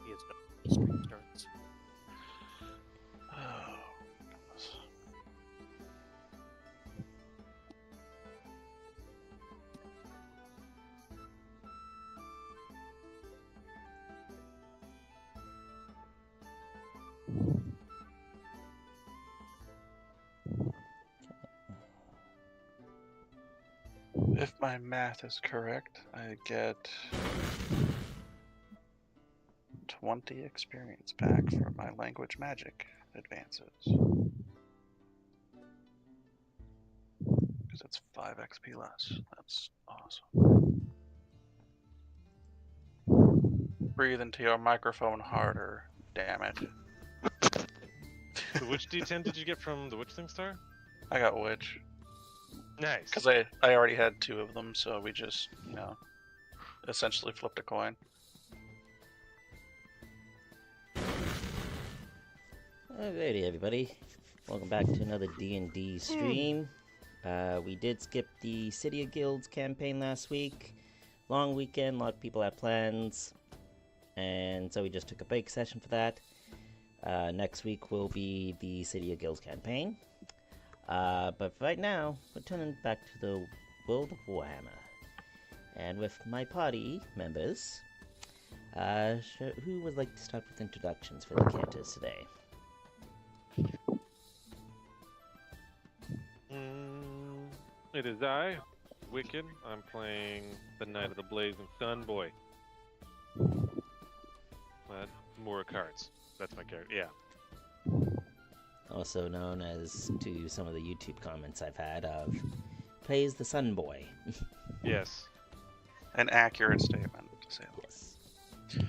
He is the stream starts. Oh, goodness. If my math is correct, I get 20 experience back for my language magic advances. Because it's 5 XP less. That's awesome. Breathe into your microphone harder, damn it. So which D10 did you get from the Witch Thing Star? I got Witch. Nice. Because I already had 2 of them, so we just, essentially flipped a coin. Alrighty, everybody. Welcome back to another D&D stream. We did skip the City of Guilds campaign last week. Long weekend, a lot of people had plans. And so we just took a break session for that. Next week will be the City of Guilds campaign. But right now, we're turning back to the world of Warhammer. And with my party members, who would like to start with introductions for the characters today? It is I, Wicked. I'm playing the Knight of the Blazing Sun Boy. More cards. That's my character. Yeah. Also known as, to some of the YouTube comments I've had, of plays the Sun Boy. Yes. An accurate statement, to say the least. Yes.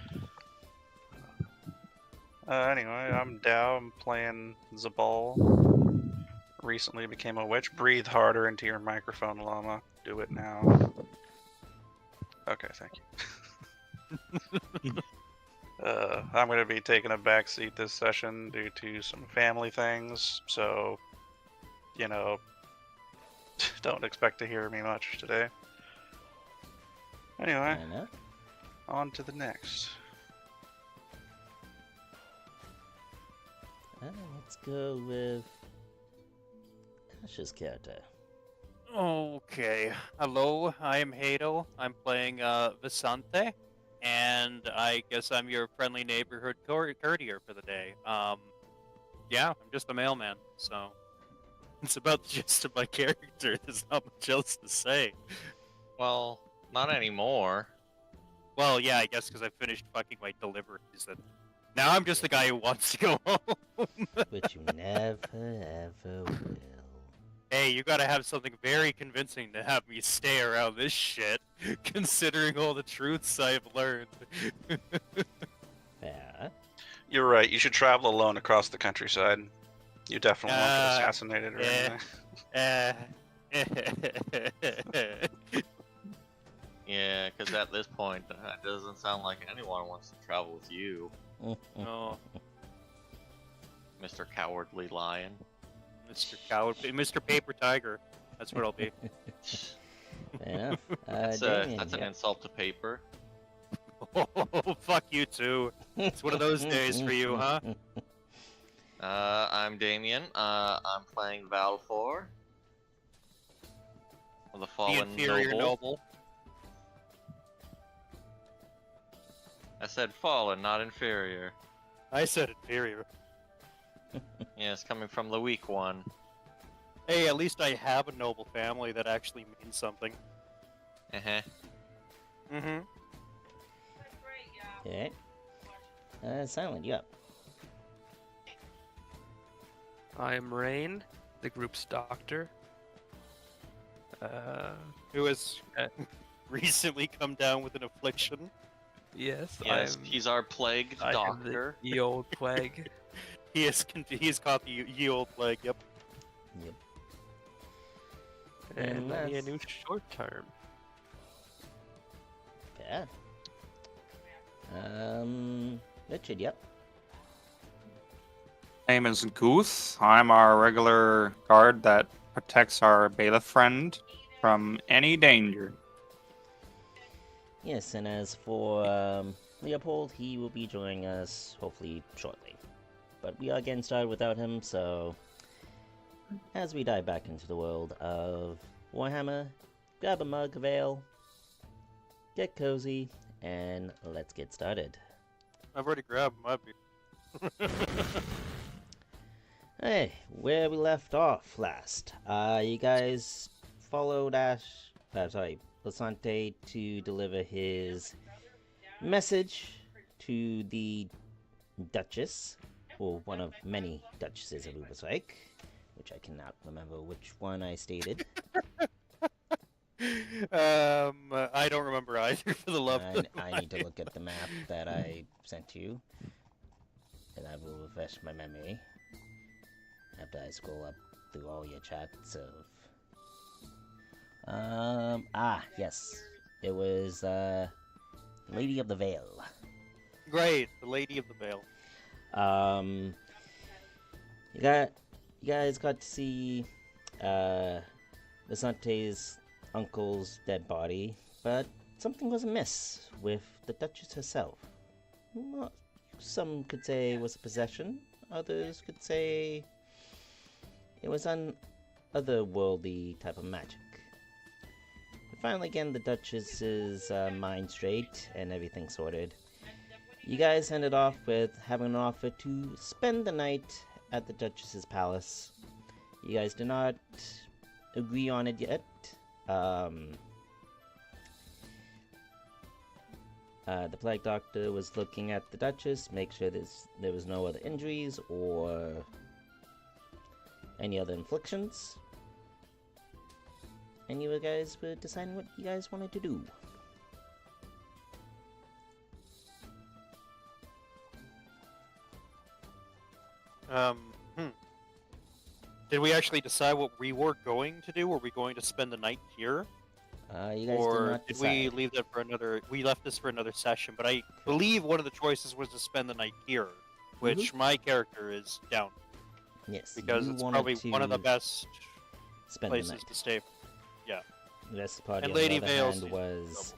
Anyway, I'm Dow. I'm playing Zabal. Recently became a witch. Breathe harder into your microphone, Llama. Do it now. Okay, thank you. I'm going to be taking a backseat this session due to some family things, so, don't expect to hear me much today. Anyway, on to the next. Let's go with Kasha's character. Okay. Hello, I am Hado. I'm playing Visante, and I guess I'm your friendly neighborhood courtier for the day. Yeah, I'm just a mailman, so it's about the gist of my character. There's not much else to say. Well, not anymore. Well, yeah, I guess because I finished fucking my deliveries, and now I'm just the guy who wants to go home. Which you never, ever will. Hey, you gotta have something very convincing to have me stay around this shit, considering all the truths I've learned. Yeah. You're right. You should travel alone across the countryside. You definitely won't get assassinated or anything. Yeah, because at this point, it doesn't sound like anyone wants to travel with you, No, Mr. Cowardly Lion. Mr. Coward, Mr. Paper Tiger. That's what I'll be. Fair enough. That's Damien, an yeah. insult to paper. Oh, fuck you too. It's one of those days for you, huh? I'm Damien. I'm playing Valfor. The The Fallen inferior noble. I said fallen, not inferior. I said inferior. Yes, coming from the weak one. Hey, at least I have a noble family that actually means something. Uh-huh. Mm-hmm. Okay. Silent, you up. I am Rain, the group's doctor. Who has recently come down with an affliction. Yes, Yes, he's our plague I am doctor. the old plague. He has caught the ye old plague. Yep. Yep. And I need a that's- new short term. Fair. Richard, yep. Name is Goose. I'm our regular guard that protects our bailiff friend from any danger. Yes, and as for Leopold, he will be joining us hopefully shortly. But we are getting started without him, so as we dive back into the world of Warhammer, grab a mug of ale, get cozy, and let's get started. I've already grabbed my beer. Hey, where we left off last. You guys followed Lasante to deliver his message to the Duchess, or one of many Duchesses of Ubersreich, which I cannot remember which one I stated. I don't remember either, for the love of I need to look at the map that I sent you, and I will refresh my memory after I scroll up through all your chats of... yes. It was, Lady of the Vale. Great, the Lady of the Vale. You guys got to see, Visante's uncle's dead body, but something was amiss with the Duchess herself. Well, some could say it was a possession, others could say it was an otherworldly type of magic. But finally, getting the Duchess's mind straight and everything sorted, you guys ended off with having an offer to spend the night at the Duchess's palace. You guys did not agree on it yet. The Plague Doctor was looking at the Duchess, make sure there was no other injuries or any other inflictions. And you guys were deciding what you guys wanted to do. Did we actually decide what we were going to do? Were we going to spend the night here? You guys Or did not did decide. we leave that for another... We left this for another session, but I believe one of the choices was to spend the night here, which my character is down, Yes, because you it's wanted probably to one of the best spend the places night. to stay. The rest of the party, And on Lady the other Vale's hand, was,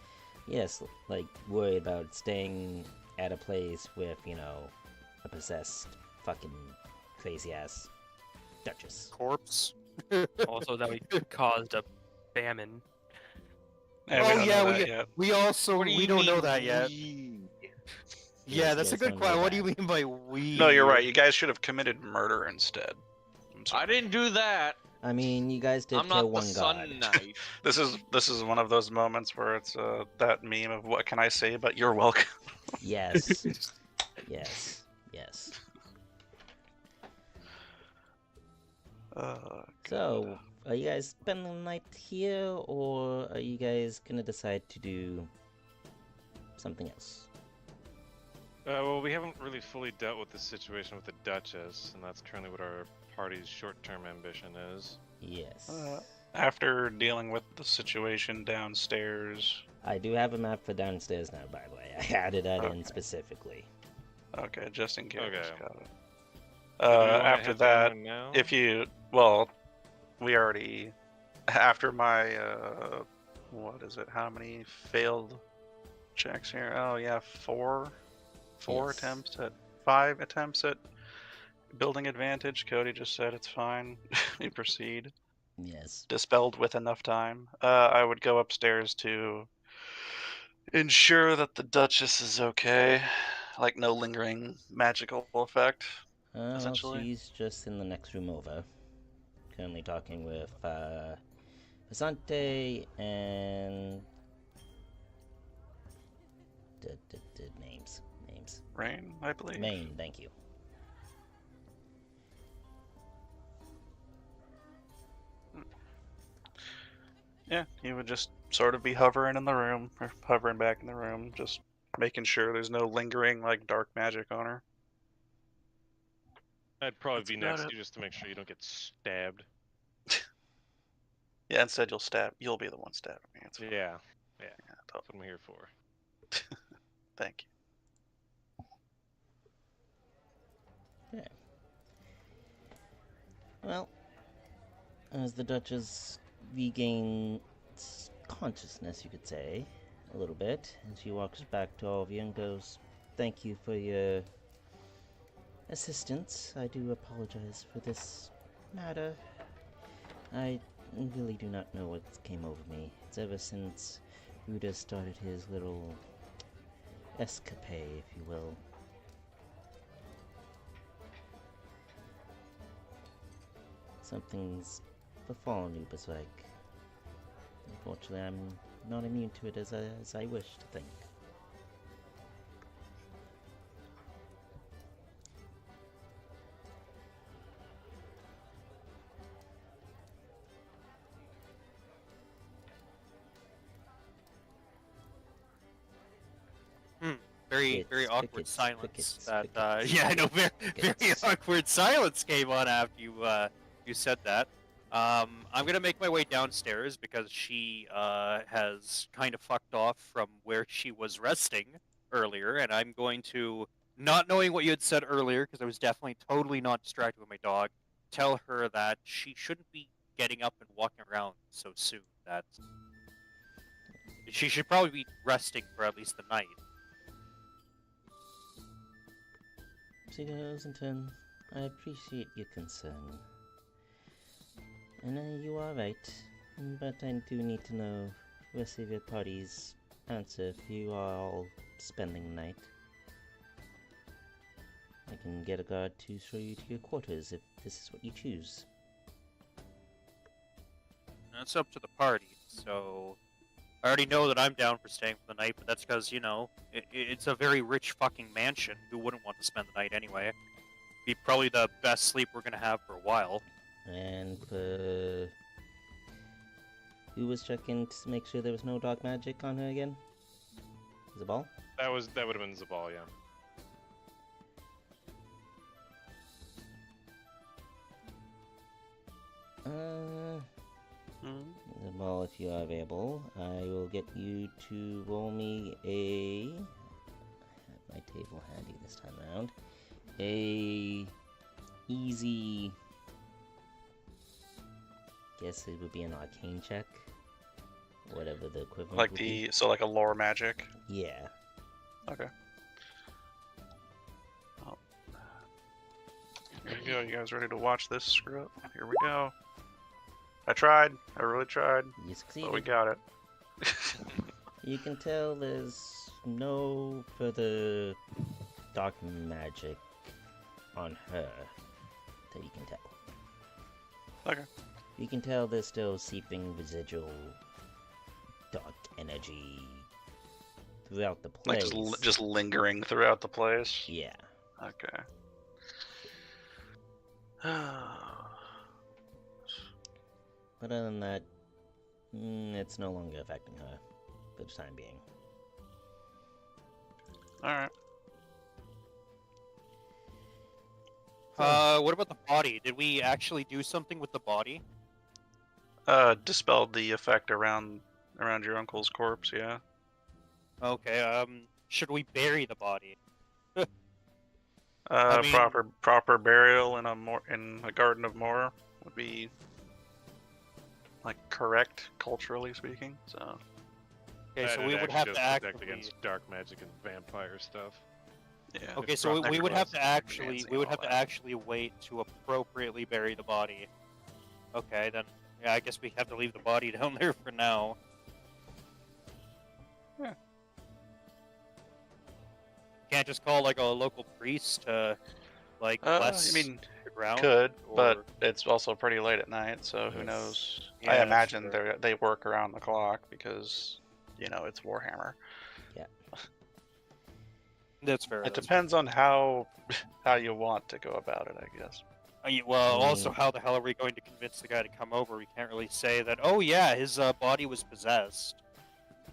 yes, like, worried about staying at a place with, you know, a possessed, fucking, crazy-ass Duchess. Corpse. Also, that we caused a famine. Yeah, we Oh, don't yeah, know that yet. We also... What do We you don't know mean that yet. we? Yeah, Yes, that's a yes, good don't know question. What do you that. mean by we? No, you're right. You guys should have committed murder instead. I'm sorry. I didn't do that. I mean, you guys did I'm kill not the one Sun god. Knight. This is one of those moments where it's that meme of what can I say, but you're welcome. Yes. Yes. Yes. So, are you guys spending the night here, or are you guys gonna decide to do something else? Well, we haven't really fully dealt with the situation with the Duchess, and that's currently what our party's short-term ambition is. Yes. After dealing with the situation downstairs. I do have a map for downstairs now, by the way. I added that in Okay. specifically. Okay, just in case. Okay. Got it. Do we wanna After head that, down now? if you we already after my what is it? How many failed checks here? Oh yeah, four Yes. attempts at 5 attempts at building advantage. Cody just said it's fine. We proceed. Yes. Dispelled with enough time. I would go upstairs to ensure that the Duchess is okay. Like no lingering magical effect. Well, Essentially. she's just in the next room over. Currently talking with, Asante and... Names. Rain, I believe. Maine, thank you. Yeah, he would just sort of be hovering in the room, or hovering back in the room, just making sure there's no lingering, like, dark magic on her. I'd probably That's be about next it. to you just to make sure you don't get stabbed. Yeah, instead you'll be the one stabbing me. It's fine. Yeah, Yeah, that's what I'm here for. thank you. Yeah. Well, as the Duchess regains consciousness, you could say, a little bit, and she walks back to all of you and goes, "Thank you for your assistance. I do apologize for this matter. I really do not know what came over me. It's ever since Ruda started his little escapade, if you will. Something's befallen Ubazike. Unfortunately, I'm not immune to it as I wish to think." Very Crickets, awkward crickets, silence. crickets, That crickets, yeah, I know. Very crickets. awkward silence came on after you said that. I'm gonna make my way downstairs because she has kind of fucked off from where she was resting earlier, and I'm going to, not knowing what you had said earlier, because I was definitely totally not distracted with my dog, tell her that she shouldn't be getting up and walking around so soon. That she should probably be resting for at least the night. Rosenton, I appreciate your concern. And you are right, but I do need to know the rest of your party's answer if you are all spending the night. I can get a guard to show you to your quarters if this is what you choose. That's up to the party, so I already know that I'm down for staying for the night, but that's because, it's a very rich fucking mansion. Who wouldn't want to spend the night anyway? Be probably the best sleep we're gonna have for a while. And who was checking to make sure there was no dark magic on her again? Zabal? That would have been Zabal, yeah. Zabal, if you are available, I will get you to roll me a... I have my table handy this time around. A easy... Guess it would be an arcane check. Whatever the equivalent Like would be. like a lore magic. Yeah. Okay. Oh. Here we go. You guys ready to watch this screw up? Here we go. I tried. I really tried. You succeeded. But we got it. You can tell there's no further dark magic on her that you can tell. Okay. You can tell there's still seeping residual dark energy throughout the Like place. just lingering throughout the place. Yeah. Okay. But other than that, it's no longer affecting her for the time being. Alright. What about the body? Did we actually do something with the body? Dispelled the effect around your uncle's corpse, yeah. Okay, should we bury the body? I mean- Proper burial in a garden of Moor would be like correct culturally speaking. So Okay, so That'd we would actually have just to protect actively... against dark magic and vampire stuff. yeah. Okay, It's so we proper would have class to actually advancing we would all have to that. actually wait to appropriately bury the body. Okay, then yeah, I guess we have to leave the body down there for now. Yeah. Can't just call like a local priest to bless I mean, the ground. could, but or- it's also pretty late at night, so who Yes. knows? Yeah, I that's imagine true. they work around the clock because it's Warhammer. That's fair. It that's depends on how you want to go about it, I guess. Well, also, Mm. how the hell are we going to convince the guy to come over? We can't really say that. Oh yeah, his body was possessed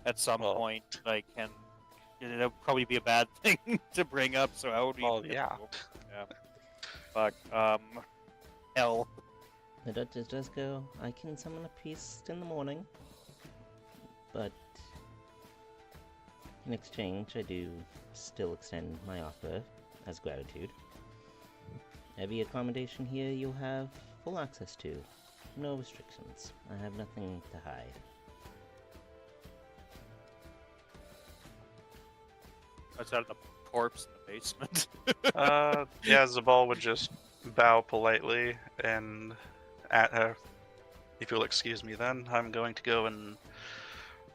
at some Well- point. Like, and it'll probably be a bad thing to bring up. So how would we? Well, yeah. Yeah. Fuck. Hell. The Duchess does go, I can summon a priest in the morning, but in exchange, I do still extend my offer as gratitude. Every accommodation here you'll have full access to. No restrictions. I have nothing to hide. Outside of the corpse in the basement. Yeah, Zabal would just bow politely and, if you'll excuse me, then I'm going to go and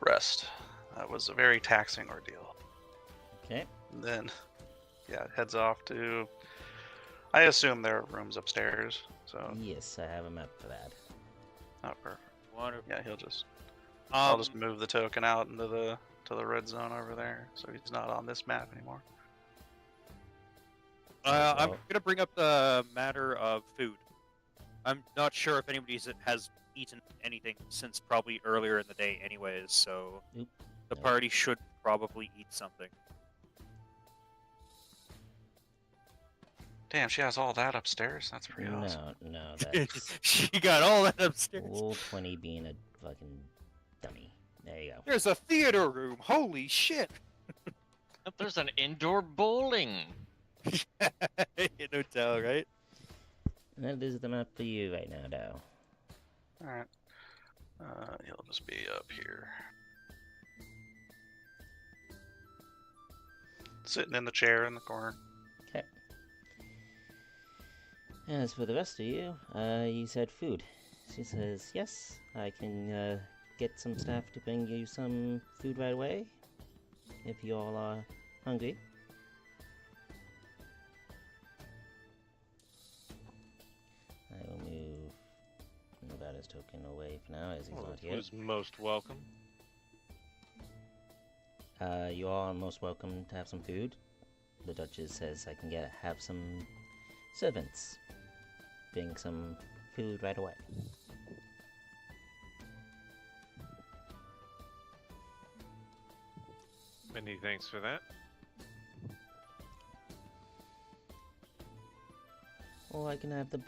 rest. That was a very taxing ordeal. Okay. And then, yeah, heads off to. I assume there are rooms upstairs. So. Yes, I have a map for that. Oh, perfect. Wonderful. Yeah, he'll just. I'll just move the token out into the red zone over there, so he's not on this map anymore. I'm gonna bring up the matter of food. I'm not sure if anybody has eaten anything since probably earlier in the day, anyways. So Nope. the Nope. party should probably eat something. Damn, she has all that upstairs. That's pretty awesome. No, that's She got all that upstairs. Roll 20 being a fucking dummy. There you go. There's a theater room. Holy shit! There's an indoor bowling. No doubt, right? And that is the map for you right now, though. Alright. He'll just be up here. Sitting in the chair in the corner. Okay. As for the rest of you, you said food. She says, yes, I can get some staff to bring you some food right away, if you all are hungry. I will move Nevada's token away for now, as he's not here. Who's most welcome? You all are most welcome to have some food. The Duchess says I can have some servants bring some food right away. Many thanks for that. Or I can have the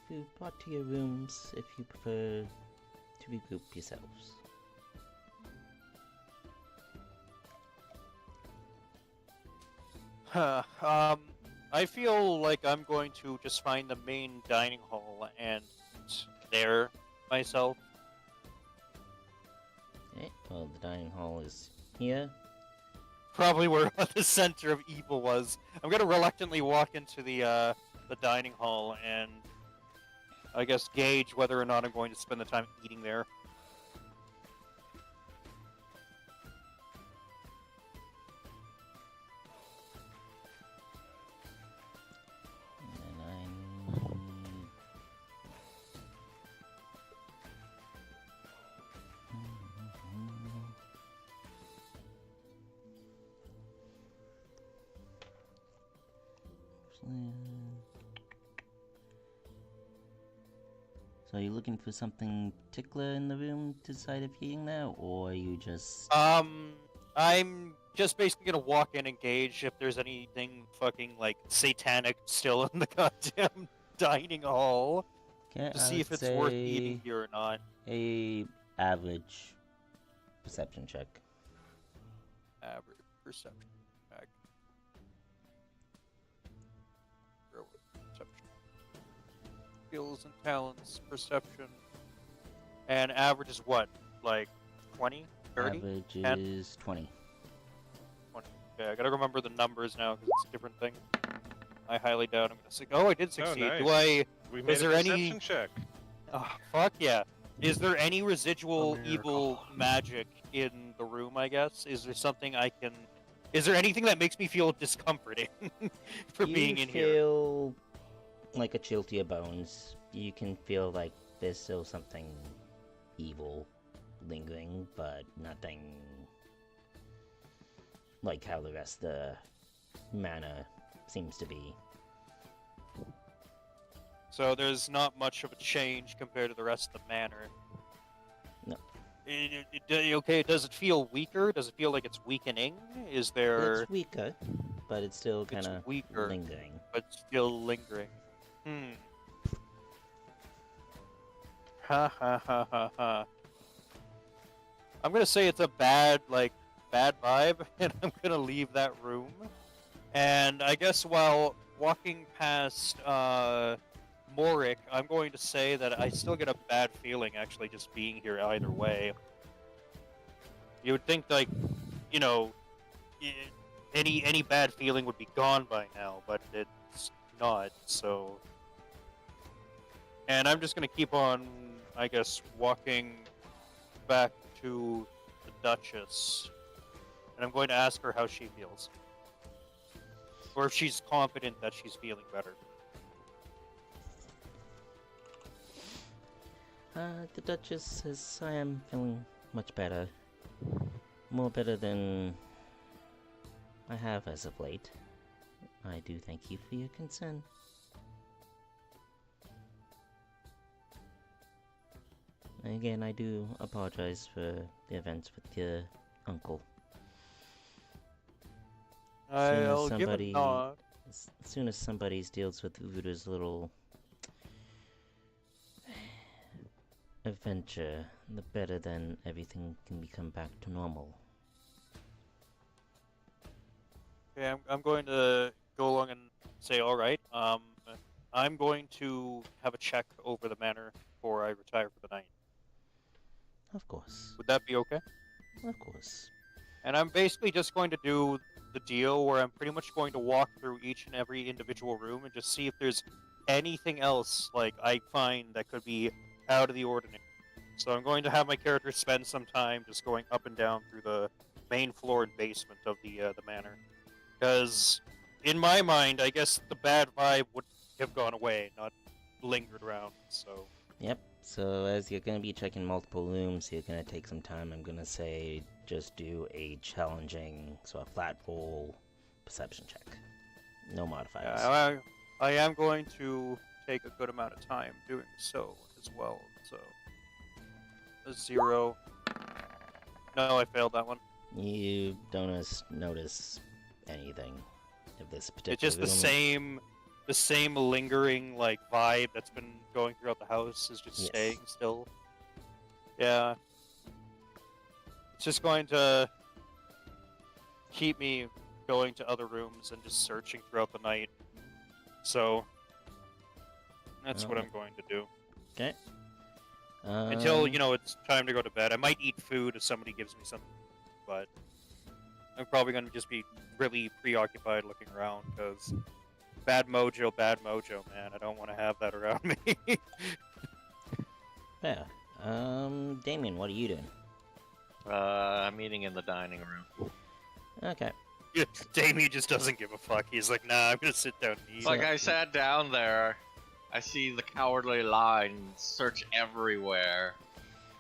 food brought to your rooms if you prefer to regroup yourselves. I feel like I'm going to just find the main dining hall and there myself. Okay, well, the dining hall is here. Probably where the center of evil was. I'm gonna reluctantly walk into the dining hall and I guess gauge whether or not I'm going to spend the time eating there. And I need... So are you looking for something particular in the room to decide if you're eating there, or are you just... I'm just basically gonna walk in and gauge if there's anything fucking, like, satanic still in the goddamn dining hall. Okay, To see if it's worth eating here or not. A average perception check. Average perception check. Perception. Skills and talents, perception. And average is what? Like 20? 30? Average 10? is 20. 20. Okay, I gotta remember the numbers now because it's a different thing. I highly doubt I'm gonna succeed. Oh, I did succeed. nice. Do I... We made there a any- perception check. Oh, fuck yeah. Is there any residual A miracle. evil magic in the room, I guess? Is there something I can... Is there anything that makes me feel discomforting for being in You here? feel like a chill to your bones. You can feel like there's still something evil lingering, but nothing like how the rest of the manor seems to be. So there's not much of a change compared to the rest of the manor. No. Okay, does it feel weaker? Does it feel like it's weakening? Is there... It's weaker, but it's still kind of weaker. lingering. But still lingering. Ha ha ha ha ha. I'm gonna say it's a bad vibe, and I'm gonna leave that room. And I guess while walking past Morik, I'm going to say that I still get a bad feeling actually just being here either way. You would think, like, you know, any bad feeling would be gone by now, but it's not. So, and I'm just gonna keep on, I guess, walking back to the Duchess, and I'm going to ask her how she feels, or if she's confident that she's feeling better. The Duchess says I am feeling much better. More better than I have as of late. I do thank you for your concern. Again, I do apologize for the events with your uncle. I'll give a nod. As soon as somebody deals with Voodoo's little adventure, the better then everything can become back to normal. Okay, I'm going to go along and say, all right. I'm going to have a check over the manor before I retire for the night. Of course. Would that be okay? Of course. And I'm basically just going to do the deal where I'm pretty much going to walk through each and every individual room and just see if there's anything else like I find that could be out of the ordinary. So I'm going to have my character spend some time just going up and down through the main floor and basement of the manor. Because in my mind, I guess the bad vibe would have gone away, not lingered around. So Yep. So as you're going to be checking multiple rooms, you're going to take some time. I'm going to say just do a challenging, so a flat roll perception check. No modifiers. I am going to take a good amount of time doing so as well. So a 0. No, I failed that one. You don't notice anything of this particular It's just the same lingering like vibe that's been going throughout the house is just Yes. staying still. Yeah. It's just going to keep me going to other rooms and just searching throughout the night. So that's what I'm going to do. Okay. Until, it's time to go to bed. I might eat food if somebody gives me something, but I'm probably going to just be really preoccupied looking around, because bad mojo, man. I don't want to have that around me. Yeah. Damien, what are you doing? I'm eating in the dining room. Okay. Damien just doesn't give a fuck. He's like, nah, I'm going to sit down and eat. Like, I sat down there, I see the Cowardly Lion search everywhere.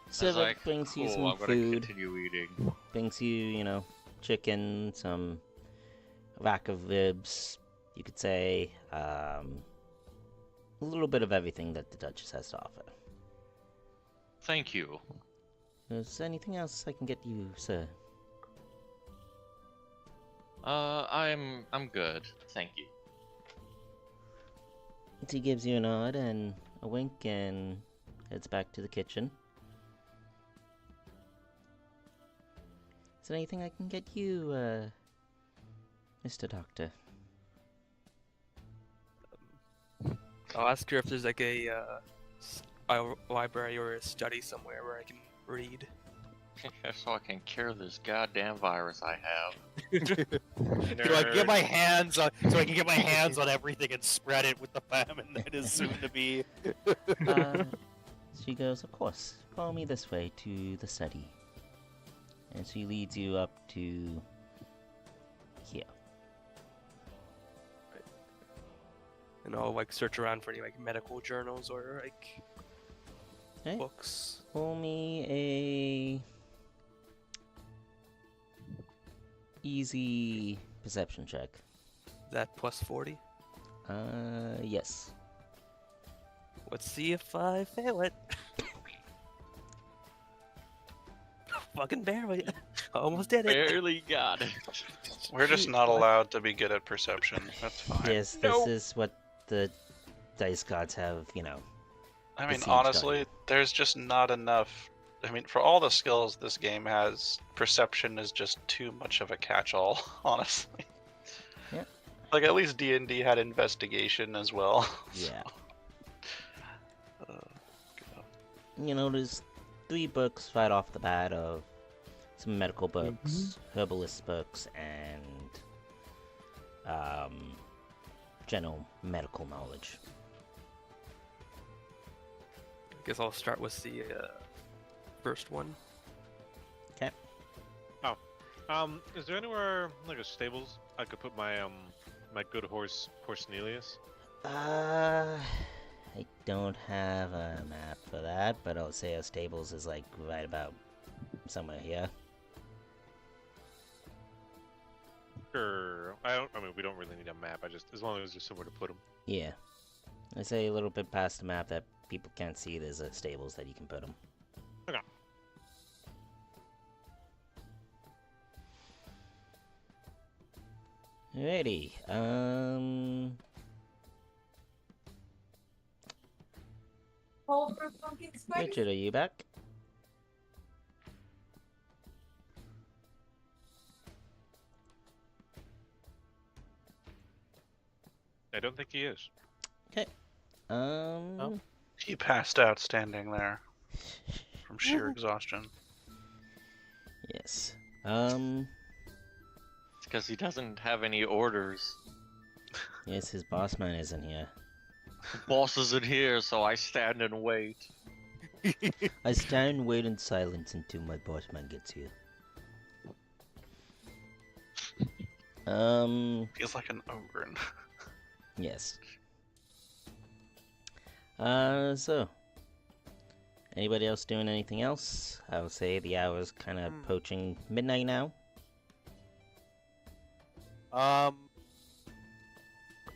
So I was that like, brings you cool, some I'm gonna food. continue eating. Brings you, chicken, some rack of ribs, you could say. A little bit of everything that the Duchess has to offer. Thank you. Is there anything else I can get you, sir? I'm good. Thank you. He gives you a nod and a wink and heads back to the kitchen. Is there anything I can get you, Mr. Doctor? I'll ask her if there's like a library or a study somewhere where I can read. So I can cure this goddamn virus I have. So I can get my hands on everything and spread it with the famine that is soon to be. She goes, of course, follow me this way to the study. And she leads you up to here. And I'll like search around for any like medical journals or like Okay. books. Roll me a easy perception check. Is that plus 40? Yes. Let's see if I fail it. Fucking barely. Almost did it. Barely got it. We're just not allowed to be good at perception. That's fine. Yes, this is what the dice gods have, I mean, seems honestly, done. there's just not enough. I mean, for all the skills this game has, perception is just too much of a catch-all, honestly. Yeah. Like, at least D&D had investigation as well. Yeah. God. There's 3 books right off the bat of some medical books, herbalist books, and general medical knowledge. I guess I'll start with the first one. Okay. Is there anywhere like a stables I could put my my good horse Nelius? I don't have a map for that, but I'll say our stables is like right about somewhere here. Sure. I mean, we don't really need a map. As long as there's somewhere to put them. Yeah. I say a little bit past the map that people can't see, there's a stables that you can put them. Okay. Alrighty. Richard, are you back? I don't think he is. Okay. He passed out standing there from sheer exhaustion. Yes. It's because he doesn't have any orders. Yes, his boss man isn't here. The boss isn't here, so I stand and wait. I stand and wait in silence until my boss man gets here. Feels like an ogre. Yes. So. Anybody else doing anything else? I would say the hour's kind of approaching midnight now. I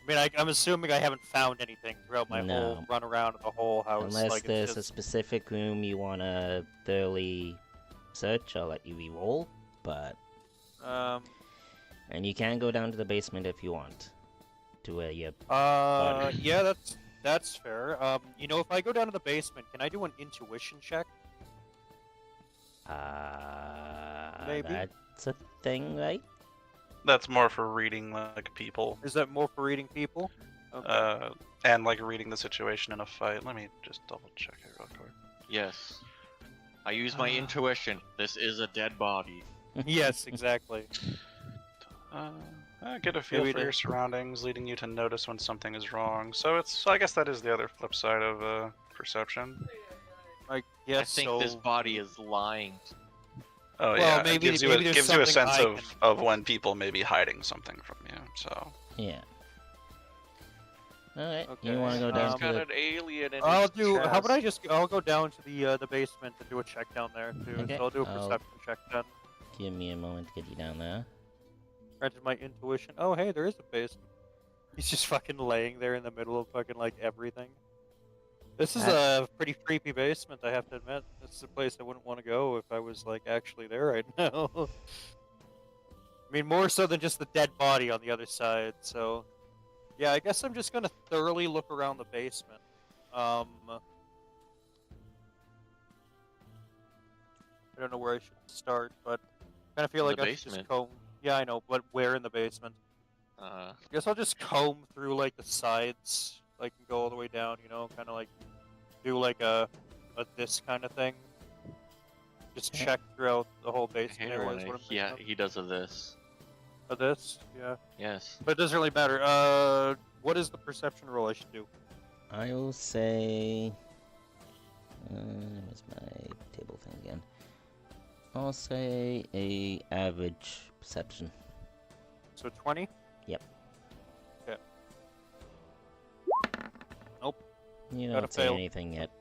mean, I'm assuming I haven't found anything throughout my No. whole run around of the whole house. Unless like, it's there's a just- specific room you want to thoroughly search, I'll let you re-roll. But and you can go down to the basement if you want, to where you. yeah, that's fair. You know, if I go down to the basement, can I do an intuition check? Maybe. That's a thing, right? That's more for reading like people, Is that more for reading people? Okay. and like reading the situation in a fight. Let me just double check it real quick. Yes. I use my intuition. This is a dead body. Yes, exactly. Get a feel Maybe for the- your surroundings, leading you to notice when something is wrong. So I guess that is the other flip side of perception. I guess I think so. this body is lying. Oh Well, yeah, maybe- it gives you maybe a, there's gives you a something sense I of when people may be hiding something from you. So Yeah. Alright, Okay, you want to go um, down He's to got the... an alien in I'll his do. How about I chest. just? I'll go down to the basement and do a check down there too. Okay, So I'll do a I'll- perception check then. Give me a moment to get you down there. Granted, my intuition. Oh, hey, there is a basement. He's just fucking laying there in the middle of fucking like everything. This is a pretty creepy basement, I have to admit. This is a place I wouldn't want to go if I was like actually there right now. I mean, more so than just the dead body on the other side. So, yeah, I guess I'm just gonna thoroughly look around the basement. I don't know where I should start, but I kind of feel In like the I should just basement? comb. Yeah, I know, but where in the basement? I guess I'll just comb through like the sides, like and go all the way down. You know, kind of like do like a this kind of thing. Just Yeah. check throughout the whole I basement hate it area. when Is what I'm yeah, thinking he does a this. of this. Yeah, Yes. but it doesn't really matter. What is the perception roll I should do? I will say... where's my table thing again? I'll say a average perception. So 20. Yep. Okay. Nope. You Gotta don't say fail. anything yet.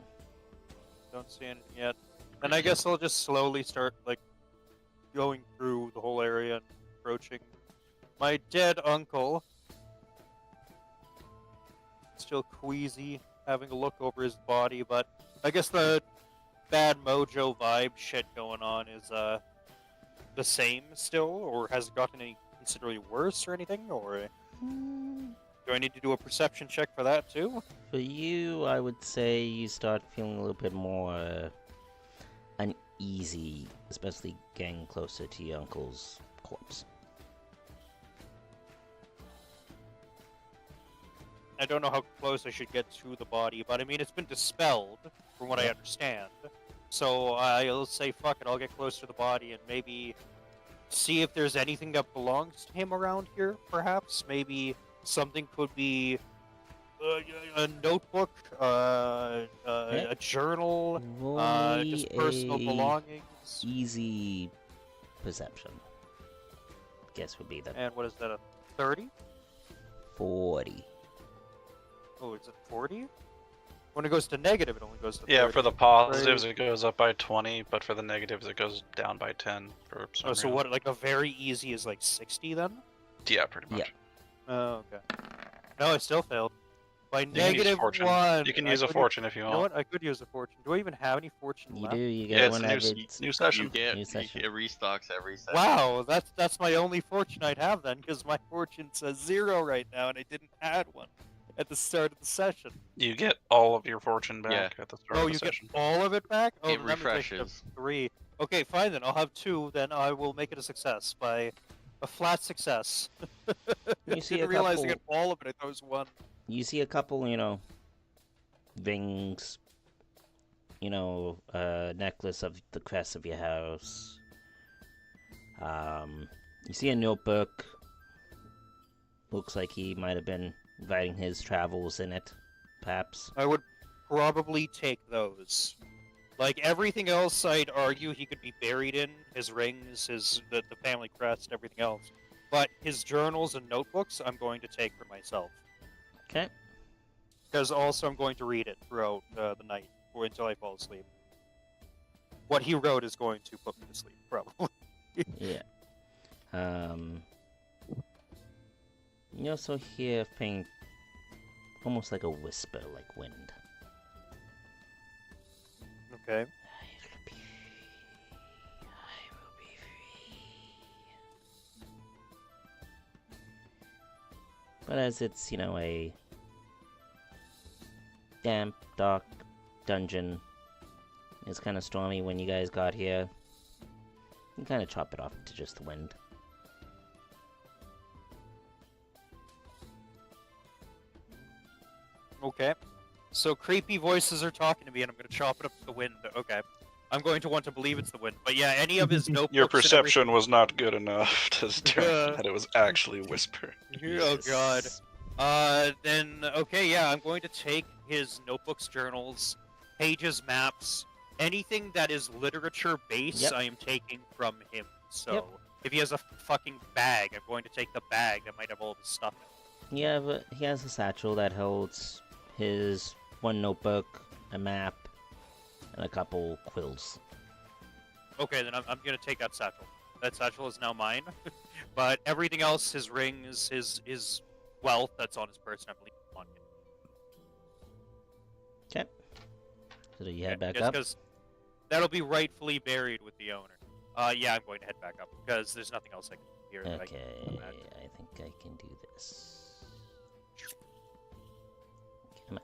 Don't see anything yet. And I guess I'll just slowly start like going through the whole area and approaching my dead uncle. Still queasy, having a look over his body, but I guess the bad mojo vibe shit going on is the same still, or has it gotten any considerably worse or anything, or do I need to do a perception check for that too? For you, I would say you start feeling a little bit more uneasy, especially getting closer to your uncle's corpse. I don't know how close I should get to the body, but I mean, it's been dispelled, from what I Yeah. understand. So I'll say fuck it. I'll get close to the body and maybe see if there's anything that belongs to him around here. Perhaps maybe something could be a notebook, Okay. a journal, Roll me just personal a belongings. easy perception. Guess would be the And what is that? A 30? 40. Oh, is it 40? When it goes to negative, it only goes to 30. Yeah, for the positives it goes up by 20, but for the negatives it goes down by 10 for some Oh, so reason. what? Like a very easy is like 60 then? Yeah, pretty much. Oh, okay. No, I still failed. By You can use negative fortune. 1. You can I use a could- fortune if you You know want. what? I could use a fortune. Do I even have any fortune You left? do, you Yeah, get it's one a new, every new You session. get New session. it restocks every session. Wow, that's my only fortune I'd have then, because my fortune says 0 right now, and I didn't add one at the start of the session. You get all of your fortune back at the start Oh, of the you get session. all of it back? Oh, It then that means I should have refreshes. 3. Okay, fine then. I'll have 2. Then I will make it a success by a flat success. You see Didn't a realize I couple- got all of it. I thought it was 1. You see a couple, rings, necklace of the crest of your house. You see a notebook. Looks like he might have been writing his travels in it, perhaps. I would probably take those. Like everything else, I'd argue he could be buried in his rings, the family crest, everything else. But his journals and notebooks, I'm going to take for myself. Okay. Because also I'm going to read it throughout the night or until I fall asleep. What he wrote is going to put me to sleep, probably. Yeah. You also hear a thing almost like a whisper, like wind. Okay. I will be free. I will be free. But as it's, a damp, dark dungeon, it's kind of stormy when you guys got here. You kind of chop it off to just the wind. Okay. So creepy voices are talking to me, and I'm going to chop it up to the wind. Okay. I'm going to want to believe it's the wind. But yeah, any of his notebooks. Your and perception was not good enough to determine Yeah. that it was actually whisper. Oh god. Jesus. Then okay, yeah, I'm going to take his notebooks, journals, pages, maps, anything that is literature based. Yep. I am taking from him. So Yep. if he has a fucking bag, I'm going to take the bag that might have all the stuff in it. Yeah, but he has a satchel that holds his one notebook, a map, and a couple quills. Okay, then I'm going to take that satchel. That satchel is now mine. But everything else, his rings, his wealth that's on his person, I believe, on him. Okay. So do you head back Just up? because that'll be rightfully buried with the owner. Yeah, I'm going to head back up because there's nothing else I can do here. that I Okay, can imagine. I think I can do this. Come on.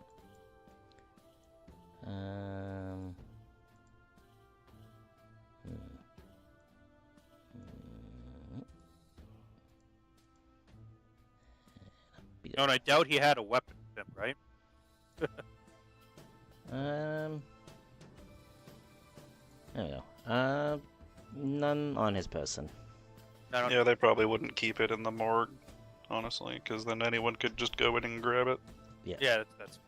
No, and I doubt he had a weapon with him, right? There we go. None on his person. I don't Yeah, they probably wouldn't keep it in the morgue, honestly, because then anyone could just go in and grab it. Yeah, that's.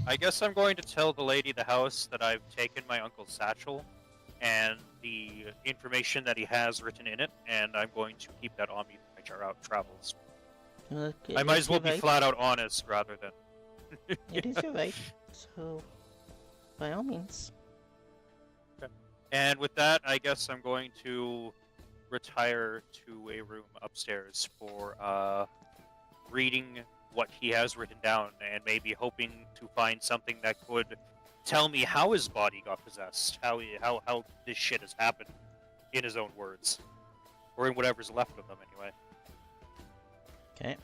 I guess I'm going to tell the lady of the house that I've taken my uncle's satchel and the information that he has written in it, and I'm going to keep that on me for my travels. Okay, I might yes, as well you're be right. flat out honest rather than. It is your right. So, by all means. And with that, I guess I'm going to retire to a room upstairs for reading what he has written down and maybe hoping to find something that could tell me how his body got possessed, how this shit has happened, in his own words, or in whatever's left of them anyway. Okay.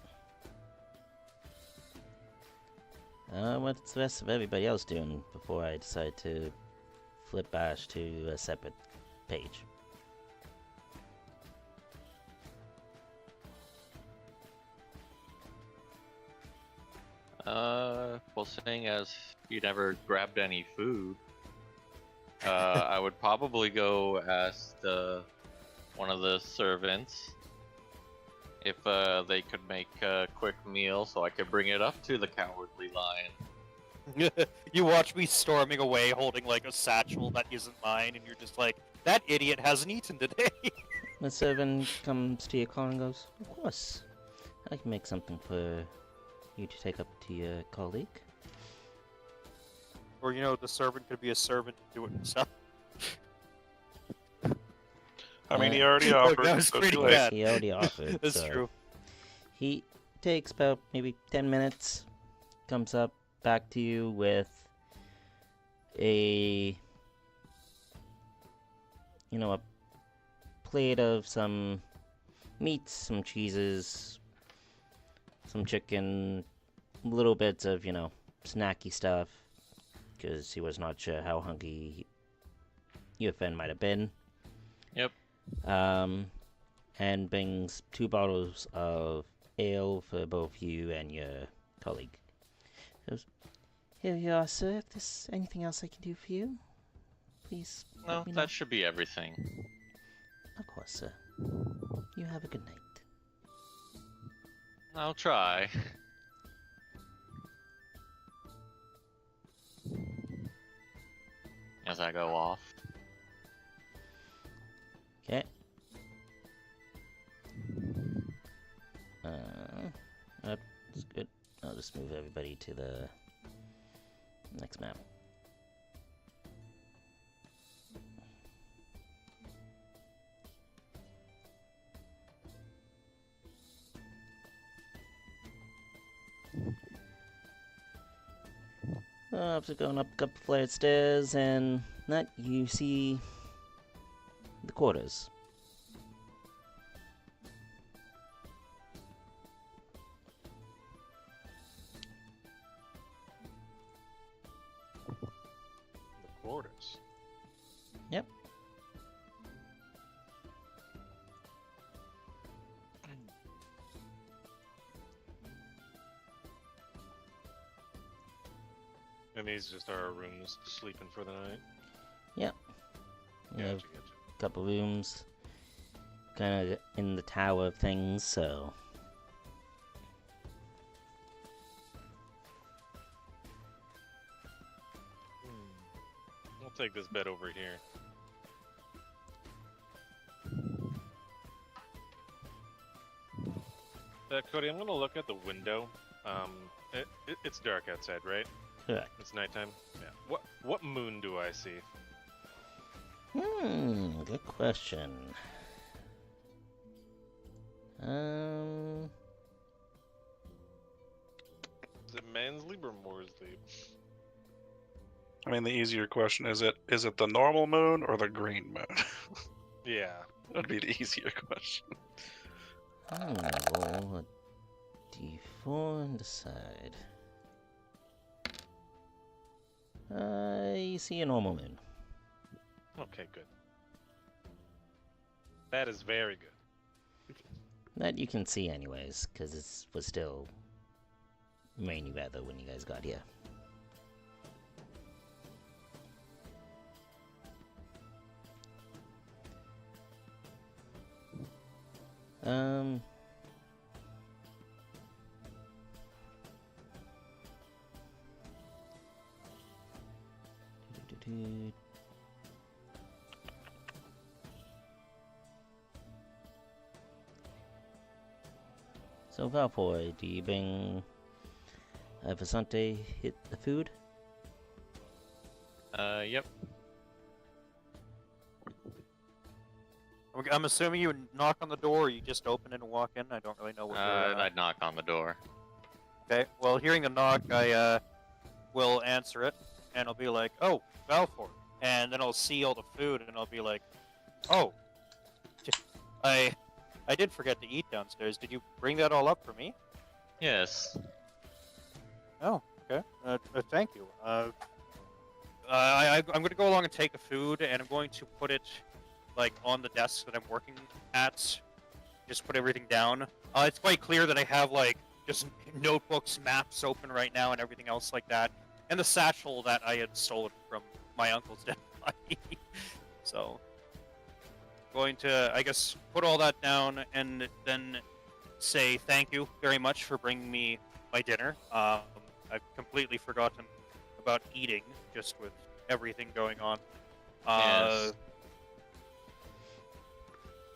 What's the rest of everybody else doing before I decide to flip bash to a separate page? Well, seeing as you never grabbed any food, I would probably go ask one of the servants if they could make a quick meal so I could bring it up to the cowardly lion. You watch me storming away holding like a satchel that isn't mine, and you're just like, that idiot hasn't eaten today. The servant comes to your car and goes, "Of course, I can make something for you to take up to your colleague." Or, the servant could be a servant and do it himself. I mean, he Uh, already Look, offered. that was so pretty do it. bad. He already offered. That's so true. He takes about maybe 10 minutes, comes up back to you with a plate of some meats, some cheeses, some chicken, little bits of, snacky stuff, because he was not sure how hungry your friend might have been. Yep. And brings 2 bottles of ale for both you and your colleague. Goes, "Here you are, sir. If there's anything else I can do for you, please No, let me know." that should be everything. Of course, sir. You have a good night. I'll try. As I go off. Okay. That's good. I'll just move everybody to the next map. After going up a couple flight of stairs, and that you see the quarters. The quarters. Yep. And these just are our rooms sleeping for the night. Yep. You have Gotcha, gotcha. a couple rooms, kind of in the tower of things, so. I'll take this bed over here. Cody, I'm gonna look at the window. It's dark outside, right? Correct. It's nighttime. Yeah. What moon do I see? Good question. Is it Mansley or Morsley? I mean, the easier question is it the normal moon or the green moon? Yeah. That'd be the easier question. I'm gonna roll a d4 and decide. You see a normal moon. Okay, good. That is very good. That you can see anyways, because it was still rainy weather when you guys got here. Do-do-do. So Valpoy, do you bring Vasante hit the food? Yep. I'm assuming you would knock on the door, or you just open it and walk in. I don't really know what I'd knock on the door. Okay, well, hearing a knock, I will answer it, and I'll be like, "Oh, Balfour," and then I'll see all the food, and I'll be like, "Oh, I did forget to eat downstairs. Did you bring that all up for me?" Yes. Oh, okay. Thank you. I'm going to go along and take the food, and I'm going to put it like on the desk that I'm working at. Just put everything down. It's quite clear that I have like just notebooks, maps open right now, and everything else like that, and the satchel that I had stolen from my uncle's dead body. So, going to, I guess, put all that down and then say thank you very much for bringing me my dinner. I've completely forgotten about eating, just with everything going on. Yes.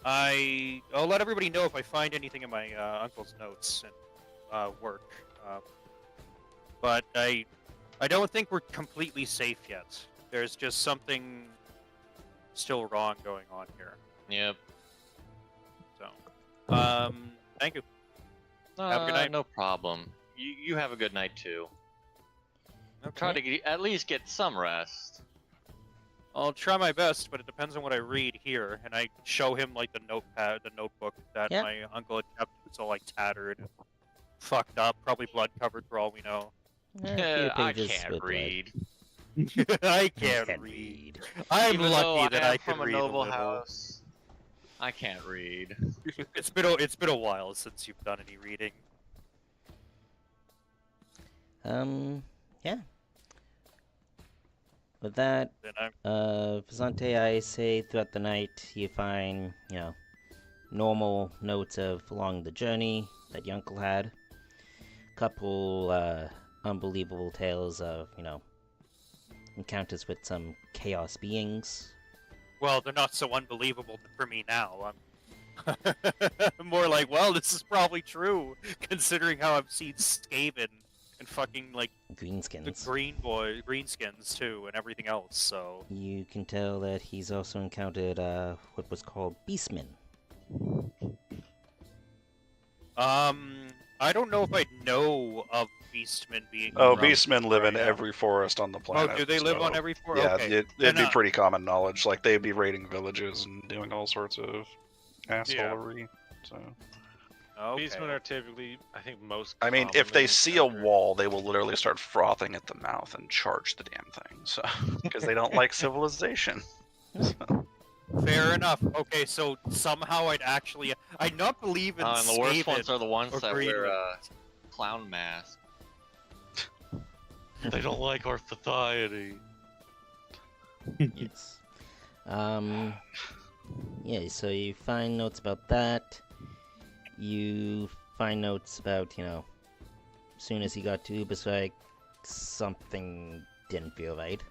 I'll let everybody know if I find anything in my uncle's notes and work. But I don't think we're completely safe yet. There's just something still wrong going on here. Yep. So, thank you. Have a good night. No problem. You have a good night too. Okay. Try to at least get some rest. I'll try my best, but it depends on what I read here. And I show him like the notebook that Yeah. my uncle had kept. It's all like tattered and fucked up, probably blood covered for all we know. A few I pages can't with blood. read. I can't Can't read. read. I'm Even though lucky that I am can from a read noble a little. house. I can't read. It's been a while since you've done any reading. Yeah. With that, Then I'm Vizante, I say throughout the night you find, normal notes of along the journey that your uncle had. Couple, unbelievable tales of, encounters with some chaos beings. well, they're not so unbelievable for me now. I'm more like, well, this is probably true, considering how I've seen Skaven and fucking like the Greenskins. greenskins too, and everything else. So You can tell that he's also encountered, what was called beastmen. I don't know if I know of beastmen being. Oh, around beastmen live in right now. every forest on the planet. Oh, do they live so- on every forest? Yeah, Okay. it'd Then, be pretty common knowledge. Like, they'd be raiding villages and doing all sorts of assholery. So, Okay. Beastmen are typically, I think, most. I mean, if they commonly see a encountered. wall, they will literally start frothing at the mouth and charge the damn thing. So, because they don't like civilization. Fair enough. Okay, so somehow I'd not believe in And the worst Skaven ones are the ones or that wear Greenland. clown masks. They don't like our society. Yes. Yeah, so you find notes about that. You find notes about, as soon as he got to Ubersreich, something didn't feel right.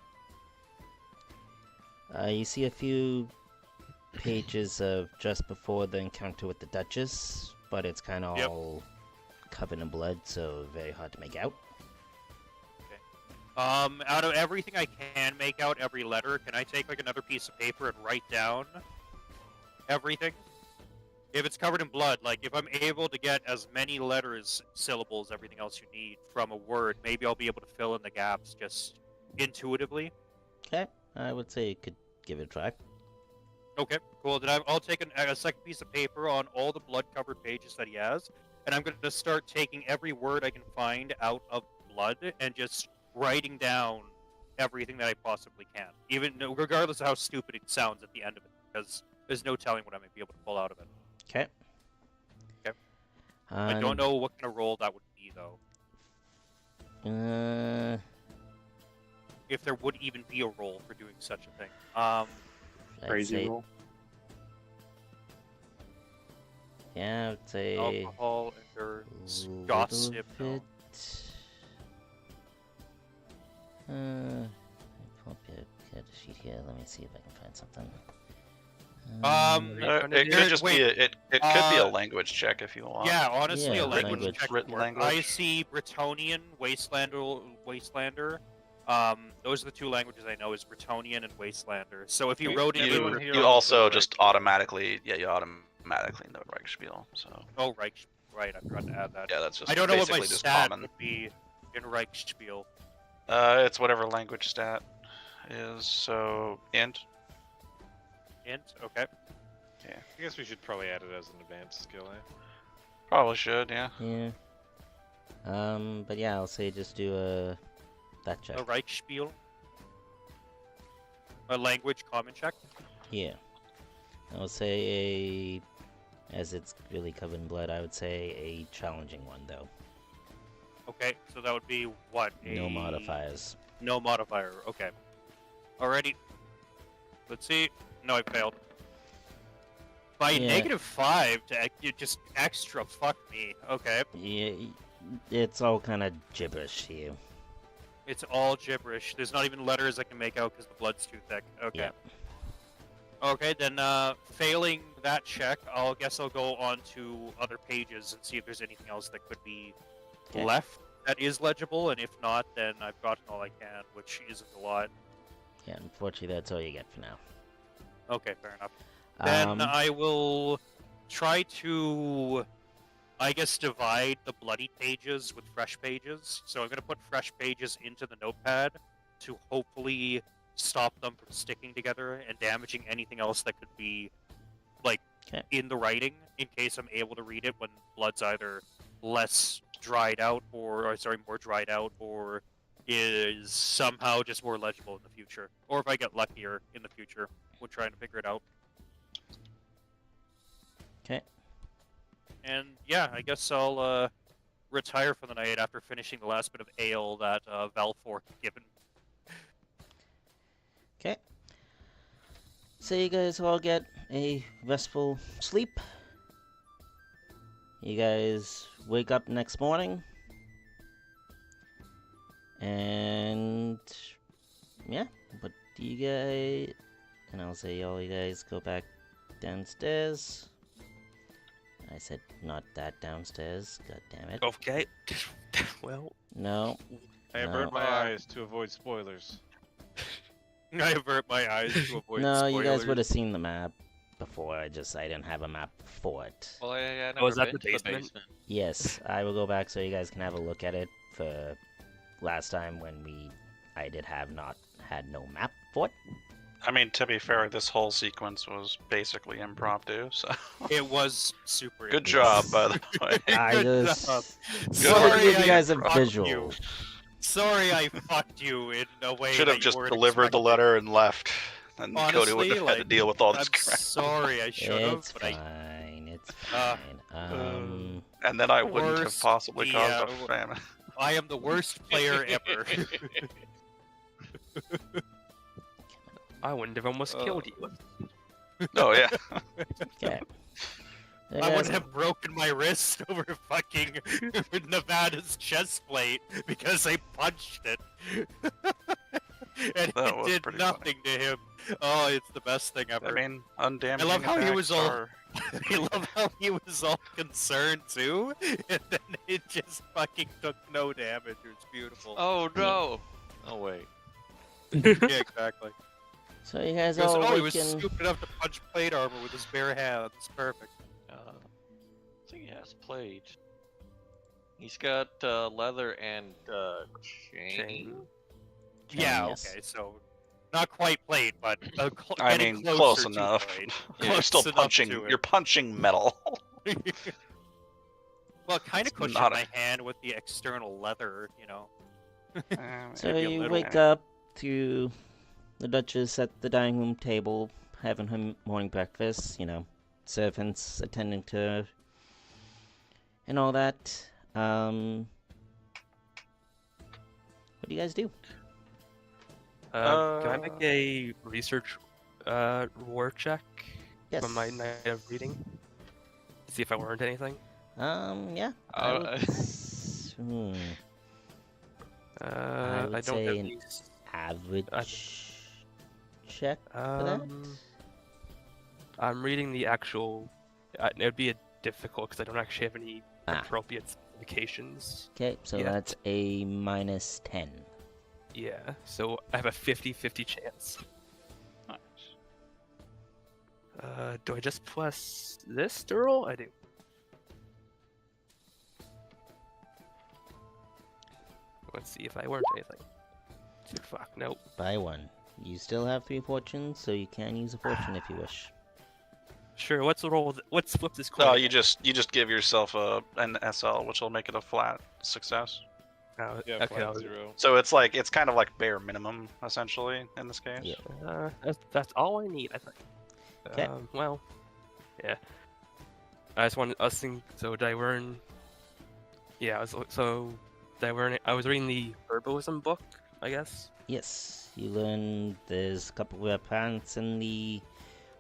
You see a few pages of just before the encounter with the Duchess, but it's kind of Yep. all covered in blood, so very hard to make out. Out of everything I can make out, every letter, can I take like another piece of paper and write down everything? If it's covered in blood, like if I'm able to get as many letters, syllables, everything else you need from a word, maybe I'll be able to fill in the gaps just intuitively. Okay, I would say you could give it a try. Okay, cool. Then I'll take a second piece of paper on all the blood-covered pages that he has, and I'm going to start taking every word I can find out of blood and just writing down everything that I possibly can, even regardless of how stupid it sounds at the end of it, because there's no telling what I might be able to pull out of it. Okay. Okay. I don't know what kind of roll that would be, though. If there would even be a roll for doing such a thing. I'd Crazy say, roll. yeah, I would say Alcohol, endurance, little gossip. No. bit. Pull up a sheet here. Let me see if I can find something. It could just wait, be it could be a uh, language check if you want. yeah, honestly, Yeah, a language language. check. Written would work. language. I see Bretonian, Wastelander. Those are the two languages I know: is Bretonian and Wastelander. So if you wrote it in everyone here You knows also what just Reichspiel is. automatically know Reichspiel. So oh right, I forgot to add that. yeah, that's just I don't know what basically my just stat common. would be in Reichspiel. It's whatever language stat is. So int. Int, okay. I guess we should probably add it as an advanced skill, eh? Probably should, yeah. Yeah. But yeah, I'll say just do that check. A Reichspiel. A language common check. Yeah. I'll say as it's really covered in blood, I would say a challenging one though. Okay, so that would be what? No modifiers. No modifier. Okay. Alrighty. Let's see. No, I failed. By Yeah. -5 to you just extra fuck me. Okay. Yeah, it's all kind of gibberish to you. It's all gibberish. There's not even letters I can make out because the blood's too thick. Okay. Yeah. Okay, then failing that check, guess I'll go on to other pages and see if there's anything else that could be Okay. left that is legible, and if not, then I've gotten all I can, which isn't a lot. Yeah, unfortunately, that's all you get for now. Okay, fair enough. Then Um, I will try to, I guess, divide the bloody pages with fresh pages. So I'm going to put fresh pages into the notepad to hopefully stop them from sticking together and damaging anything else that could be, like, Okay. in the writing, in case I'm able to read it when blood's either less dried out, or sorry, more dried out, or is somehow just more legible in the future. Or if I get luckier in the future when trying to figure it out. Okay. And yeah, I guess I'll retire for the night after finishing the last bit of ale that Valfor given. Okay. So you guys all get a restful sleep. You guys wake up next morning. And yeah, what do you guys... And I'll say all you guys go back downstairs. I said not that downstairs, god damn it. Okay. Well, No. I No. avert my eyes to avoid spoilers. I avert my eyes to avoid No, spoilers. you guys would have seen the map before, I didn't have a map for it. Well, I Oh, is never that been the to the basement? basement. Yes, I will go back so you guys can have a look at it for last time when I did have not had no map for it. I mean, to be fair, this whole sequence was basically impromptu, so It was super. good job, by the way. I Good just job. wanted to Sorry, give you I guys a fucked visual. you. Sorry, I fucked you in a way. Should that have you just weren't delivered the expecting. letter and left, and Cody Honestly, wouldn't have had to like, deal with all this I'm crap. sorry, I should have, It's but I. fine, it's Uh, fine. And then I wouldn't have Worst- possibly caused yeah, a famine. I am the worst player ever. I wouldn't have almost killed you. Oh yeah. Okay. So you I guys- wouldn't have broken my wrist over fucking Nevada's chest plate because I punched it. And That it was did pretty nothing to him. Oh, it's the best thing ever. I mean, undamaging love how he attacks was all- are- I love how he was all concerned too, and then it just fucking took no damage. It was beautiful. Oh no! Oh wait. Yeah, exactly. So you guys He goes, all oh, he was waken. stupid enough to punch plate armor with his bare hands. Perfect. I think he has plate. He's got leather and chain. Yeah, Yes. okay, so not quite plate, but I getting mean, closer close to enough. plate. You're Close still enough punching. to it. You're punching metal. Well, kind of It's cushioned not a- my hand with the external leather, you know. So maybe a you little. wake up to the Duchess at the dining room table having her morning breakfast, servants attending to her and all that. What do you guys do? Can I make a research war check Yes. from my night of reading? See if I learned anything. Yeah. Uh, I would don't say have an these. average check for that. I'm reading the actual. It would be a difficult because I don't actually have any appropriate specifications. Okay, so yeah. that's a -10. Yeah, so I have a 50-50 chance. Nice. Do I just plus this to roll? I do. Let's see if I learned anything. Fuck, nope. By 1. You still have 3 fortunes, so you can use a fortune if you wish. Sure, let's roll. Let's flip this coin. No, you just give yourself an SL, which will make it a flat success. Yeah, okay, flat I'll- 0. So it's kind of like bare minimum essentially in this case. Yeah. That's all I need, I think. 'Kay. Well, yeah. I just wanted us think. So did I learn? Yeah. So I was reading the herbalism book, I guess. Yes, you learn there's a couple of plants in the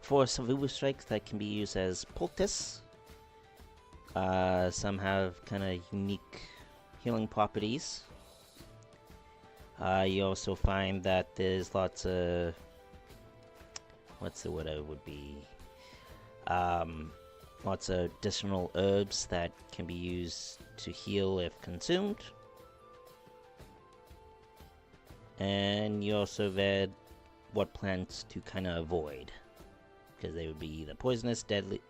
Forest of Uberstrike that can be used as poultice. Some have kind of unique healing properties. You also find that there's lots of... what's the word it would be? Lots of additional herbs that can be used to heal if consumed. And you also read what plants to kind of avoid, because they would be either poisonous, deadly,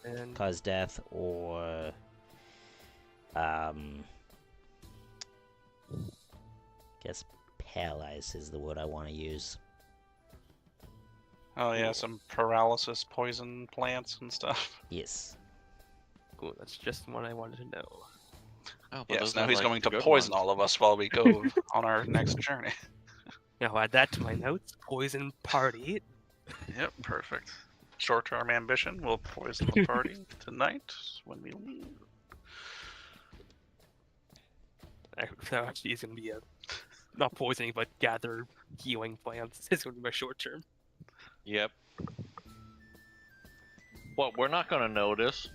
And cause death, or guess paralyze is the word I want to use. Oh yeah, some paralysis poison plants and stuff. Yes. cool, that's just what I wanted to know. Oh, but Yes, those now are, he's like, going the to good poison ones. all of us while we go on our next journey. Yeah, I'll add that to my notes. Poison party. Yep, perfect. Short-term ambition, we'll poison the party tonight when we leave. Actually, it's gonna be not poisoning, but gather healing plants. It's gonna be my short term. Yep. Well, we're not gonna notice.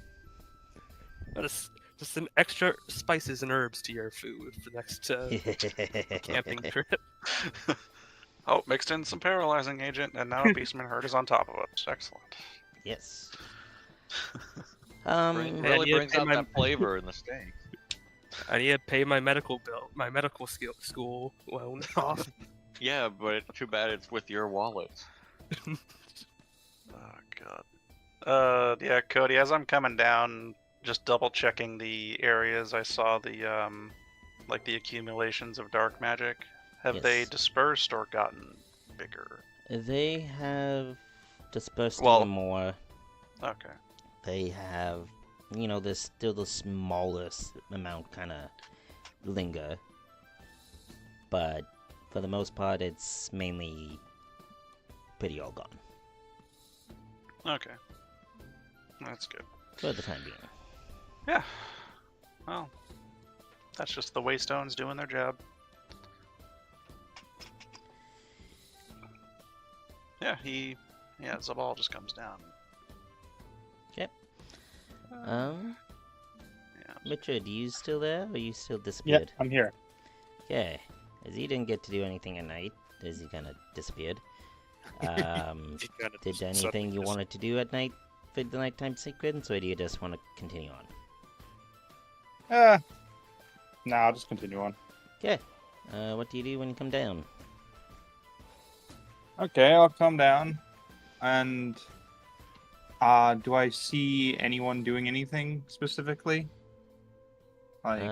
Just some extra spices and herbs to your food for the next camping trip. Oh, mixed in some paralyzing agent, and now a beastman herd is on top of us. Excellent. Yes. Really need to brings pay out my- that flavor in the steak. I need to pay my medical bill, my medical school loan off. Yeah, but too bad it's with your wallet. Oh god. Yeah, Cody. As I'm coming down, just double checking the areas, I saw the like the accumulations of dark magic. Have they Yes. dispersed or gotten bigger? They have dispersed Well- even more. Okay. They have, there's still the smallest amount kind of linger. But for the most part, it's mainly pretty all gone. Okay. That's good. For the time being. Yeah. Well, that's just the Waystones doing their job. Yeah, Zabal just comes down. Yep. Yeah. Richard, are you still there, or you still Yeah, disappeared? I'm here. Okay. As he didn't get to do anything at night, as he kind of disappeared. He kinda Did just anything you suddenly wanted to do at night for the nighttime sequence, or do you just want to continue on? Nah, I'll just continue on. Okay. What do you do when you come down? Okay, I'll come down. And do I see anyone doing anything specifically? Like,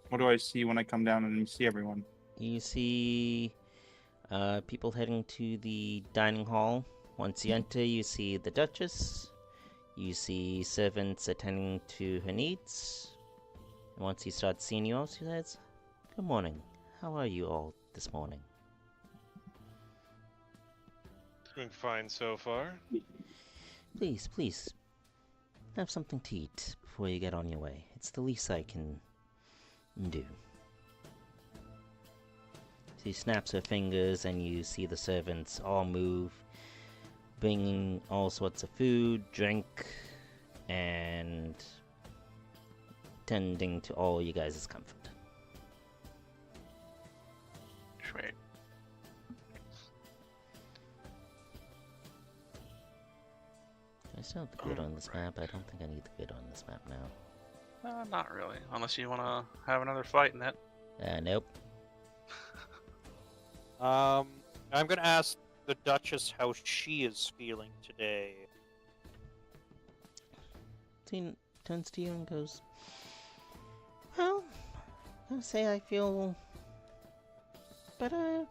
what do I see when I come down and see everyone? You see people heading to the dining hall. Once you enter, you see the Duchess. You see servants attending to her needs. And once he starts seeing you all, she says, "Good morning. How are you all this morning?" Doing fine so far. Please, please, have something to eat before you get on your way. It's the least I can do. She snaps her fingers, and you see the servants all move, bringing all sorts of food, drink, and tending to all you guys' comfort. Sweet. I still have the grid on this map. I don't think I need the grid on this map now. Not really, unless you want to have another fight in it. Nope. I'm gonna ask the Duchess how she is feeling today. Teen turns to you and goes, "Well, I'll say I feel better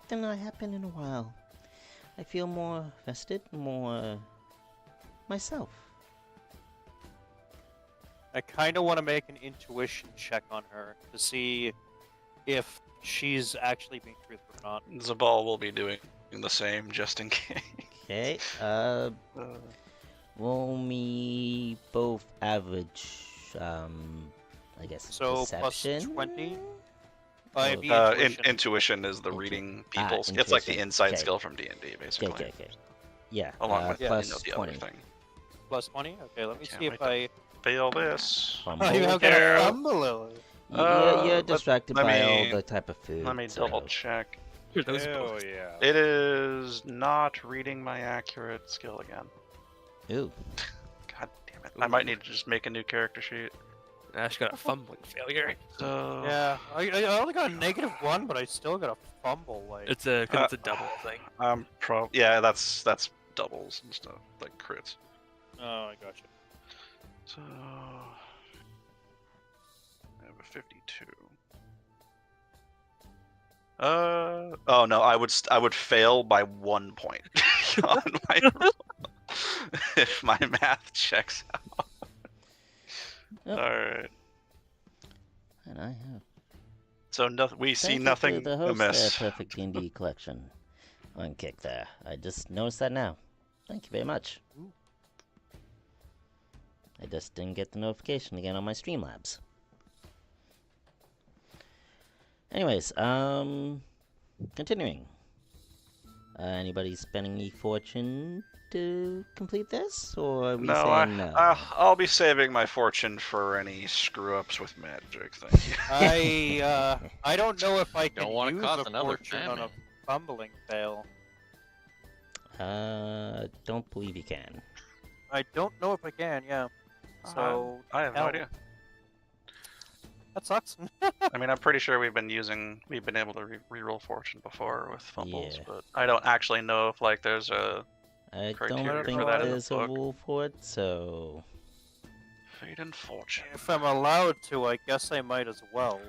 than I have been in a while. I feel more rested, more myself." I kind of want to make an intuition check on her to see if she's actually being truthful or not. Zabal will be doing the same just in case. Okay, roll me both average I guess So deception. plus 20. Oh, It'd be intuition. Intuition is the reading people's. It's like the intuition. inside Okay. skill from D&D, basically. Okay. Yeah. Along with plus the 20. other thing. Plus 20? Okay, let me Can't see wait if I... Fail this. Fumble. Oh, you have got a fumble. You're distracted let by all me- the type of food. Let me so- double check. Those Hell both. yeah. It is not reading my accurate skill again. Ooh. God damn it. I might need to just make a new character sheet. Ash got a fumbling failure. So Yeah, I only got a -1, but I still got a fumble. Like, It's a cause it's a double thing. yeah, that's doubles and stuff, like crits. oh, I gotcha. So I have a 52. Oh no, I would fail by 1 point on my roll if my math checks out. Yep. All right. And I have. So we see Thank you nothing to the host amiss. there, Perfect D&D collection on Kick there. I just noticed that now. Thank you very much. I just didn't get the notification again on my Streamlabs. Anyways, continuing. Anybody spending any fortune to complete this, or are we No, saying no? I'll be saving my fortune for any screw-ups with magic. Thank you. I don't know if I can Don't wanna use cause a another fortune on a famine. fumbling fail. Don't believe you can. I don't know if I can. Yeah. So I have no hell. idea. That sucks. I mean, I'm pretty sure we've been able to reroll fortune before with fumbles, Yeah. but I don't actually know if like there's a I criteria don't for think that in the there's a book. rule for it, so... fate and fortune. If I'm allowed to, I guess I might as well.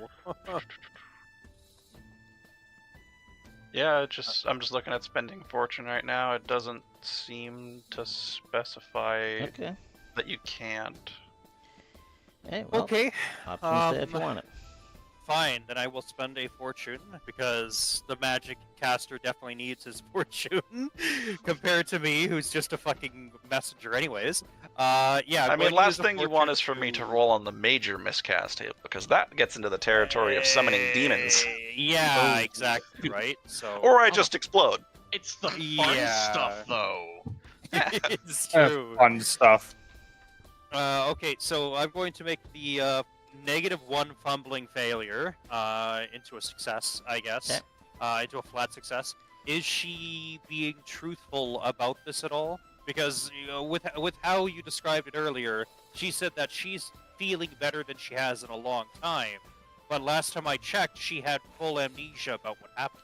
Yeah, I'm just looking at spending fortune right now. It doesn't seem to specify Okay. that you can't. Hey, well, Okay. options there if you want it. Fine, then I will spend a fortune because the magic caster definitely needs his fortune compared to me, who's just a fucking messenger, anyways. Yeah. I mean, going to last use a thing you want fortune is for me to roll on the major miscast table because that gets into the territory of summoning demons. Yeah, exactly. Right. So. Or I just explode. It's the fun Yeah. stuff, though. it's true. Fun stuff. Okay, so I'm going to make the -1 fumbling failure into a success, I guess. Into a flat success. Is she being truthful about this at all? Because with how you described it earlier, she said that she's feeling better than she has in a long time. But last time I checked, she had full amnesia about what happened.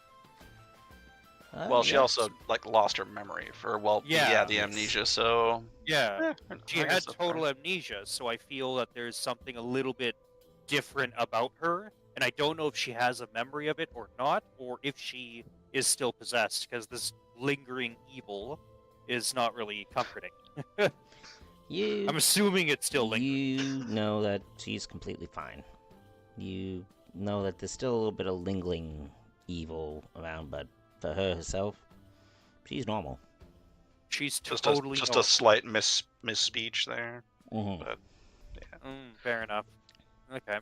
Well, she yeah. also like lost her memory for Yeah. the amnesia. So Yeah. She I guess had that's total fine. amnesia, so I feel that there's something a little bit different about her, and I don't know if she has a memory of it or not, or if she is still possessed, because this lingering evil is not really comforting. You, I'm assuming it's still lingering. you know that she's completely fine. You know that there's still a little bit of lingering evil around, but for her herself, she's normal. She's just totally a normal. slight misspeech there. Mm-hmm. But Fair enough. Okay.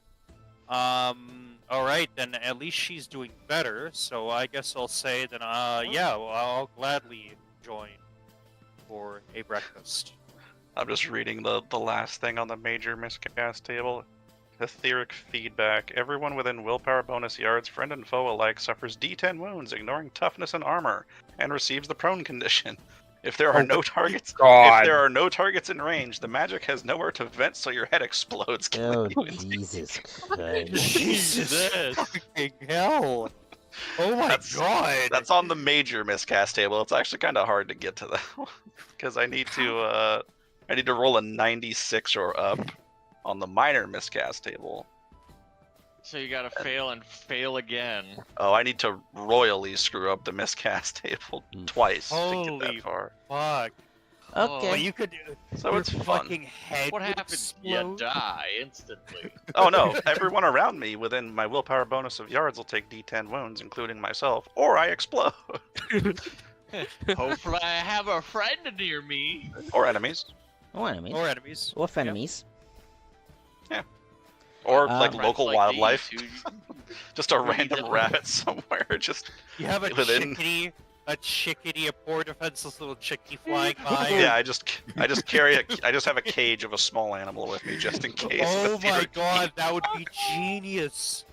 All right, then at least she's doing better. So I guess I'll say then. Yeah, well, I'll gladly join for a breakfast. I'm just reading the last thing on the major miscast table. Etheric feedback. Everyone within willpower bonus yards, friend and foe alike, suffers D10 wounds, ignoring toughness and armor, and receives the prone condition. If there are no targets, God. if there are no targets in range, the magic has nowhere to vent, so your head explodes. Oh, killing you in Jesus Christ. Jesus fucking hell! Oh my That's- god! That's on the major miscast table. It's actually kind of hard to get to that because I need to roll a 96 or up on the minor miscast table. So you gotta fail and fail again. Oh, I need to royally screw up the miscast table twice to get Holy that far. Fuck! Okay. Well, you could. So your it's fun. fucking head What would happens? You explode. die instantly. Oh no, everyone around me within my willpower bonus of yards will take D10 wounds, including myself, or I explode. Hopefully I have a friend near me. Or enemies. Or enemies. Or enemies. Or frenemies. Or like Rats local like wildlife. these, Just a who eat random them. rabbit somewhere. Just You have a within. chickadee, a poor defenseless little chickadee flying by. Yeah, I just carry I just have a cage of a small animal with me just in case. Oh the my deer god, that would be genius.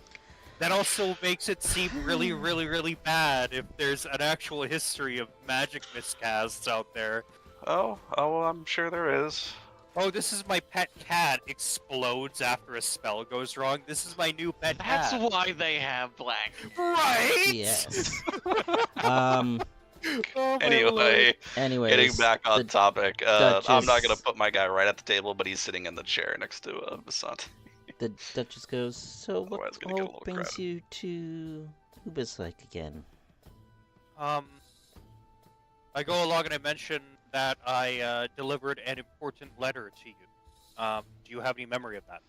That also makes it seem really, really, really bad if there's an actual history of magic miscasts out there. Oh, well, I'm sure there is. Oh, this is my pet cat explodes after a spell goes wrong. This is my new pet That's cat. why they have black. Right? Yes. Oh my Anyway, lord. Anyways, getting back on the topic. I'm not gonna Duchess- put my guy right at the table, but he's sitting in the chair next to Vasant. The Duchess goes, so what Otherwise gonna get a all little brings crowded. you to Uberslike again? I go along and I mention that I delivered an important letter to you. Do you have any memory of that?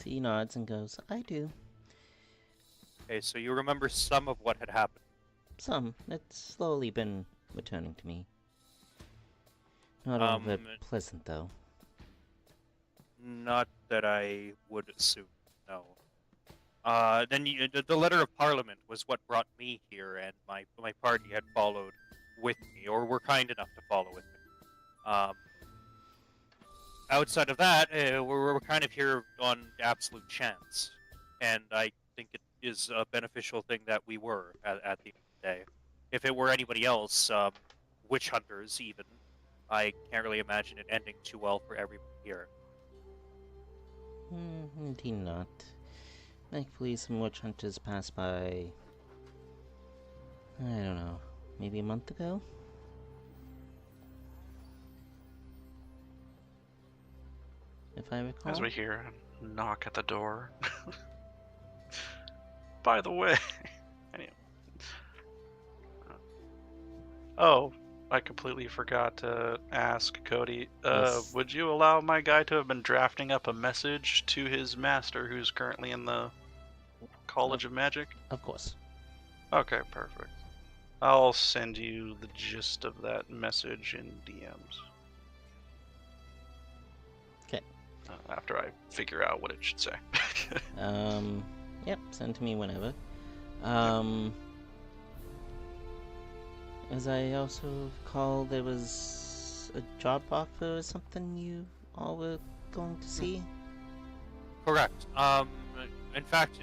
He nods and goes, I do. Okay, so you remember some of what had happened. Some. It's slowly been returning to me. Not all of it pleasant, though. Not that I would assume, no. Then the letter of Parliament was what brought me here, and my party had followed with me, or were kind enough to follow with me. Outside of that, we're kind of here on absolute chance, and I think it is a beneficial thing that we were at the end of the day. If it were anybody else, witch hunters even, I can't really imagine it ending too well for everyone here. Indeed not. Thankfully, some witch hunters passed by... I don't know, maybe a month ago? If I recall? As we hear a knock at the door. By the way, anyway. Oh, I completely forgot to ask Cody. Yes. Would you allow my guy to have been drafting up a message to his master, who's currently in the College of Magic? Of course. Okay, perfect. I'll send you the gist of that message in DMs. Okay. After I figure out what it should say. Yep, send to me whenever. As I also recall, there was a job offer or something you all were going to see? Correct. In fact,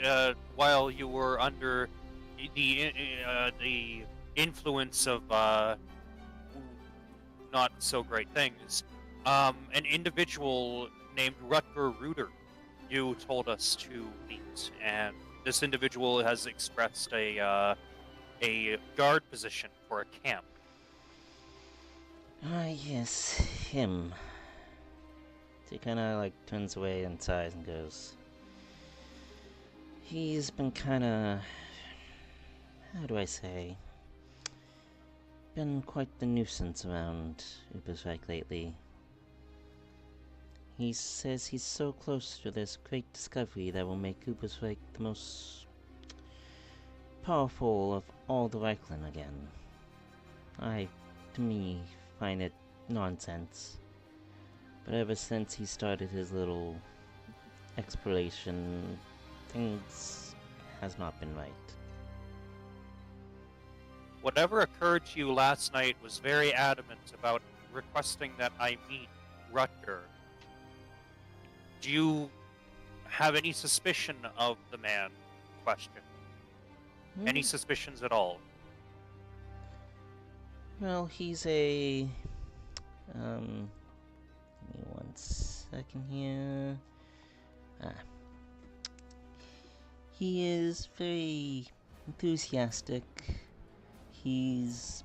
while you were under the influence of not so great things, an individual named Rutger Reuter, you told us to meet, and this individual has expressed a guard position for a camp. Ah, yes, him. He kinda, like, turns away and sighs and goes... He's been kinda... How do I say? Been quite the nuisance around Ubersreich lately. He says he's so close to this great discovery that will make Ubersreich the most powerful of all the Reichland again. To me, find it nonsense. But ever since he started his little exploration, things has not been right. Whatever occurred to you last night was very adamant about requesting that I meet Rutger. Do you have any suspicion of the man in question? Any suspicions at all? Well, he's a... Give me 1 second here. He is very enthusiastic. He's...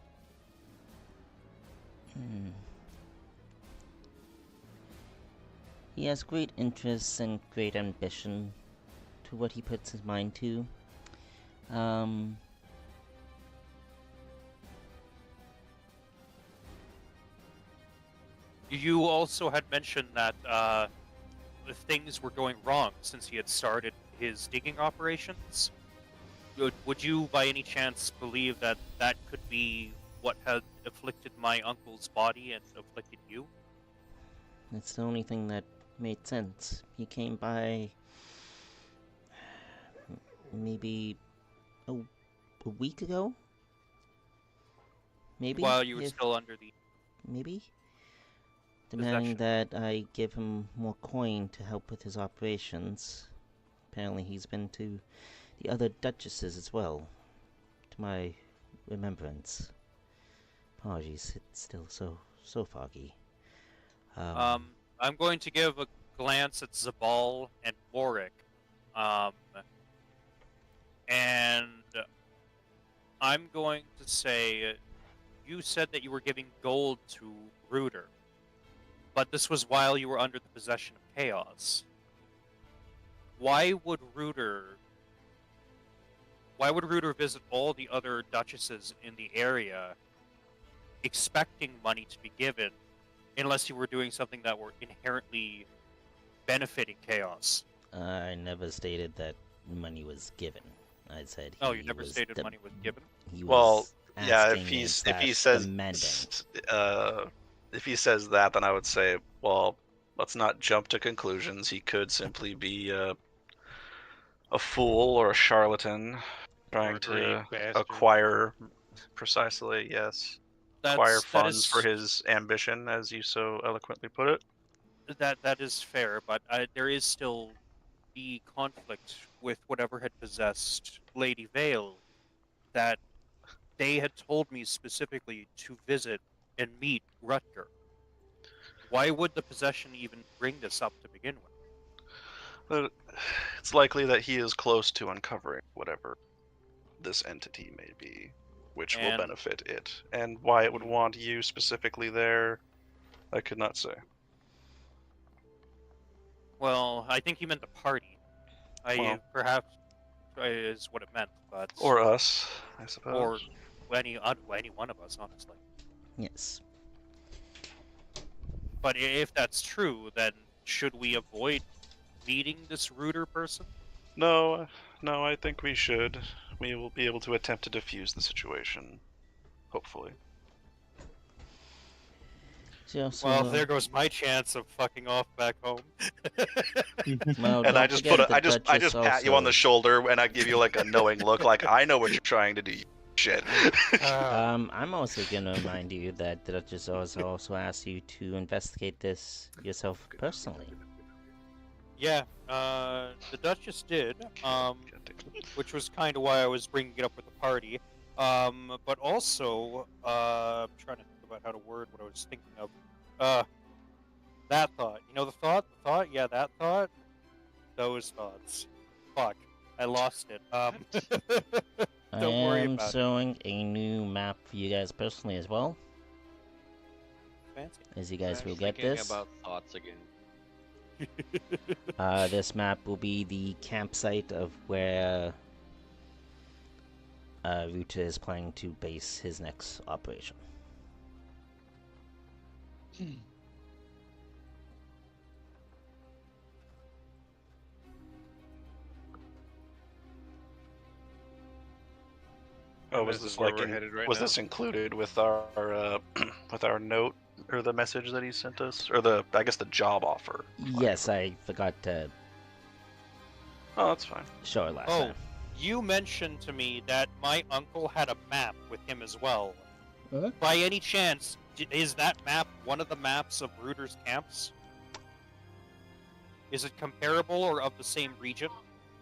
He has great interests and great ambition to what he puts his mind to. You also had mentioned that things were going wrong since he had started his digging operations. Would you, by any chance, believe that that could be what had afflicted my uncle's body and afflicted you? It's the only thing that made sense. He came by maybe a week ago? Maybe? While you were If- still under the Maybe? Demanding possession. that I give him more coin to help with his operations. Apparently he's been to the other duchesses as well, to my remembrance. Apologies, it's still so foggy. I'm going to give a glance at Zabal and Warwick. And I'm going to say, you said that you were giving gold to Rooter, but this was while you were under the possession of Chaos. Why would Rooter visit all the other duchesses in the area expecting money to be given, unless you were doing something that were inherently benefiting Chaos? I never stated that money was given. I said Oh, he you never was stated money was given? He Well, was yeah, asking if he slash says demanding. if he says that, then I would say, well, let's not jump to conclusions. He could simply be a fool or a charlatan trying Or a great to bastard. acquire precisely, yes, acquire That funds is for his ambition, as you so eloquently put it. that is fair, but there is still the conflict with whatever had possessed Lady Vale, that they had told me specifically to visit and meet Rutger. Why would the possession even bring this up to begin with? But it's likely that he is close to uncovering whatever this entity may be, which will And- benefit it. And why it would want you specifically there, I could not say. Well, I think he meant the party. Well- Perhaps is what it meant, but Or us, I suppose. or any one of us, honestly. Yes. But if that's true, then should we avoid meeting this Rooter person? No, I think we should. We will be able to attempt to defuse the situation. Hopefully. Well, there goes my chance of fucking off back home. Well, And I don't just forget I the just pat you on the Duchess shoulder and I give you like a knowing look, like I know what you're trying to do. You shit. I'm also gonna remind you that the Duchess also asked you to investigate this yourself personally. Yeah, the Duchess did, which was kind of why I was bringing it up with the party. But also, I'm trying to think about how to word what I was thinking of. That thought. You know the thought? The thought? Yeah, that thought? Those thoughts. Fuck. I lost it. Don't worry I am about it. showing a new map for you guys personally as well, Fancy. as you guys I will was get thinking this. about thoughts again. This map will be the campsite of where Ruta is planning to base his next operation. Oh, And was this this is where like we're headed right was now? this included with our with our note or the message that he sent us, or I guess the job offer? Yes, I forgot to Oh, that's fine. show it last Oh, time. you mentioned to me that my uncle had a map with him as well. Huh? By any chance, is that map one of the maps of Rooter's camps? Is it comparable or of the same region?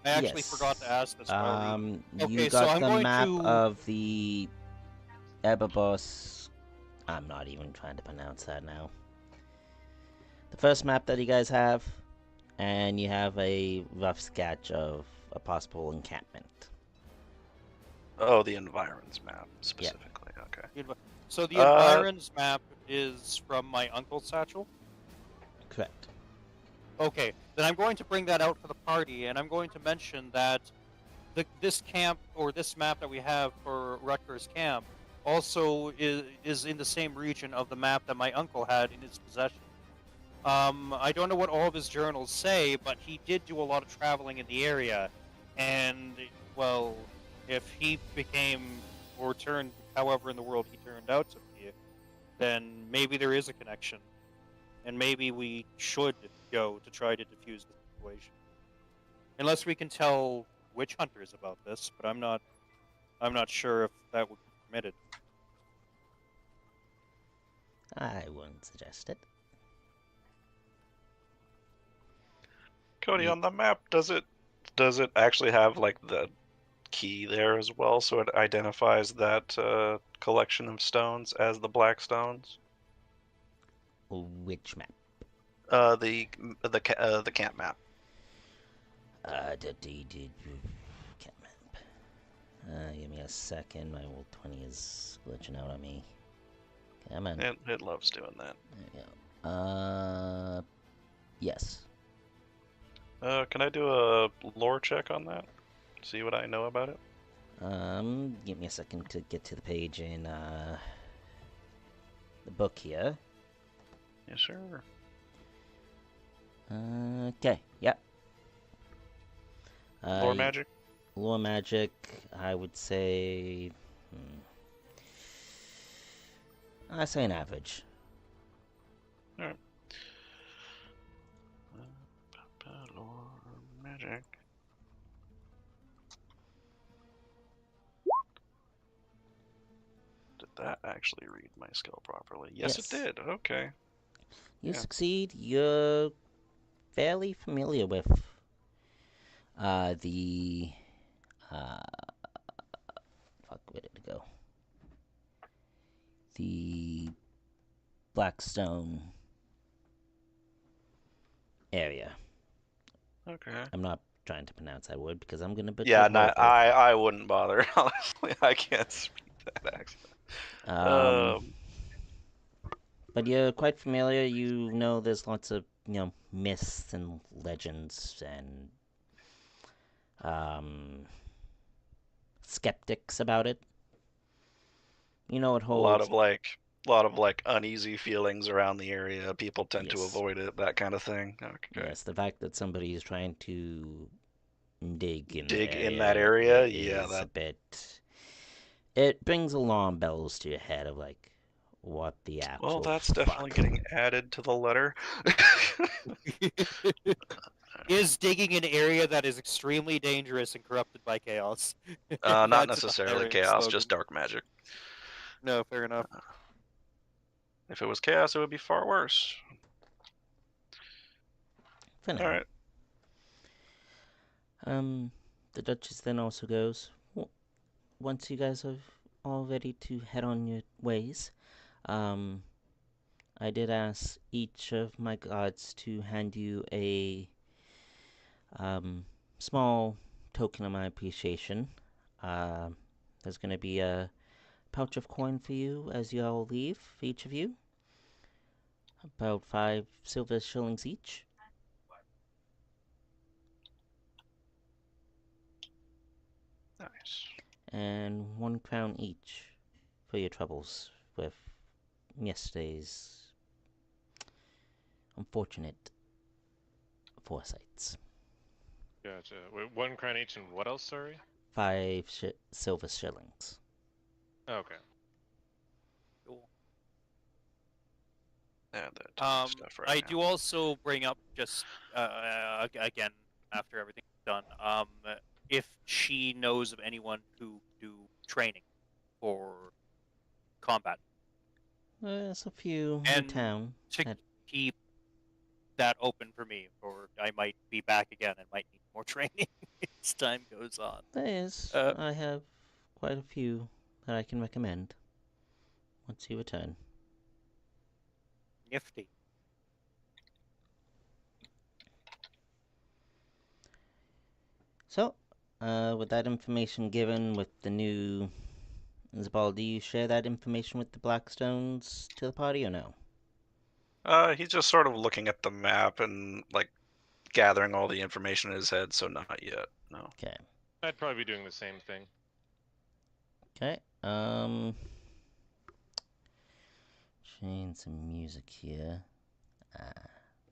I actually Yes. forgot to ask this. while we- You Okay, so got I'm the going map to- of the Erebos. I'm not even trying to pronounce that now. The first map that you guys have, and you have a rough sketch of a possible encampment. Oh, the environs map specifically. Okay. So the Uh, Environs map is from my uncle's satchel? Correct. Okay, then I'm going to bring that out for the party, and I'm going to mention that this camp, or this map that we have for Rutgers Camp, also is in the same region of the map that my uncle had in his possession. I don't know what all of his journals say, but he did do a lot of traveling in the area, and, well, if he became, or turned however in the world he turned out to be, then maybe there is a connection. And maybe we should go to try to defuse the situation. Unless we can tell witch hunters about this, but I'm not sure if that would be permitted. I wouldn't suggest it. Cody, Yeah. on the map, does it actually have like the key there as well, so it identifies that collection of stones as the black stones? Which map? The camp map. Cat map. Give me a second. My old 20 is glitching out on me. Come on. It loves doing that. There we go. Yes. Can I do a lore check on that? See what I know about it? Give me a second to get to the page in, the book here. Yes, sir. Okay, yep. Lore magic? Lore magic, I would say... I say an average. Alright. Lore magic. Did that actually read my skill properly? Yes, it Yes. did. Okay. You Yeah. succeed. You're fairly familiar with the fuck, where did it go? The Blackstone area. Okay. I'm not trying to pronounce that word because I'm gonna butcher Yeah, it no, horribly. I wouldn't bother. Honestly, I can't speak that accent. But you're quite familiar. You know there's lots of, myths and legends and skeptics about it. You know it A lot holds. of uneasy feelings around the area. People tend to Yes. avoid it, that kind of thing. Okay. Yes, the fact that somebody is trying to dig in that area, is a bit. It brings alarm bells to your head of like, what the actual. Well, that's definitely fuck? getting added to the letter. Is digging an area that is extremely dangerous and corrupted by chaos. Not That's necessarily the chaos, slogan. just dark magic. No, fair enough. If it was chaos, it would be far worse. For now. All right. The Duchess then also goes, once you guys are all ready to head on your ways, I did ask each of my guards to hand you a small token of my appreciation. There's going to be a pouch of coin for you as you all leave, for each of you. About 5 silver shillings each. Nice. And 1 crown each for your troubles with yesterday's unfortunate foresights. Gotcha. Wait, 1 crown each and what else, sorry? 5 silver shillings. Okay. Cool. Add that to my stuff right I now. do also bring up just again after everything's done. If she knows of anyone who do training for combat. There's a few in And town. to keep that open for me, or I might be back again and might need more training as time goes on. There is. I have quite a few that I can recommend once you return. Nifty. So, with that information given with the new Zabal, do you share that information with the Blackstones to the party or no? He's just sort of looking at the map and like gathering all the information in his head, so not yet. No. Okay. I'd probably be doing the same thing. Okay. Change some music here.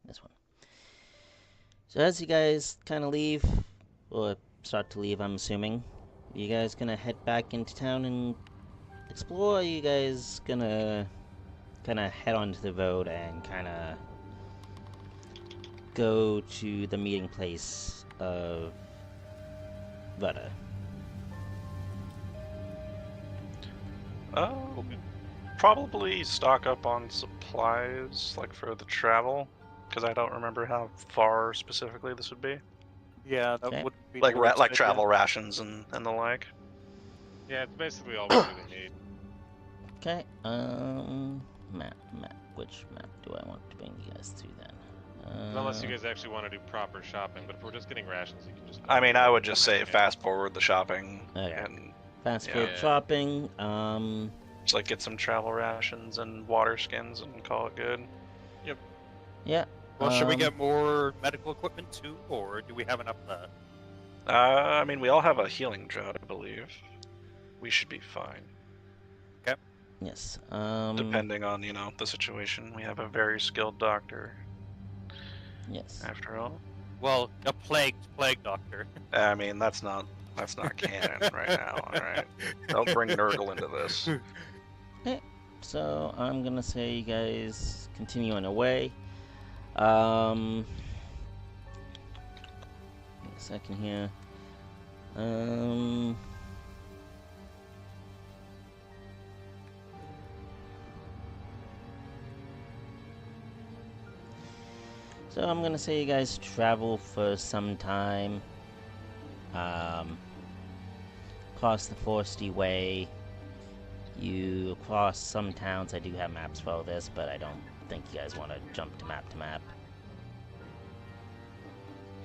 This one. So as you guys kind of leave, or start to leave, I'm assuming, you guys gonna head back into town and explore, or are you guys gonna kind of head onto the road and kind go to the meeting place of Vada? Probably stock up on supplies, like for the travel, because I don't remember how far specifically this would be. Yeah, that Okay. wouldn't be Like the worst idea. travel rations and the like. Yeah, it's basically all we really need. Okay, map. Which map do I want to bring you guys to then? Unless you guys actually want to do proper shopping, but if we're just getting rations, you can just. I mean, I would just say fast forward the shopping Okay. and Fast food Yeah. shopping. just like get some travel rations and water skins and call it good. Yeah. Well, should we get more medical equipment too, or do we have enough of that? I mean, we all have a healing drought, I believe. We should be fine. Yes. Depending on, the situation. We have a very skilled doctor, Yes. after all. Well, a plague doctor. I mean, that's not canon right now, alright? Don't bring Nurgle into this. So I'm gonna say you guys continue on your way. Give me a second here. So I'm gonna say you guys travel for some time. Cross the Foresty Way. You cross some towns. I do have maps for all this, but I don't think you guys want to jump to map.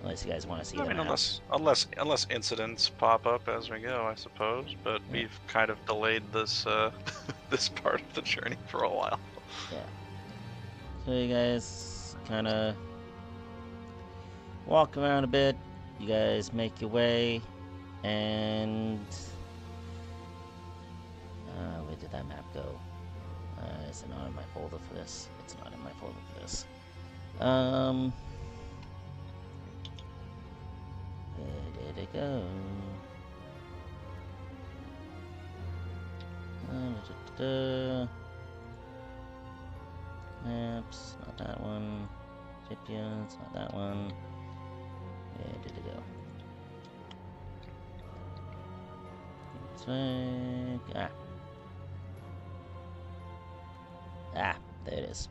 Unless you guys want to see I the mean, map. unless incidents pop up as we go, I suppose. But Yeah. we've kind of delayed this this part of the journey for a while. So you guys kind of walk around a bit. You guys make your way, and where did that map go? Is it not in my folder for this? It's not in my folder for this. Where did it go? Maps, not that one. Shipyards, not that one. Where did it go? It's like... Ah, there it is.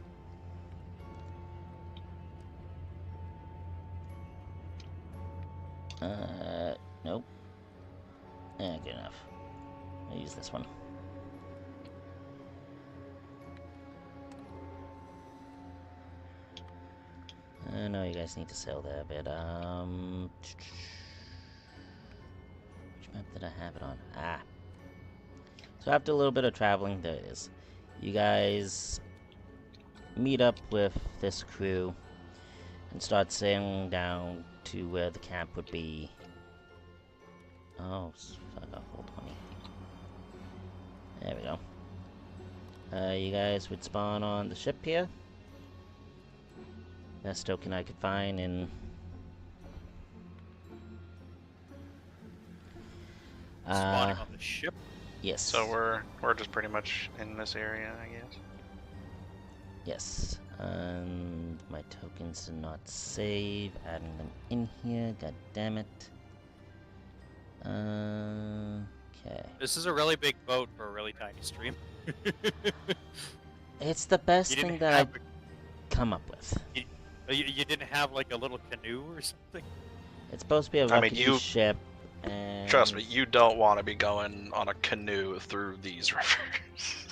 Nope. Good enough. I'll use this one. I know you guys need to sail there a bit. Which map did I have it on? So after a little bit of traveling, there it is. You guys meet up with this crew and start sailing down to where the camp would be. Oh, fuck off, hold on. There we go. You guys would spawn on the ship here. Best token I could find in... Spawning on the ship. Yes. So we're just pretty much in this area, I guess. Yes. And my tokens did not save. Adding them in here. God damn it. Okay. This is a really big boat for a really tiny stream. It's the best You thing didn't that have I've come up with. you didn't have like a little canoe or something? It's supposed to be a I mean, refugee ship. And Trust me, you don't want to be going on a canoe through these rivers.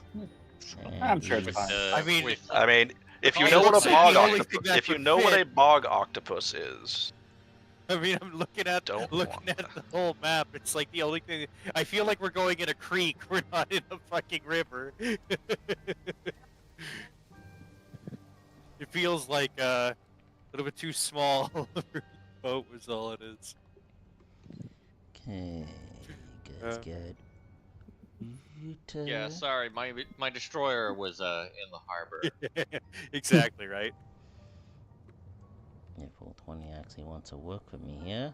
I'm sure it's these- fine. I mean, I mean, if you Oh, know what that's a the bog only octopus, thing that if you would know what a fit. bog octopus is, I'm looking at Don't want the whole map. It's like the only thing. I feel like we're going in a creek. We're not in a fucking river. It feels like a little bit too small. Boat was all it is. Okay, good, good. Yeah, sorry, my destroyer was in the harbor. Exactly right. If Full 20 actually wants to work with me here,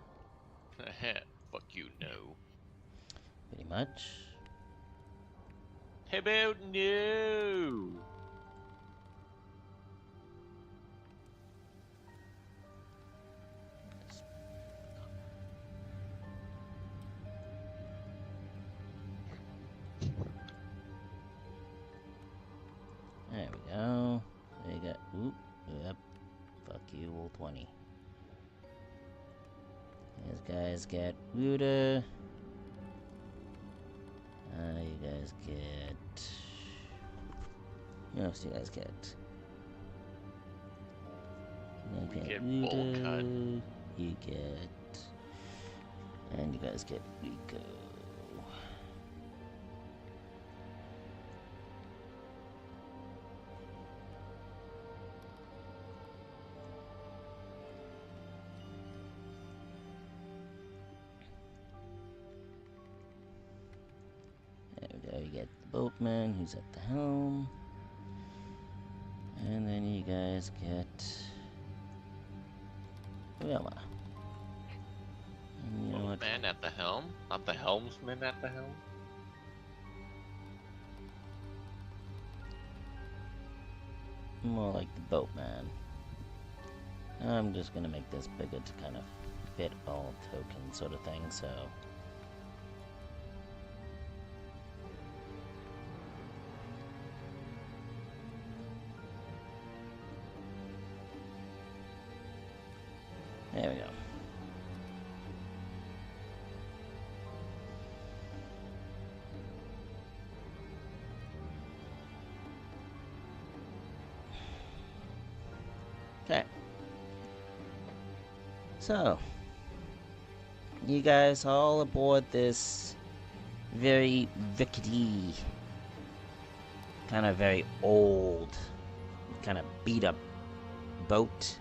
Fuck you, no. pretty much. How about no? There we go. They got. Oop. Yep. Fuck you, old 20. These guys get Ruda. You guys get. What else do you guys get? You We get Ruda. bowl cut. You get. And you guys get Rico. There we go, you get the boatman who's at the helm. And then you guys get Uella. And you know what? Man at the helm? Not the helmsman at the helm? More like the boatman. I'm just gonna make this bigger to kind of fit all tokens sort of thing, so. There we go. Okay. So, you guys all aboard this very rickety, kind of very old, kind of beat up boat.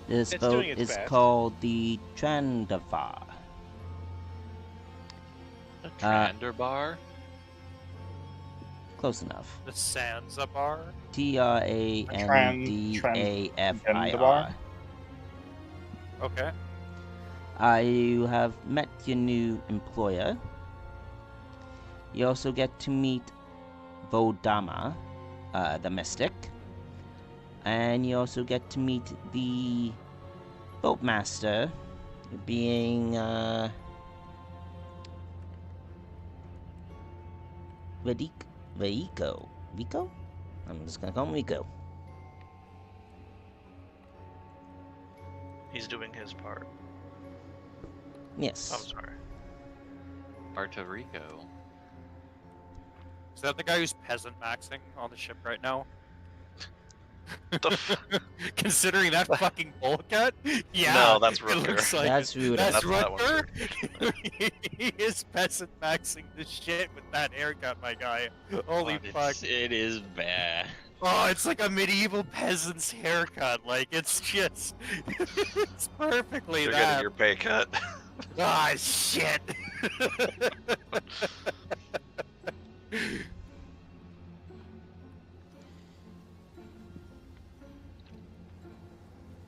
This It's boat doing its is best. called the Trandavar. The Tranderbar? Close enough. The Zanzibar. Trandafir. Okay. You have met your new employer. You also get to meet Vodama, the mystic. And you also get to meet the boatmaster, being Rico? I'm just gonna call him Rico. He's doing his part. Yes. I'm sorry. Puerto Rico. Is that the guy who's peasant maxing on the ship right now? Considering that fucking bowl cut? Yeah. No, that's it Rooker. looks like That's it. Ruda. That's That's that one, Rooker? He is peasant maxing the shit with that haircut, my guy. Holy fuck. It is bad. Oh, it's like a medieval peasant's haircut. Like, it's just... it's perfectly You're that. getting your pay cut. Ah, shit.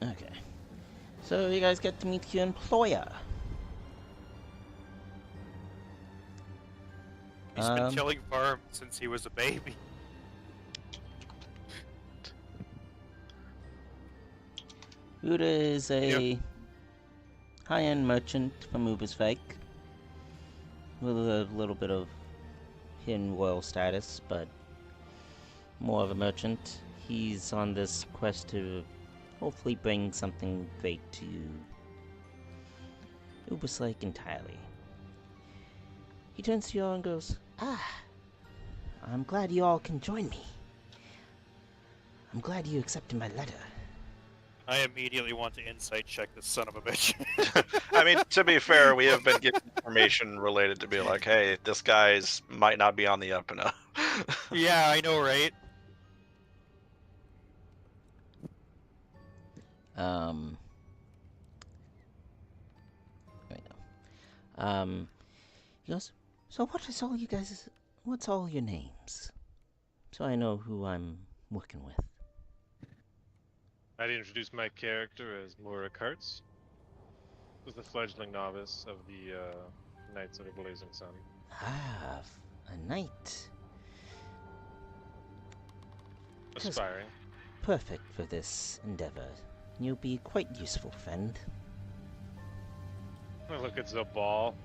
Okay. So you guys get to meet your employer. He's been tilling farms since he was a baby. Uda is a high-end merchant from Ubersvik, with a little bit of hidden royal status, but more of a merchant. He's on this quest to hopefully bring something great to Ubersvik entirely. He turns to you all and goes, I'm glad you all can join me. I'm glad you accepted my letter. I immediately want to insight check this son of a bitch. I mean, to be fair, we have been getting information related to be like, hey, this guy's might not be on the up and up. Yeah, I know, right? There we go. He goes, so what's all your names? So I know who I'm working with. I'd introduce my character as Mora Kurtz, who's the fledgling novice of the Knights of the Blazing Sun. A knight. Aspiring. Perfect for this endeavor. You'll be quite useful, friend. I look at Zabal.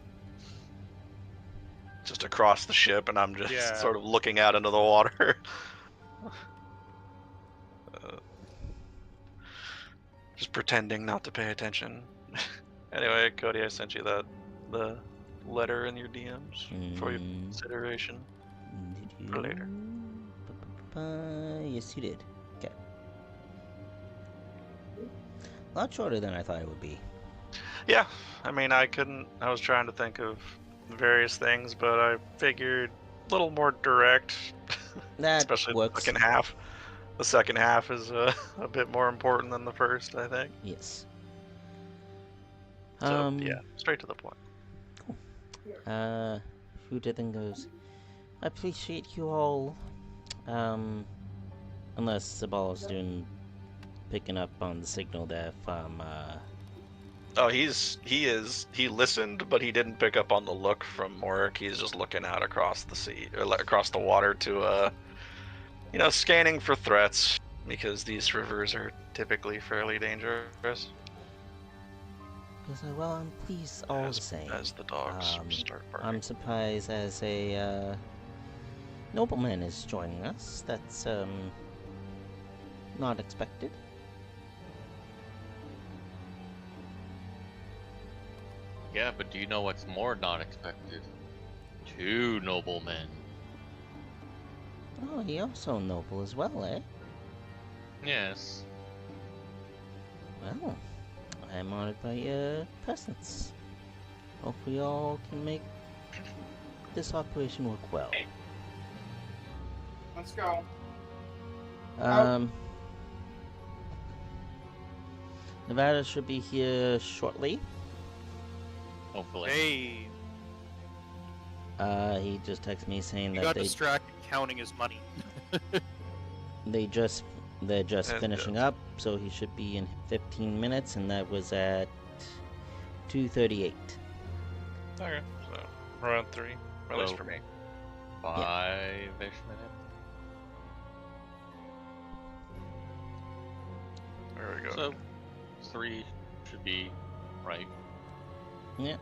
just across the ship, and I'm just Yeah. sort of looking out into the water. Just pretending not to pay attention. Anyway, Cody, I sent you the letter in your DMs for your consideration Did you? for later. Yes, you did. Okay. A lot shorter than I thought it would be. Yeah, I mean, I was trying to think of various things, but I figured a little more direct, That especially works. the second half. The second half is a bit more important than the first, I think. Yes. So, yeah, straight to the point. Who did then goes? I appreciate you all. Unless Sabal's picking up on the signal there from, Oh, he listened, but he didn't pick up on the look from Morik. He's just looking out across the sea, or across the water to, scanning for threats, because these rivers are typically fairly dangerous. well, I'm pleased all the same. As the dogs start barking. I'm surprised as a, nobleman is joining us. That's, not expected. Yeah, but do you know what's more not expected? 2 noblemen. Oh, he also noble as well, eh? Yes. Well, I'm honored by your presence. Hope we all can make this operation work well. Let's go. Nevada should be here shortly. Hopefully. Hey, He just texted me saying he that got distracted counting his money. they're just And, finishing up, so he should be in 15 minutes, and that was at 2:38. Okay, so around 3, at least So- for me. 5-ish minutes. There we go. So 3 should be right. Yeah.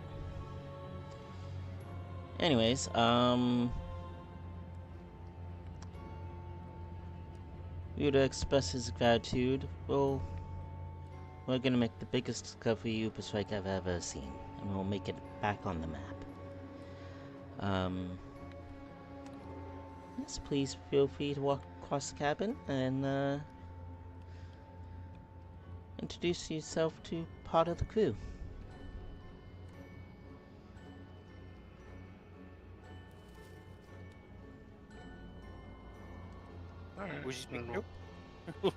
Anyways, we would express his gratitude. We're gonna make the biggest discovery Uberstrike I've ever seen, and we'll make it back on the map. Yes, please feel free to walk across the cabin and introduce yourself to part of the crew. Alright. Who's he speaking and to?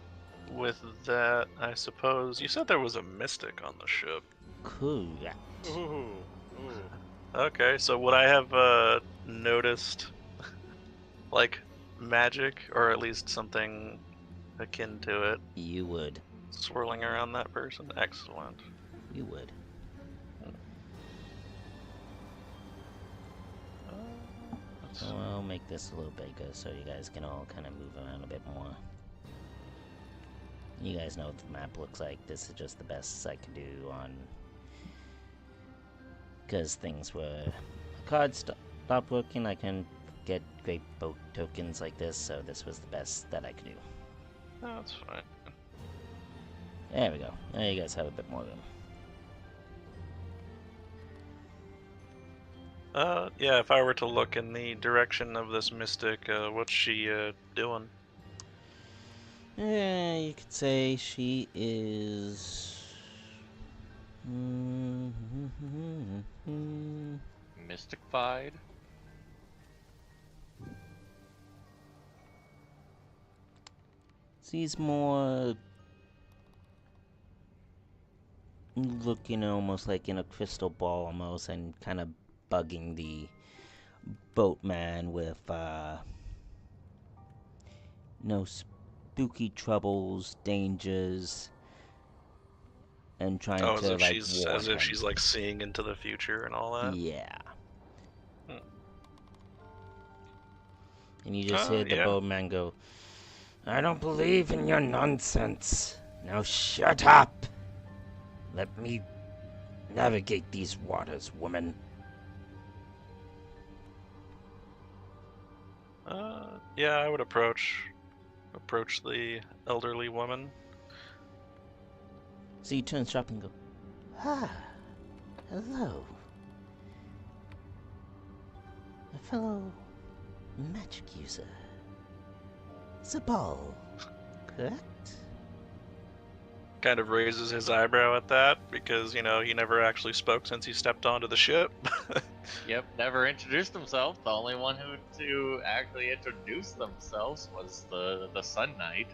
With that, I suppose you said there was a mystic on the ship. Correct. Ooh. Okay, so would I have noticed like magic, or at least something akin to it, You would. swirling around that person? Excellent. You would. That's- So I'll make this a little bigger so you guys can all kind of move around a bit more. You guys know what the map looks like. This is just the best I can do on... Because things were... Cards stopped working, I can get great boat tokens like this, so this was the best that I could do. No, that's fine. There we go. Now you guys have a bit more room. Yeah, if I were to look in the direction of this mystic, what's she doing? Yeah, you could say she is... Mystified. She's more looking almost like in a crystal ball almost, and kind of bugging the boatman with no spooky troubles, dangers, and trying Oh, to like as warn if him. she's like seeing into the future and all that. Yeah. Hmm. And you just hear the yeah. boatman go, "I don't believe in your nonsense. Now shut up. Let me navigate these waters, woman." Yeah, I would approach the elderly woman. So you turn sharp and go, "Ah, hello. A fellow magic user. Zabal, correct?" Kind of raises his eyebrow at that because, you know, he never actually spoke since he stepped onto the ship. Yep, never introduced himself. The only one who to actually introduce themselves was the Sun Knight.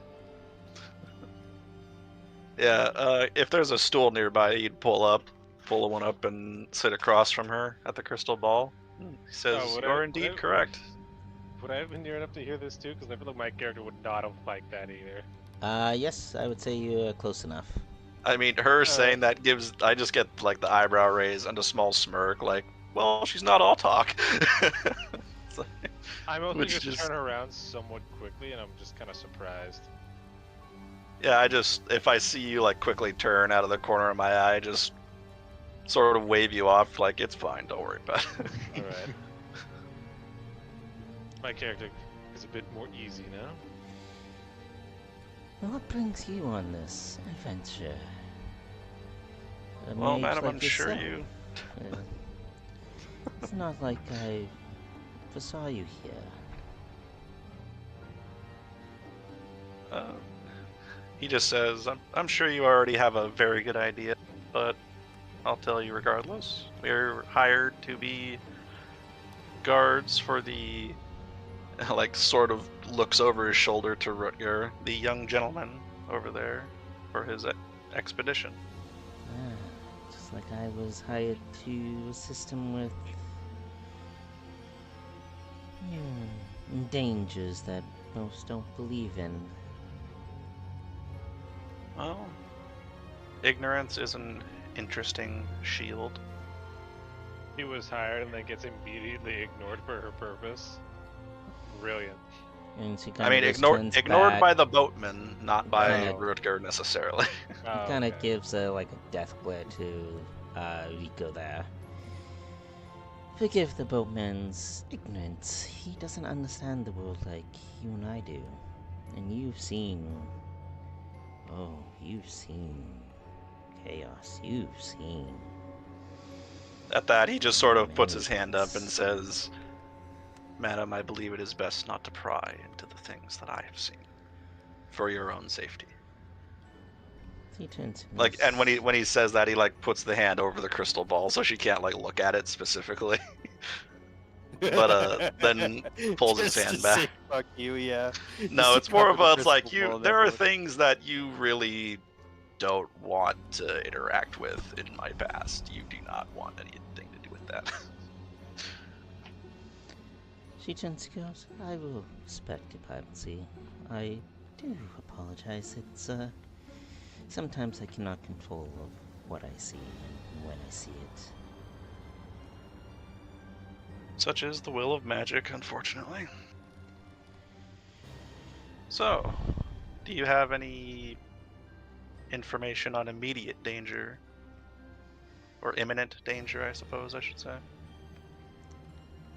Yeah, if there's a stool nearby, you'd pull one up and sit across from her at the crystal ball. He says, "You're indeed correct." Would I have been near enough to hear this too? Because I feel like my character would not have liked that either. Yes, I would say you're close enough. I mean, her saying that I just get like the eyebrow raise and a small smirk, like, well, she's not all talk. So, I mostly which just just- turn around somewhat quickly, and I'm just kind of surprised. yeah, if I see you like quickly turn out of the corner of my eye, just sort of wave you off, like, it's fine, don't worry about it. Alright. My character is a bit more easy now. What brings you on this adventure? A Well, mage madam, like I'm sure yourself. you. It's not like I foresaw you here. He just says, I'm sure you already have a very good idea, but I'll tell you regardless. We're hired to be guards for the, like, sort of looks over his shoulder to Rutger, the young gentleman over there, for his expedition. Just like I was hired to assist him with dangers that most don't believe in. Well, ignorance is an interesting shield. He was hired and then gets immediately ignored for her purpose. Brilliant. And she I kind mean, of ignored back. by the boatman, not by Kinda- Rutger necessarily. He kind of gives like a death glare to Rico there. Forgive the boatman's ignorance. He doesn't understand the world like you and I do. And you've seen chaos. You've seen. At that, he just sort of puts his hand up and says, "Madam, I believe it is best not to pry into the things that I have seen, for your own safety." He turns to me. Like, and when he says that, he like puts the hand over the crystal ball so she can't like look at it specifically. But then pulls his Just hand to back. say, fuck you, yeah. No, Just it's to more cover of the it's like crystal ball there are network. things things that you really don't want to interact with in my past. You do not want anything to do with that. She turns and goes, I will respect your privacy. I do apologize. It's, sometimes I cannot control what I see and when I see it. Such is the will of magic, unfortunately. So, do you have any information on immediate danger? Or imminent danger, I suppose I should say.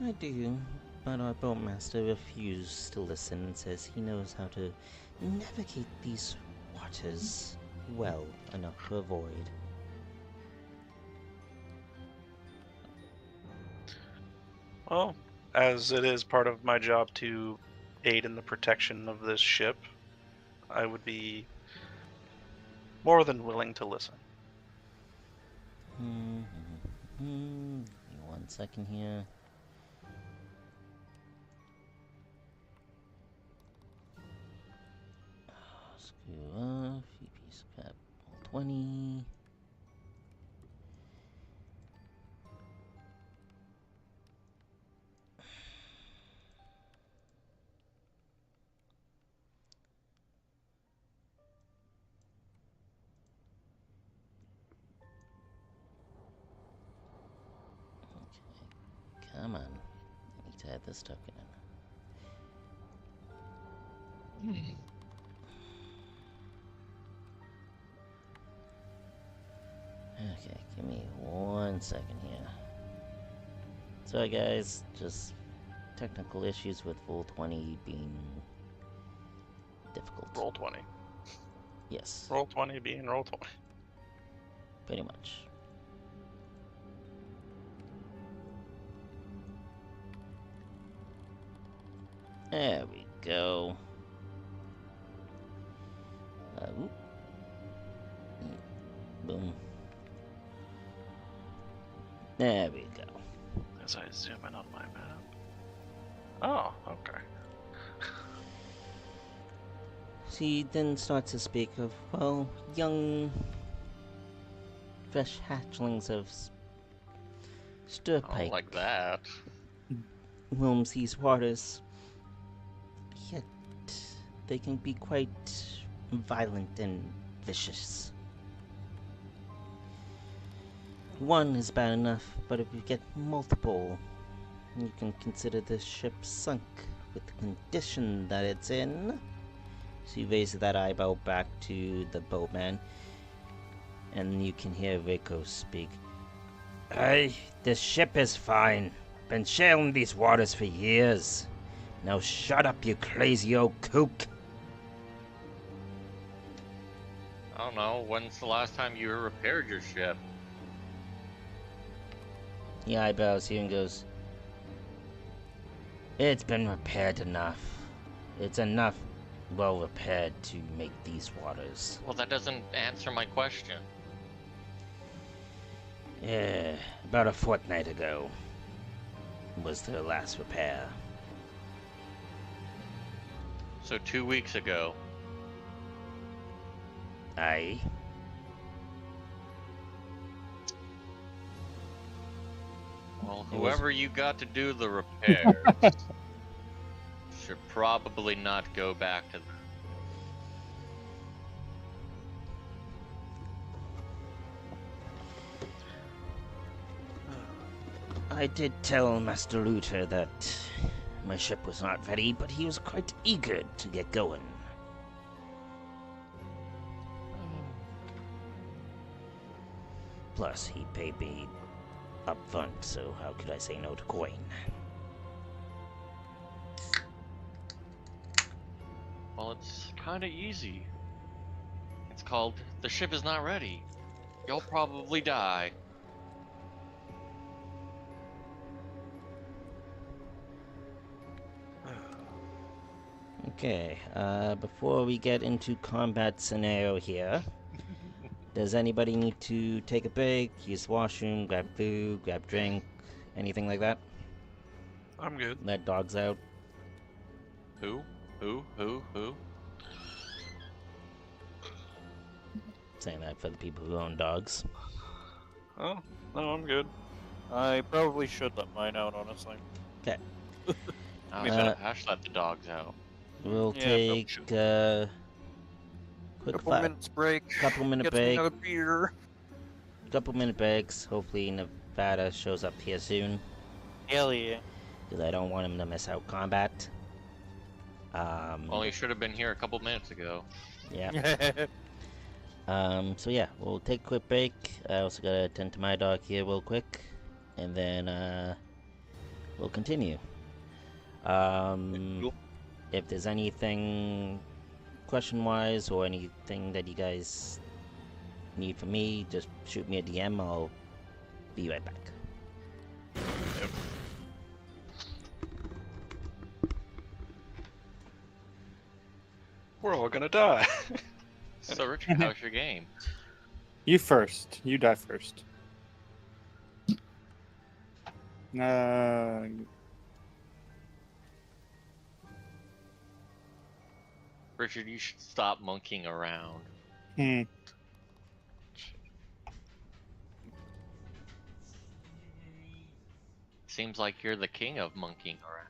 I do, but our boatmaster refused to listen and says he knows how to navigate these waters well enough to avoid. Well, as it is part of my job to aid in the protection of this ship, I would be more than willing to listen. Give me 1 second here. Screw off, you piece of crap. 20. Come on. I need to add this token in. Okay, give me 1 second here. Sorry guys, just technical issues with full 20 being difficult. Roll 20. Yes, Roll 20 being roll 20. pretty much. There we go. Oop. Boom. There we go. As I zoom in on my map. Oh, okay. She then starts to speak of, well, young, fresh hatchlings of stir I don't like that. roams these waters. Yet they can be quite violent and vicious. One is bad enough, but if you get multiple, you can consider the ship sunk with the condition that it's in. She raises that eyebrow back to the boatman, and you can hear Rico speak. Hey, this ship is fine. Been sailing these waters for years. Now shut up, you crazy old kook. I don't know. When's the last time you repaired your ship? He eyebrows you and goes, it's been repaired enough. It's enough well repaired to make these waters. Well, that doesn't answer my question. Yeah, about a fortnight ago was the last repair. So 2 weeks ago. Aye. Well, It was- whoever you got to do the repairs should probably not go back to them. I did tell Master Luther that my ship was not ready, but he was quite eager to get going. Plus, he paid me up front, so how could I say no to coin? Well, it's kind of easy. It's called The Ship Is Not Ready. You'll probably die. Okay, before we get into combat scenario here, does anybody need to take a break, use the washroom, grab food, grab drink, anything like that? I'm good. Let dogs out? Who? Saying that for the people who own dogs. Oh, no, I'm good. I probably should let mine out, honestly. Ash let the dogs out. We'll Yeah, probably take should. quick Couple minutes break. couple minute Get me break. another beer. Couple minute breaks. Hopefully Nevada shows up here soon, Hell yeah. because I don't want him to miss out combat. Well, you should have been here a couple minutes ago. Yeah. So yeah, we'll take a quick break. I also gotta attend to my dog here real quick, and then we'll continue. Cool. If there's anything question-wise or anything that you guys need from me, just shoot me a DM. I'll be right back. We're all gonna die. So, Richard, how's your game? You first. You die first. Richard, you should stop monkeying around. Hmm. Seems like you're the king of monkeying around.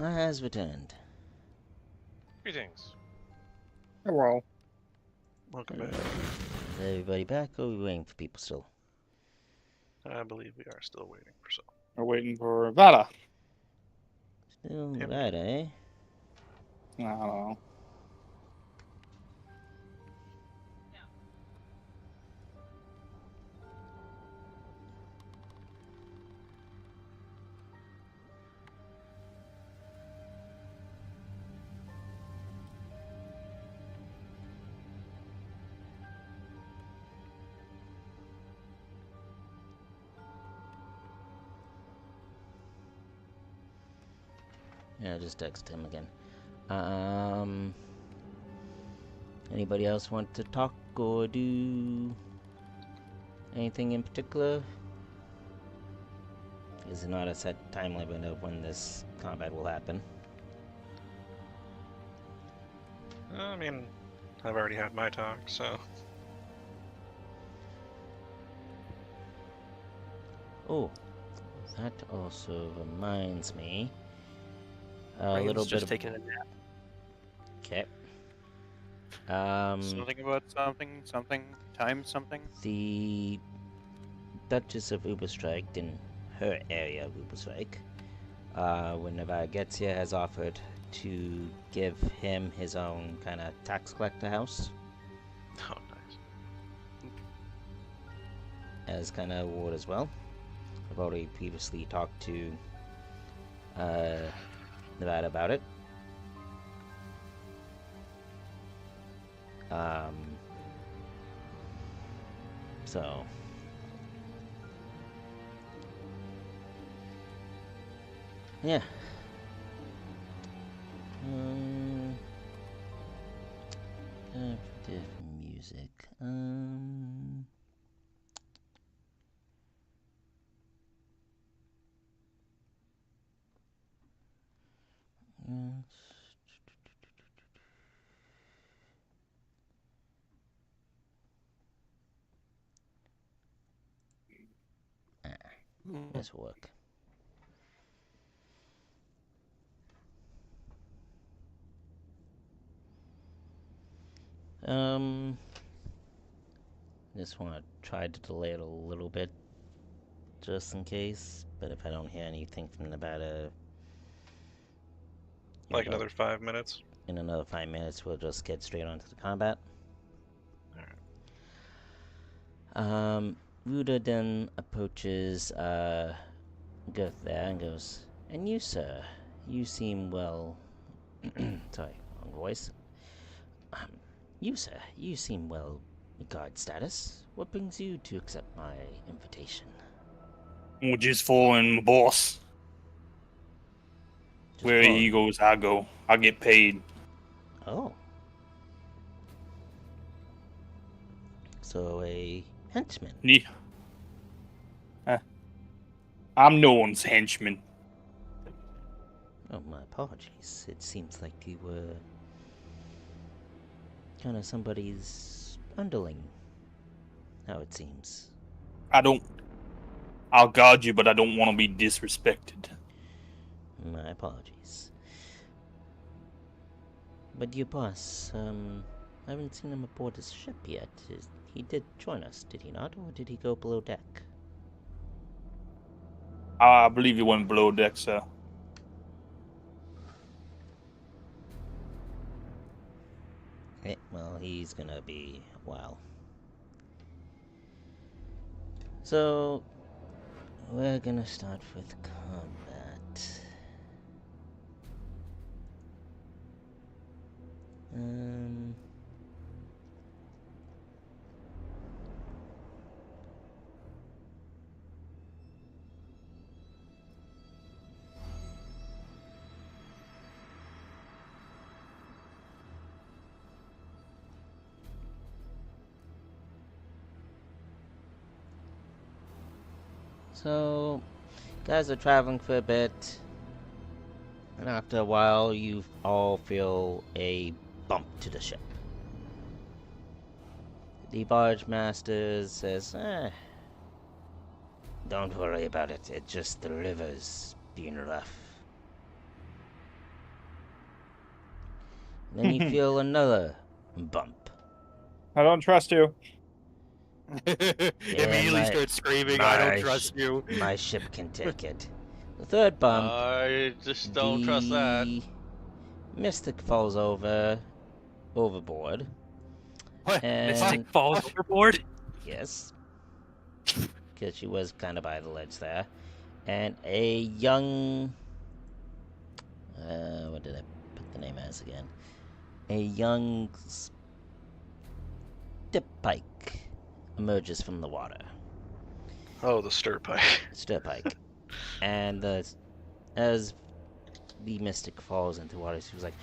has returned. Greetings. Hello. Welcome back. Is everybody back, or are we waiting for people still? I believe we are still waiting for some. We're waiting for Vala. Still Yep. right, eh? I don't know. Yeah, just text him again. Anybody else want to talk or do anything in particular? Is there not a set time limit of when this combat will happen? I mean, I've already had my talk, so. Oh, that also reminds me. A Ryan's little bit just of... taking a nap. Okay. Something about something, time something. The Duchess of Uberstrike, in her area of Uberstrike, when Nevada gets here, has offered to give him his own kind of tax collector house Oh, nice. as kind of award as well. I've already previously talked to Nevada about it. So yeah. Different music. This will work. Just want to try to delay it a little bit, just in case. But if I don't hear anything from Nevada, Like another 5 minutes. in another 5 minutes, we'll just get straight onto the combat. Ruda then approaches Girth there and goes, "And you, sir, you seem well." Sorry, wrong voice. You, sir, you seem well regard status. What brings you to accept my invitation? We're just following my boss. Just Where follow- he goes, I go. I get paid. Oh. So a henchman. Yeah. I'm no one's henchman. Oh, my apologies. It seems like you were kind of somebody's underling. How it seems. I'll guard you, but I don't want to be disrespected. My apologies. But your boss, I haven't seen him aboard his ship yet. He did join us, did he not? Or did he go below deck? I believe he went below deck, sir. Okay, well, he's gonna be a while. So, we're gonna start with combat. So, guys are traveling for a bit, and after a while, you all feel a bump to the ship. The barge master says, "Don't worry about it. It's just the river's being rough." Then you feel another bump. I don't trust you. Immediately start screaming, I don't trust you. My ship can take it. The third bump, I just don't trust that. the Mystic falls overboard. What? And Mystic falls overboard? yes, because she was kind of by the ledge there. And a young... what did I put the name as again? A young dip pike emerges from the water. Oh, the stir pike. Stir pike. And as the Mystic falls into water, she was like,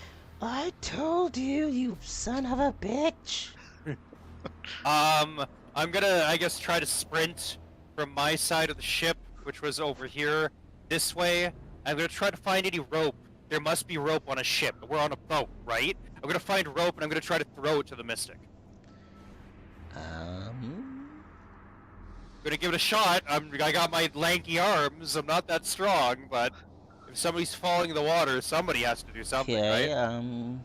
I told you, you son of a bitch! I'm gonna, I guess, try to sprint from my side of the ship, which was over here, this way. I'm gonna try to find any rope. There must be rope on a ship. We're on a boat, right? I'm gonna find rope and I'm gonna try to throw it to the Mystic. I'm gonna give it a shot. I got my lanky arms. I'm not that strong, but if somebody's falling in the water, somebody has to do something, okay, right?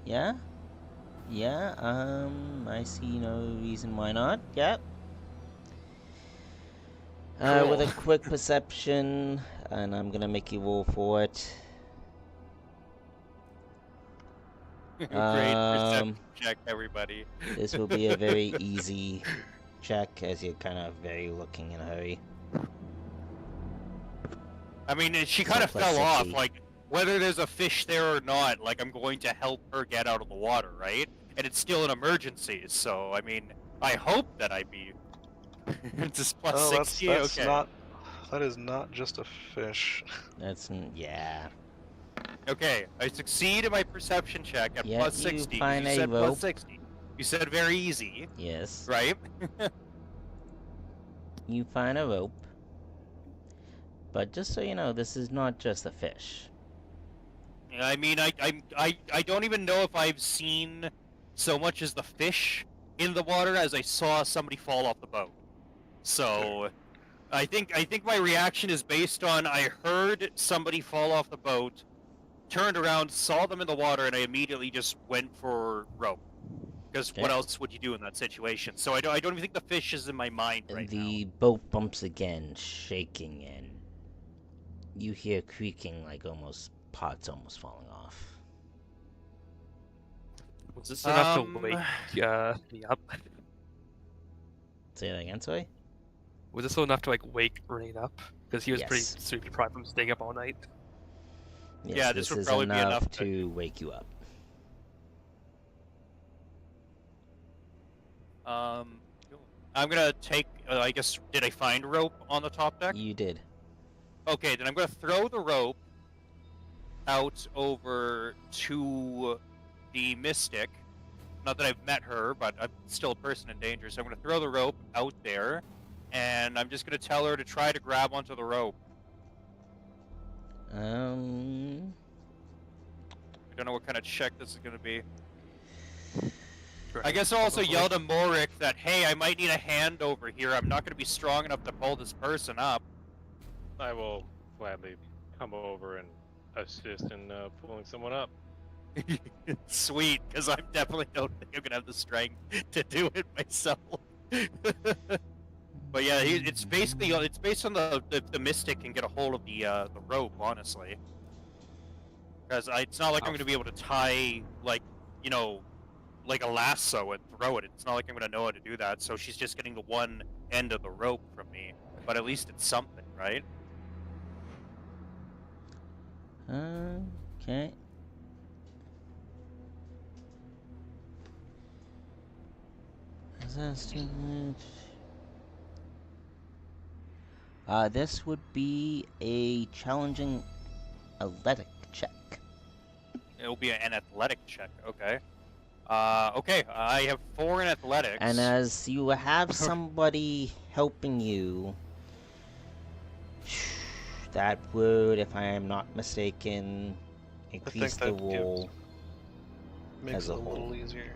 yeah, I see no reason why not. Yep. With a quick perception, and I'm gonna make you roll for it. Great perception check, everybody. This will be a very easy check, as you're kind of very looking in a hurry. I mean, she kind of fell off, like, whether there's a fish there or not, like, I'm going to help her get out of the water, right? And it's still an emergency, so, I mean, I hope that I be just plus 60, that's okay. not... That is not just a fish. Yeah. Okay, I succeed in my perception check at plus 60. You find you a said rope. plus 60. You said very easy. Yes. Right? You find a rope. But just so you know, this is not just a fish. I mean, I don't even know if I've seen so much as the fish in the water as I saw somebody fall off the boat. So, I think my reaction is based on I heard somebody fall off the boat, turned around, saw them in the water, and I immediately just went for rope. Because what else would you do in that situation? So I don't even think the fish is in my mind right now. The boat bumps again, shaking, and you hear creaking like parts almost falling off. Was this enough to wake me up? Say that again, sorry? Was this enough to wake Rain up? Because he was pretty Yes. super deprived from staying up all night. Yes, Yeah, this would is probably be enough enough to wake you up. I'm gonna take, I guess, did I find rope on the top deck? You did. Okay, then I'm gonna throw the rope out over to the Mystic. Not that I've met her, but I'm still a person in danger, so I'm gonna throw the rope out there, and I'm just gonna tell her to try to grab onto the rope. I don't know what kind of check this is gonna be. I guess I'll also yell to Morik that, hey, I might need a hand over here. I'm not going to be strong enough to pull this person up. I will gladly come over and assist in pulling someone up. Sweet, because I'm definitely don't think I'm going to have the strength to do it myself. But yeah, it's based on the Mystic can get a hold of the rope, honestly. Because it's not like I'm going to be able to tie, like, you know, like a lasso and throw it. It's not like I'm gonna know how to do that, so she's just getting the one end of the rope from me. But at least it's something, right? Okay. This would be a challenging athletic check. It'll be an athletic check, okay. Okay, I have 4 in athletics. And as you have somebody helping you, that would, if I am not mistaken, increase the roll Makes as it a a little whole. easier.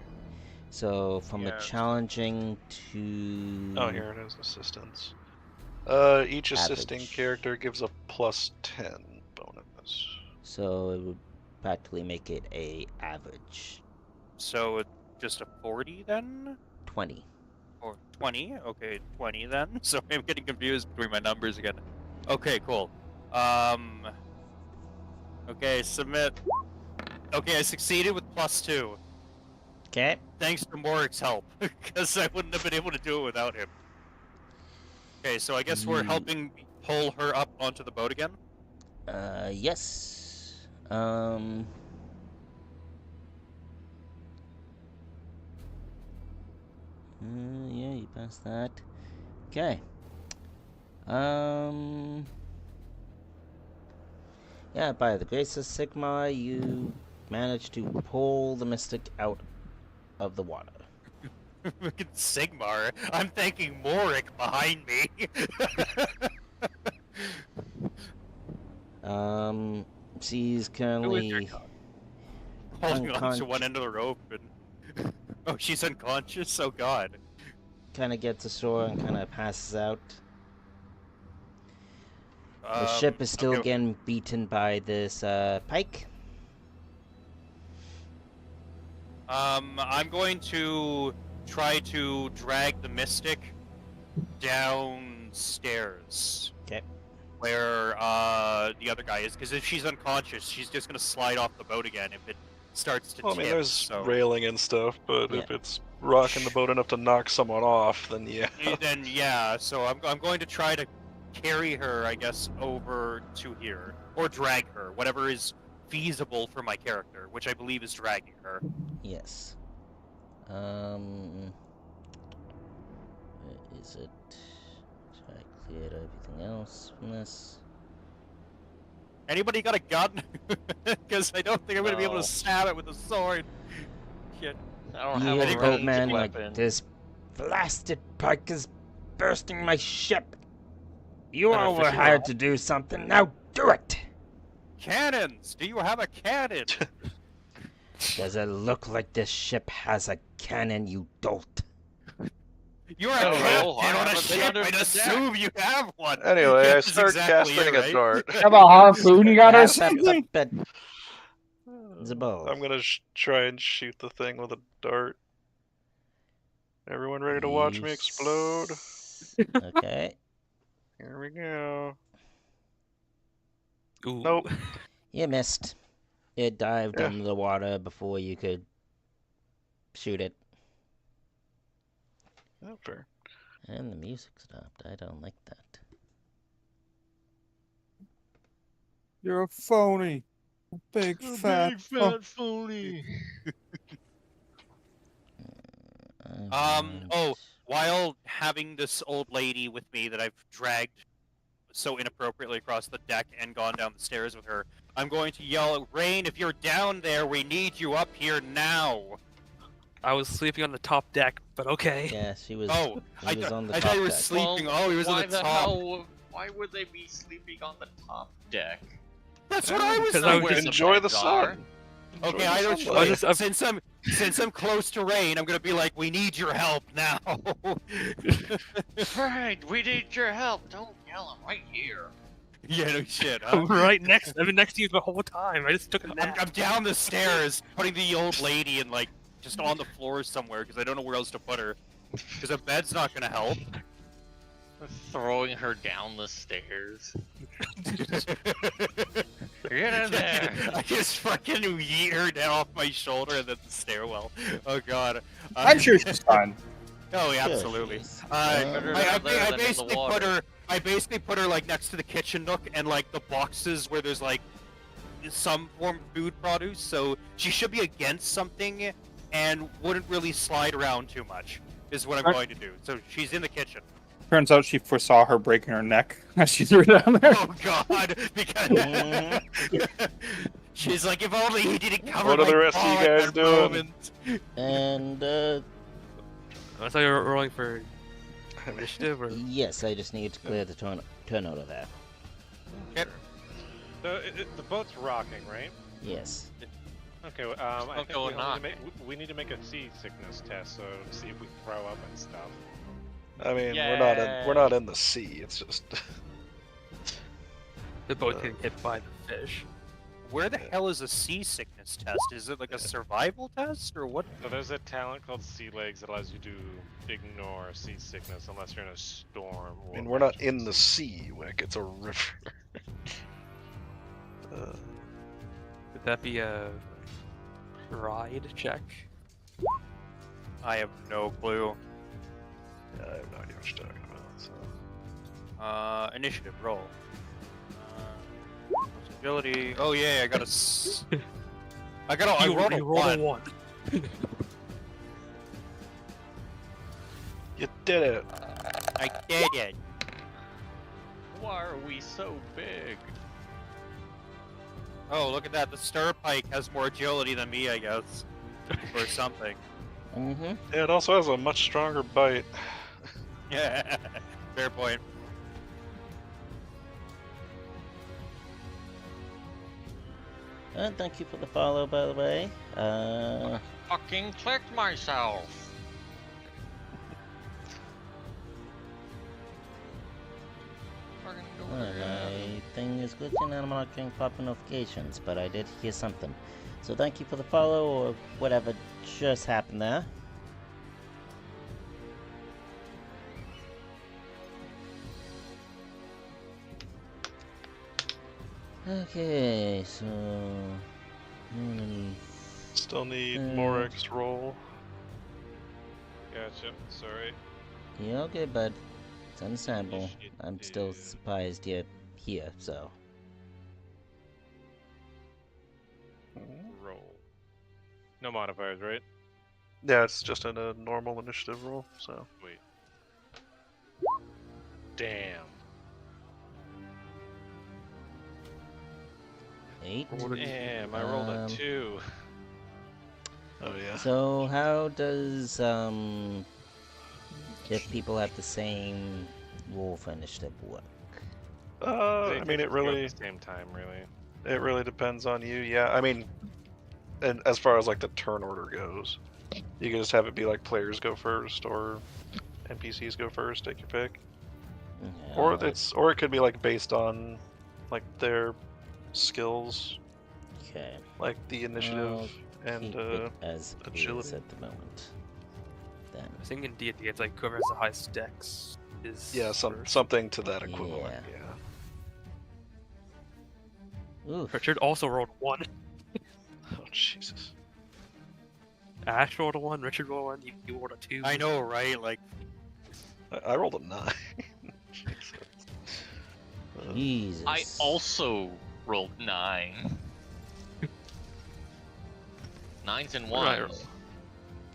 So from a Yeah. challenging to... Oh, here it is, assistance. Each assisting Average. character gives a plus 10 bonus. So it would practically make it a average. So it's just a 40 then? 20. Or 20? Okay, 20 then. So I'm getting confused between my numbers again. Okay, cool. Okay, submit. Okay, I succeeded with +2. Okay. Thanks to Morik's help, because I wouldn't have been able to do it without him. Okay, so I guess we're helping pull her up onto the boat again? Yes. Yeah, you passed that. Okay. Yeah, by the grace of Sigma, you managed to pull the mystic out of the water. Fucking Sigmar. I'm thanking Morik behind me. She's currently holding on to one end of the rope and... Oh, she's unconscious? Oh god. kind of gets ashore and kind of passes out. The ship is still getting beaten by this pike. I'm going to try to drag the Mystic downstairs. Okay. Where the other guy is, because if she's unconscious, she's just gonna slide off the boat again if it starts to Well, I tip. mean, there's so... railing and stuff, but Yeah. if it's rocking the boat enough to knock someone off, then yeah. Then yeah, so I'm going to try to carry her, I guess, over to here, or drag her, whatever is feasible for my character, which I believe is dragging her. Yes. Where is it? So I cleared everything else from this. Anybody got a gun? Because I don't think I'm going to be able No. to stab it with a sword. Shit. I don't You have hear a the ranged boatman weapon. like, this blasted pike is bursting my ship. You Better all were fix it hired up. to do something, now do it! Cannons! Do you have a cannon? Does it look like this ship has a cannon, you dolt? You're a I don't know, captain I on a haven't been ship. under I'd the deck. assume you have one. Anyway, I That's start exactly casting it, a right? dart. Have a harpoon you got or something? Zabal. I'm gonna try and shoot the thing with a dart. Everyone ready to watch me explode? Okay. Here we go. Ooh. Nope. You missed. It dived Yeah. under the water before you could shoot it. Oh, fair. And the music stopped. I don't like that. You're a phony. A big fat phony. Oh, while having this old lady with me that I've dragged so inappropriately across the deck and gone down the stairs with her, I'm going to yell, Rain, if you're down there, we need you up here now. I was sleeping on the top deck, but okay. Yeah, she was. Oh, he was on the I top thought you were deck. sleeping. Oh, he was on why the top. hell? Why would they be sleeping on the top deck? That's what I was Because I thinking. was Where just Enjoy the beds are. sun. Okay, I know what you're sunlight. saying. Since I'm close to Rain, I'm gonna be like, we need your help now. Right, we need your help. Don't yell, I'm right here. Yeah, no shit. I'm right next. I've been next to you the whole time. I just took a nap. I'm down the stairs, putting the old lady in like just on the floor somewhere because I don't know where else to put her. Because a bed's not gonna help. Throwing her down the stairs. Get in there. I just fucking yeet her down off my shoulder and then the stairwell. Oh god. I'm sure she's fine. Oh yeah, Sure absolutely. she is. Better I down there than in the basically put water. her. I basically put her like next to the kitchen nook and like the boxes where there's like some form of food produce, so she should be against something and wouldn't really slide around too much. Is what I'm Right. going to do. So she's in the kitchen. Turns out she foresaw her breaking her neck as she threw down there. Oh god, because she's like, if only he didn't cover What are my the rest of you paw at guys that doing? moment. And I thought you were rolling for initiative, or yes, I just need to clear the turnout of that. So the boat's rocking, right? Yes. Okay. I Don't think go we, knock. we need to make a seasickness test, so to see if we can throw up and stuff. I mean, Yay. we're not in the sea. It's just the boat getting hit by the fish. where the hell is a seasickness test? Is it like a survival test or what? So there's a talent called Sea Legs that allows you to ignore seasickness unless you're in a storm. I mean, we're not in the sea, Wick. It's a river. Would that be a ride check? I have no clue. Yeah, I have no idea what you're talking about. So. Initiative roll. Agility. Oh yeah, I got a. I rolled a one. You did it. I did it. Why are we so big? Oh, look at that. The stir pike has more agility than me, I guess. Or something. Mm-hmm. Yeah, it also has a much stronger bite. Yeah. Fair point. Thank you for the follow, by the way. Fucking clicked myself. Fucking do it again. My thing is glitching and I'm not getting proper notifications, but I did hear something. So thank you for the follow or whatever just happened there. Okay, so... Still need Morix roll. Gotcha. Sorry. Yeah, okay, bud. It's understandable. I'm still surprised you're here, so... Roll. No modifiers, right? Yeah, it's just in a normal initiative roll, so. Wait. Damn. 8. Damn, I rolled a 2. Oh yeah. So how does if people have the same roll for initiative work? I mean, They it go really, at the same time, really. it really depends on you. Yeah, I mean, and as far as like the turn order goes, you can just have it be like players go first or NPCs go first. Take your pick. Yeah, Or alright. it could be like based on like their skills, Okay. like the initiative and Keep it as it is agility. at the moment. Then. I think in D&D it's like whoever has the highest dex is yeah, first. something to that equivalent. Yeah. Oof. Richard also rolled 1. Oh Jesus. Ash rolled a 1, Richard rolled a 1, you rolled a 2. I know, right? Like, I rolled a 9. Jesus. I also rolled 9. 9s and What did I 1s.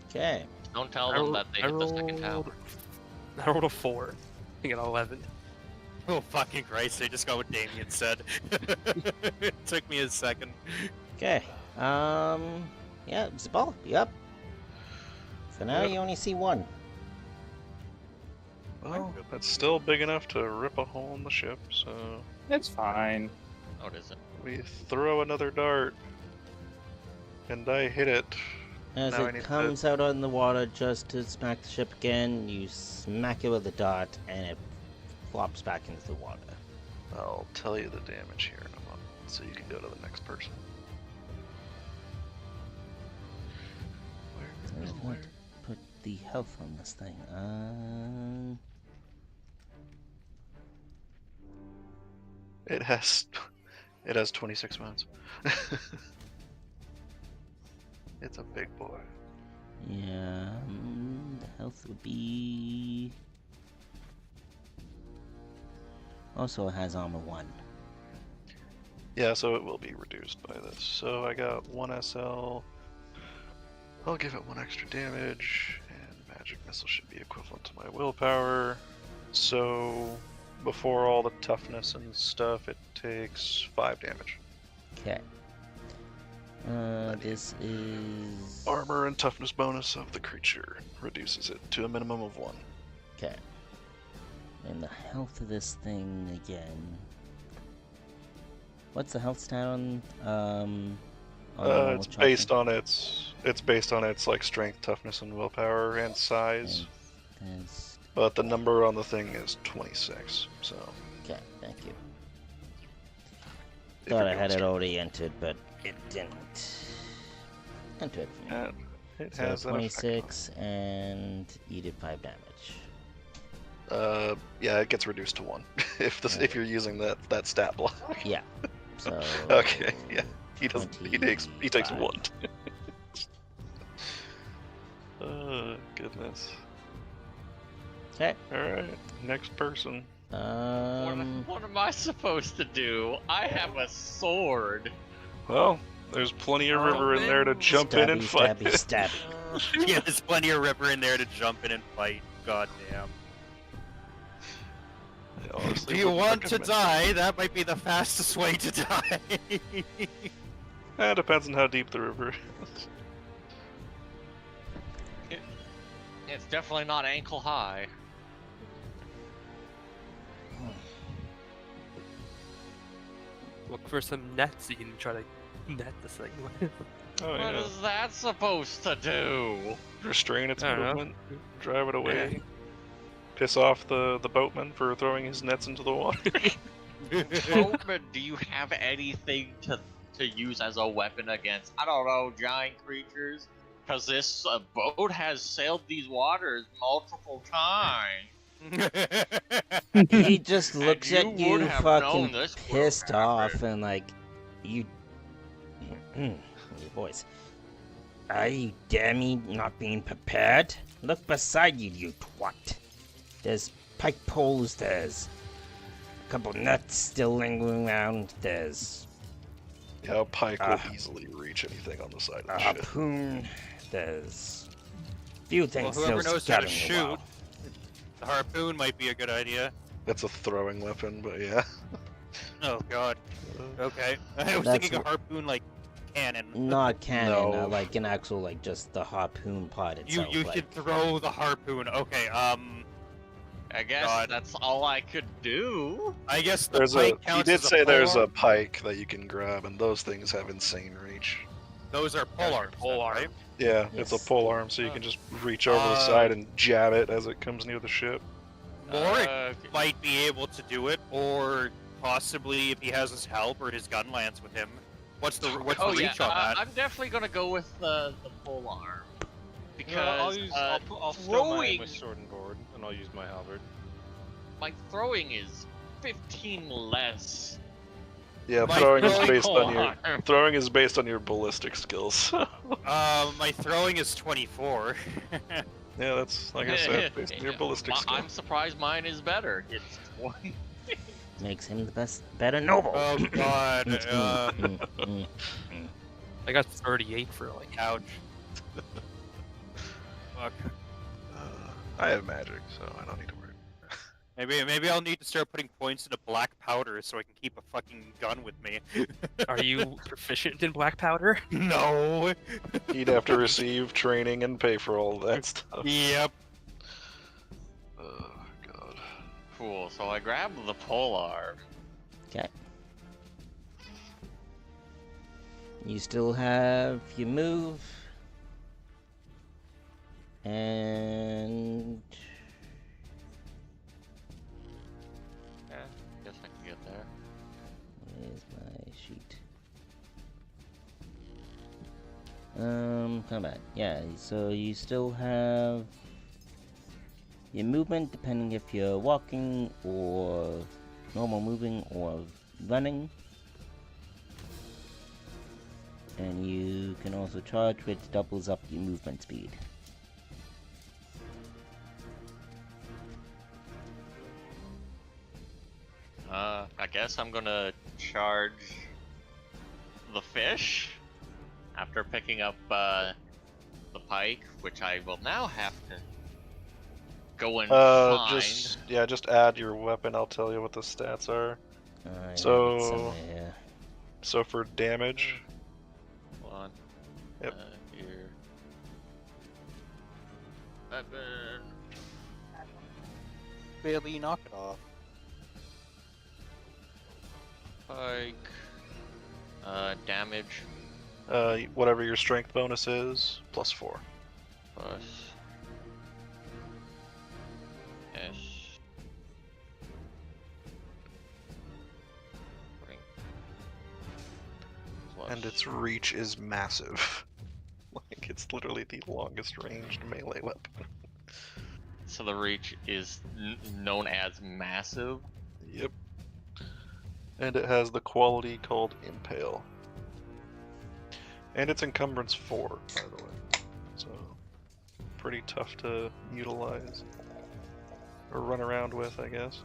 Okay. Don't tell them that they hit the second tower. I rolled a 4. I got 11. oh fucking Christ! I just got what Damien said. It took me a second. Okay. Yeah, Zabal, yep. For now, Yep. you only see 1. Well, that's still big enough to rip a hole in the ship, so It's fine. What is it? we throw another dart. And I hit it. As Now I it need to- comes out on the water just to smack the ship again, you smack it with a dart, and it flops back into the water. I'll tell you the damage here in a moment, so you can go to the next person. I want to put the health on this thing. It has 26 wounds. It's a big boy. Yeah, the health would be... Also, it has armor 1. Yeah, so it will be reduced by this. So I got 1 SL. I'll give it 1 extra damage, and magic missile should be equivalent to my willpower. So before all the toughness and stuff, it takes 5 damage. Okay. This is... Armor and toughness bonus of the creature reduces it to a minimum of 1. Okay. And the health of this thing again. What's the health stat on It's based on its like strength, toughness, and willpower and size. That's... But the number on the thing is 26. So Okay, thank you. I thought I had it already entered, but it didn't enter it for me. It So has that effect 26, and you did 5 damage. Yeah, it gets reduced to 1 if you're using that stat block. Yeah. So. Okay. Yeah. He takes 25. 1. Oh goodness. Okay. All right, next person. What am I supposed to do? I have a sword. Well, there's plenty of river in there to jump in and fight. Stabby. Yeah, there's plenty of river in there to jump in and fight. God damn. I honestly Do you wouldn't want to recommend- die? That might be the fastest way to die. It depends on how deep the river is. It's definitely not ankle high. Look for some nets you can try to net this thing with. Oh What yeah. is that supposed to do? Restrain its I don't know. movement, drive it away. Piss off the boatman for throwing his nets into the water. Boatman, do you have anything to use as a weapon against, I don't know, giant creatures? Because this boat has sailed these waters multiple times. He just looks you at would you have known fucking this would pissed have off happened. and like, you. Your voice. Are you dammy not being prepared? Look beside you, you twat. There's pike poles, there's a couple nuts still lingering around, there's Yeah, a pike will easily reach anything on the side of a the ship. harpoon, there's few Well, things whoever still knows how to scouting the shoot, wall. the harpoon might be a good idea. That's a throwing weapon, but yeah. Oh god. Okay. I was That's thinking a harpoon like cannon. Not cannon, No. like an actual, like just the harpoon part itself. You like, should throw the harpoon. Okay, I guess God. that's all I could do. I guess the There's pike he counts did as a say there's a polearm. pike that you can grab, and those things have insane reach. Those are polearms, then, right? Yeah, it's a Yes. pole arm, so you can just reach over the side and jab it as it comes near the ship. Morik might be able to do it, or possibly if he has his help or his gun lance with him. What's the Oh reach yeah, on that? I'm definitely gonna go with the pole arm. Because I'll fill mine throwing, with sword and board, and I'll use my halberd. my throwing is 15 less. Yeah, My throwing is throwing based on your ballistic skills. My throwing is 24. Yeah, that's like I said, based on your ballistic skill. I'm surprised mine is better. It's 20. makes him the better noble. Oh god. I got 38 for like. Ouch. Fuck. I have magic, so I don't need to worry. Maybe I'll need to start putting points into black powder so I can keep a fucking gun with me. Are you proficient in black powder? No. He'd have to receive training and pay for all that stuff. Yep. Oh god. Cool, so I grabbed the pole arm. Okay. You still have your move. And Yeah, guess I can get there. where's my sheet? Combat. Yeah, so you still have your movement depending if you're walking or normal moving or running. And you can also charge, which doubles up your movement speed. I guess I'm gonna charge the fish after picking up the pike, which I will now have to go and find. Just add your weapon. I'll tell you what the stats are. I have it So- somewhere here. So for damage, Hold on. Yep. Here. Weapon. Barely knock it off. Pike. Damage. whatever your strength bonus is, +4. Plus. Yes. and its reach is massive. Like, it's literally the longest ranged melee weapon. So the reach is known as massive. Yep. And it has the quality called Impale. And it's encumbrance 4, by the way. So, pretty tough to utilize. Or run around with, I guess.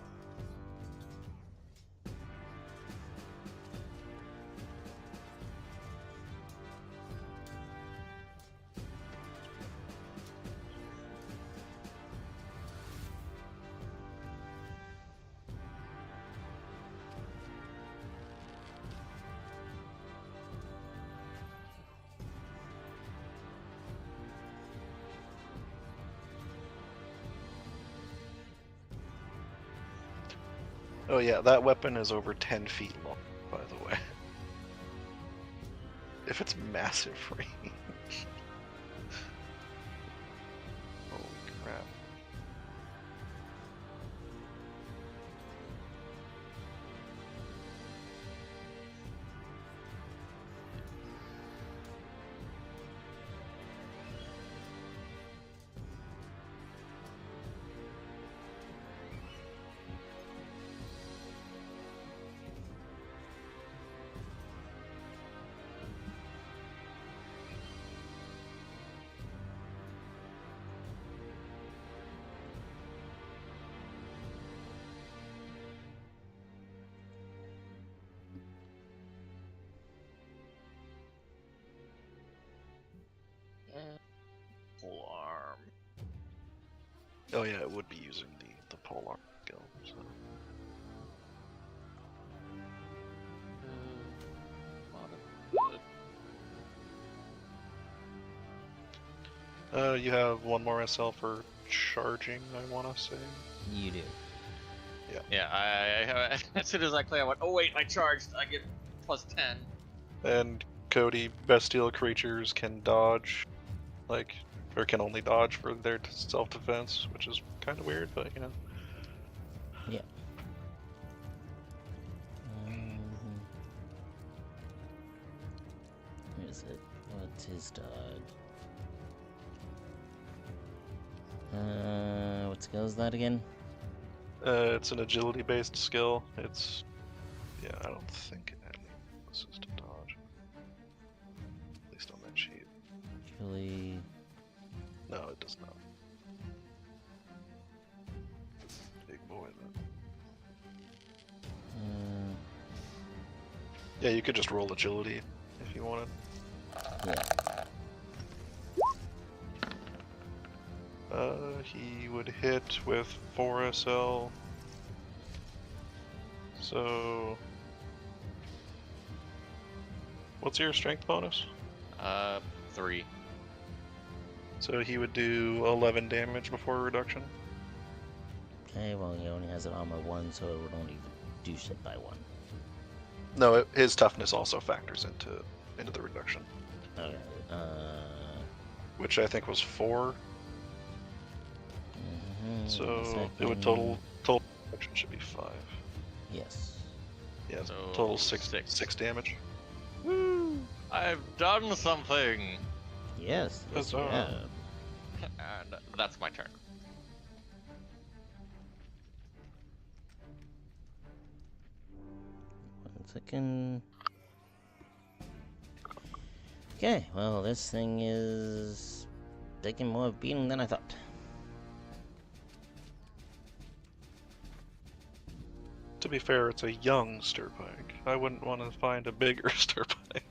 Oh yeah, that weapon is over 10 feet long, by the way. If it's massive range. Holy crap. Polearm. Oh yeah, it would be using the polearm skill. So. You have one more SL for charging, I want to say. You do. Yeah, I as soon as I play, I went, oh wait, I charged. I get plus 10. And Cody, bestial creatures can dodge, like, or can only dodge for their self-defense, which is kind of weird, but you know. Yeah. Where is it? What's his dodge? What skill is that again? It's an agility-based skill. It's, yeah, I don't think it has to dodge. At least on that sheet. Agility. No, it does not. Big boy, then. Yeah, you could just roll agility if you wanted. Yeah. He would hit with 4 SL. So, what's your strength bonus? 3. So he would do 11 damage before reduction. Okay, well he only has an armor 1, so it would only do shit by 1. No, his toughness also factors into the reduction. Okay. Which I think was 4. So it would total reduction should be 5. Yes. Yeah, So total 6 damage. Woo! I've done something! Yes. Yes, you Huzzah. have. And that's my turn. One second. Okay, well this thing is taking more beating than I thought. To be fair, it's a young Stirpike. I wouldn't want to find a bigger Stirpike.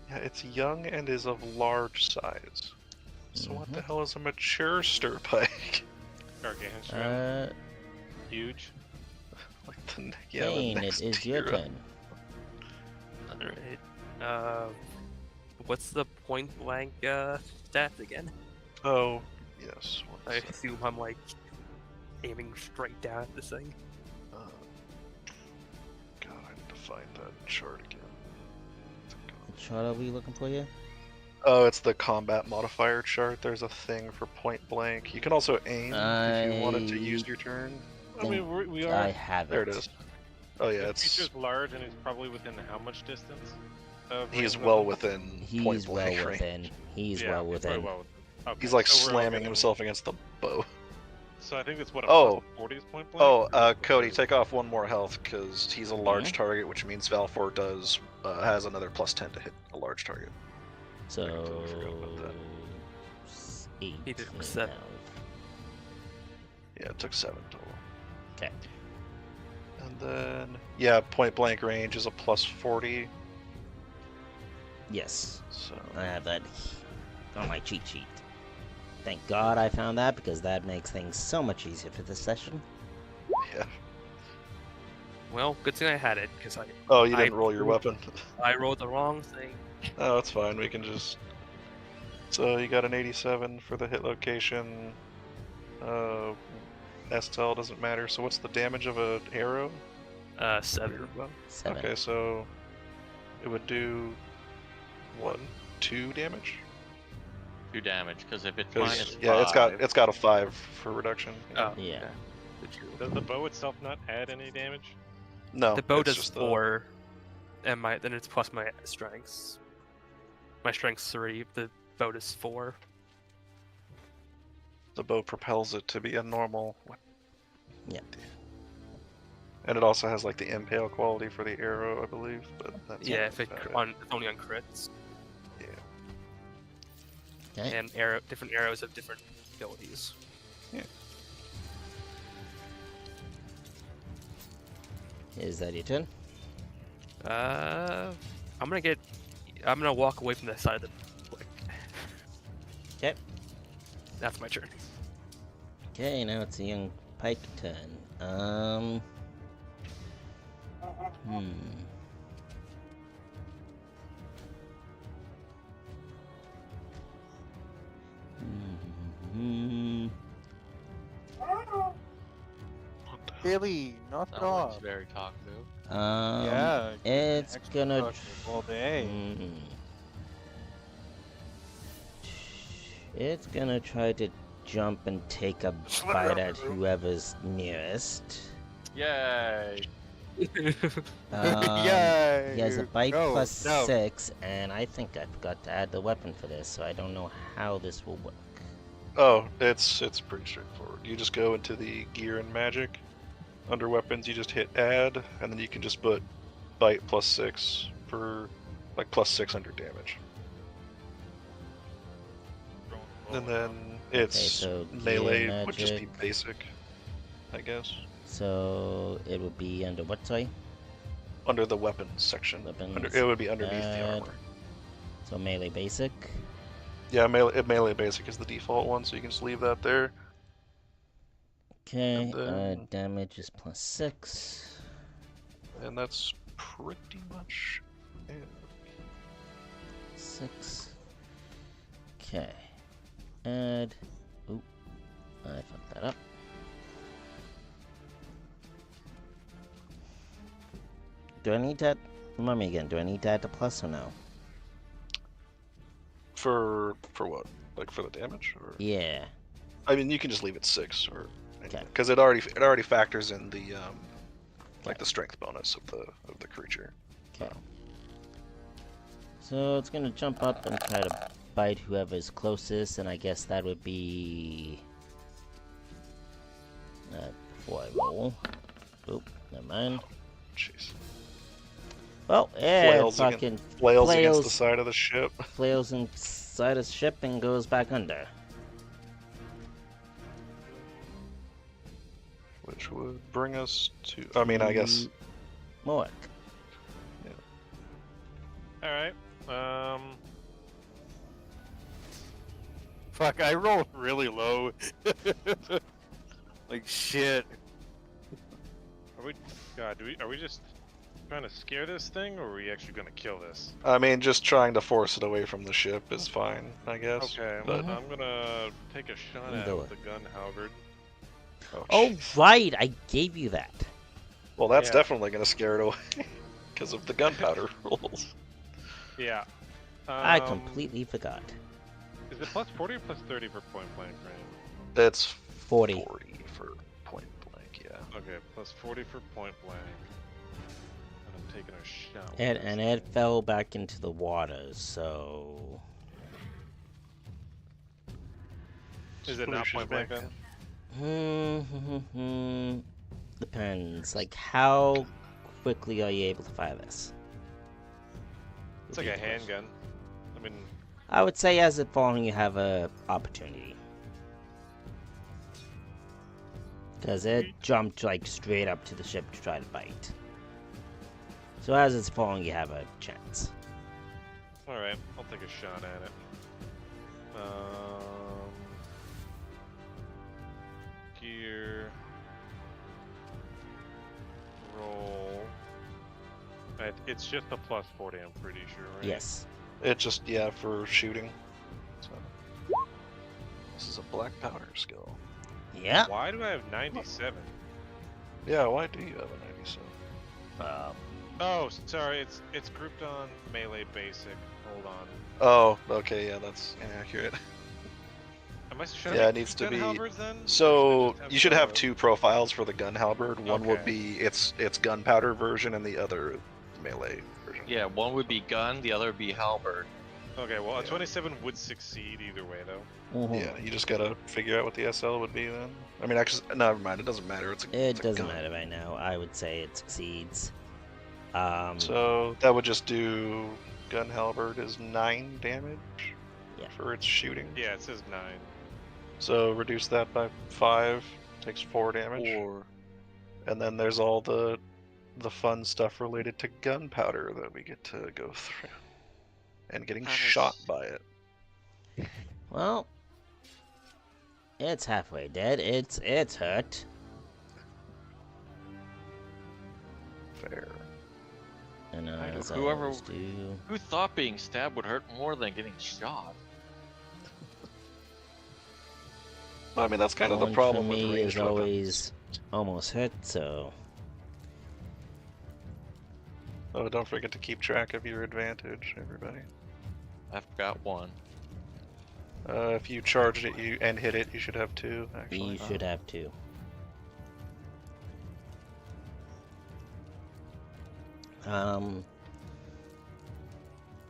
Yeah, it's young and is of large size. So what the hell is a mature Stirpike? Gargantuan. Huge. Like the yeah, the Kane, it next is your tier up. turn. Alright. What's the point blank stat again? Oh, yes. I assume I'm like aiming straight down at this thing. God, I need to find that chart again. What chart are we looking for here? Oh, it's the combat modifier chart. There's a thing for point blank. You can also aim if you wanted to use your turn. I mean, we are. I have it. There it is. Oh yeah, The it's creature's large and he's probably within how much distance? Of he's range well of them? within He's point well blank within. range. He's Yeah, well he's probably within. well within. Okay, He's like so we're all slamming getting- himself against the bow. So I think it's what a Oh. plus 40 is point blank. Cody, take off one more health because he's a large target, which means Valfor has another +10 to hit a large target. So completely forgot about that. 8. He did 7. Yeah, it took 7 total. Okay. And then yeah, point blank range is a +40. Yes, So I have that on my cheat sheet. Thank God I found that because that makes things so much easier for this session. yeah. Well, good thing I had it because Oh, you didn't roll your weapon. I rolled the wrong thing. Oh, it's fine. We can just. So you got an 87 for the hit location. STL doesn't matter. So what's the damage of an arrow? 7. 7. Okay, so it would do what? 2 damage? 2 damage, because if it's 'Cause, minus yeah, 5, it's got a 5 for reduction. Oh, Yeah. okay. Good to know. Does the bow itself not add any damage? No, The bow it's does just the- 4, and then it's plus my strengths. My strength's 3. The bow does 4. The bow propels it to be a normal. Yeah. And it also has like the impale quality for the arrow, I believe. But that's Yeah, if it about it. only on crits. Yeah. Okay. And different arrows have different abilities. Is that your turn? I'm gonna walk away from the side of the click. Okay. That's my turn. Okay, now it's a young pike turn. Really, knock it someone's off. very talkative. Yeah, It's extra gonna. talkative all day. It's gonna try to jump and take a bite at whoever's nearest. Yay! Yay! He has a bite No, plus no. 6, and I think I forgot to add the weapon for this, so I don't know how this will work. Oh, it's pretty straightforward. You just go into the gear and magic. Under weapons, you just hit add, and then you can just put bite +6 for like +600 damage. And then it's so gear melee would just be magic. basic, I guess. So it would be under what, sorry? Under the weapons section. Weapons, It would be underneath the add. armor. So melee basic. Yeah, melee basic is the default one, so you can just leave that there. Okay, And then- damage is +6. And that's pretty much it. 6. Okay. Add. Oop. I fucked that up. Do I need that? Remind me again, do I need to add the plus or no? For what? Like for the damage? Or Yeah. I mean, you can just leave it 6 or Okay. because it already factors in the like the strength bonus of the creature. Okay. So it's gonna jump up and try to bite whoever's closest, and I guess that would be. Before I roll. Oop, never mind. Jeez. Well, yeah, Flails fucking Flails against the flails, side of the ship. flails inside of the ship and goes back under. Which would bring us to. I mean, I guess. Mork. All right. Fuck, I rolled really low. Like shit. Are we just trying to scare this thing, or are we actually gonna kill this? I mean, just trying to force it away from the ship is fine, I guess. Okay, But, I'm gonna take a shot at it Do with the gun halberd. Oh, jeez. right, I gave you that. Well, that's Yeah. definitely gonna scare it away because of the gunpowder rolls. Yeah. I completely forgot. Is it plus 40 or plus 30 for point blank range? That's 40. 40 for point blank, yeah. Okay, plus 40 for point blank. taking a shot. with And this it fell back into the water, so... Is it not point blank then? Depends. Like, how quickly are you able to fire this? It's like a handgun. I mean, I would say as it falling, you have a opportunity. Because it jumped, like, straight up to the ship to try to bite. So as it's falling, you have a chance. alright, I'll take a shot at it. Gear. Roll. It's just a +40, I'm pretty sure, right? Yes. It just, yeah, for shooting. So. This is a black powder skill. Yeah. Why do I have 97? Yeah, why do you have a 97? Oh, sorry, it's grouped on melee basic. Hold on. Oh, okay, yeah, that's inaccurate. Yeah, it needs to be. Then? So you should have two profiles for the gun halberd. One would Okay. be its gunpowder version, and the other melee version. Yeah, one would be gun, the other would be halberd. Okay, well, a Yeah. 27 would succeed either way, though. Yeah, you just gotta figure out what the SL would be then. I mean, actually, never mind. It doesn't matter. It's a Doesn't gun. matter right now. I would say it succeeds. So that would just do. Gun halberd is 9 damage. Yeah. For its shooting. Yeah, it says 9. So reduce that by 5. Takes 4 damage. 4. And then there's all the fun stuff related to gunpowder that we get to go through. And getting shot by it. Well, it's halfway dead. It's hurt. Fair. And as I Whoever always do. who thought being stabbed would hurt more than getting shot? Well, I mean, that's kind of the Going problem for with me ranged is weapons. always almost hit, so Oh, don't forget to keep track of your advantage, everybody. I've got one. If you charged it and hit it, you should have 2, actually. you should have 2.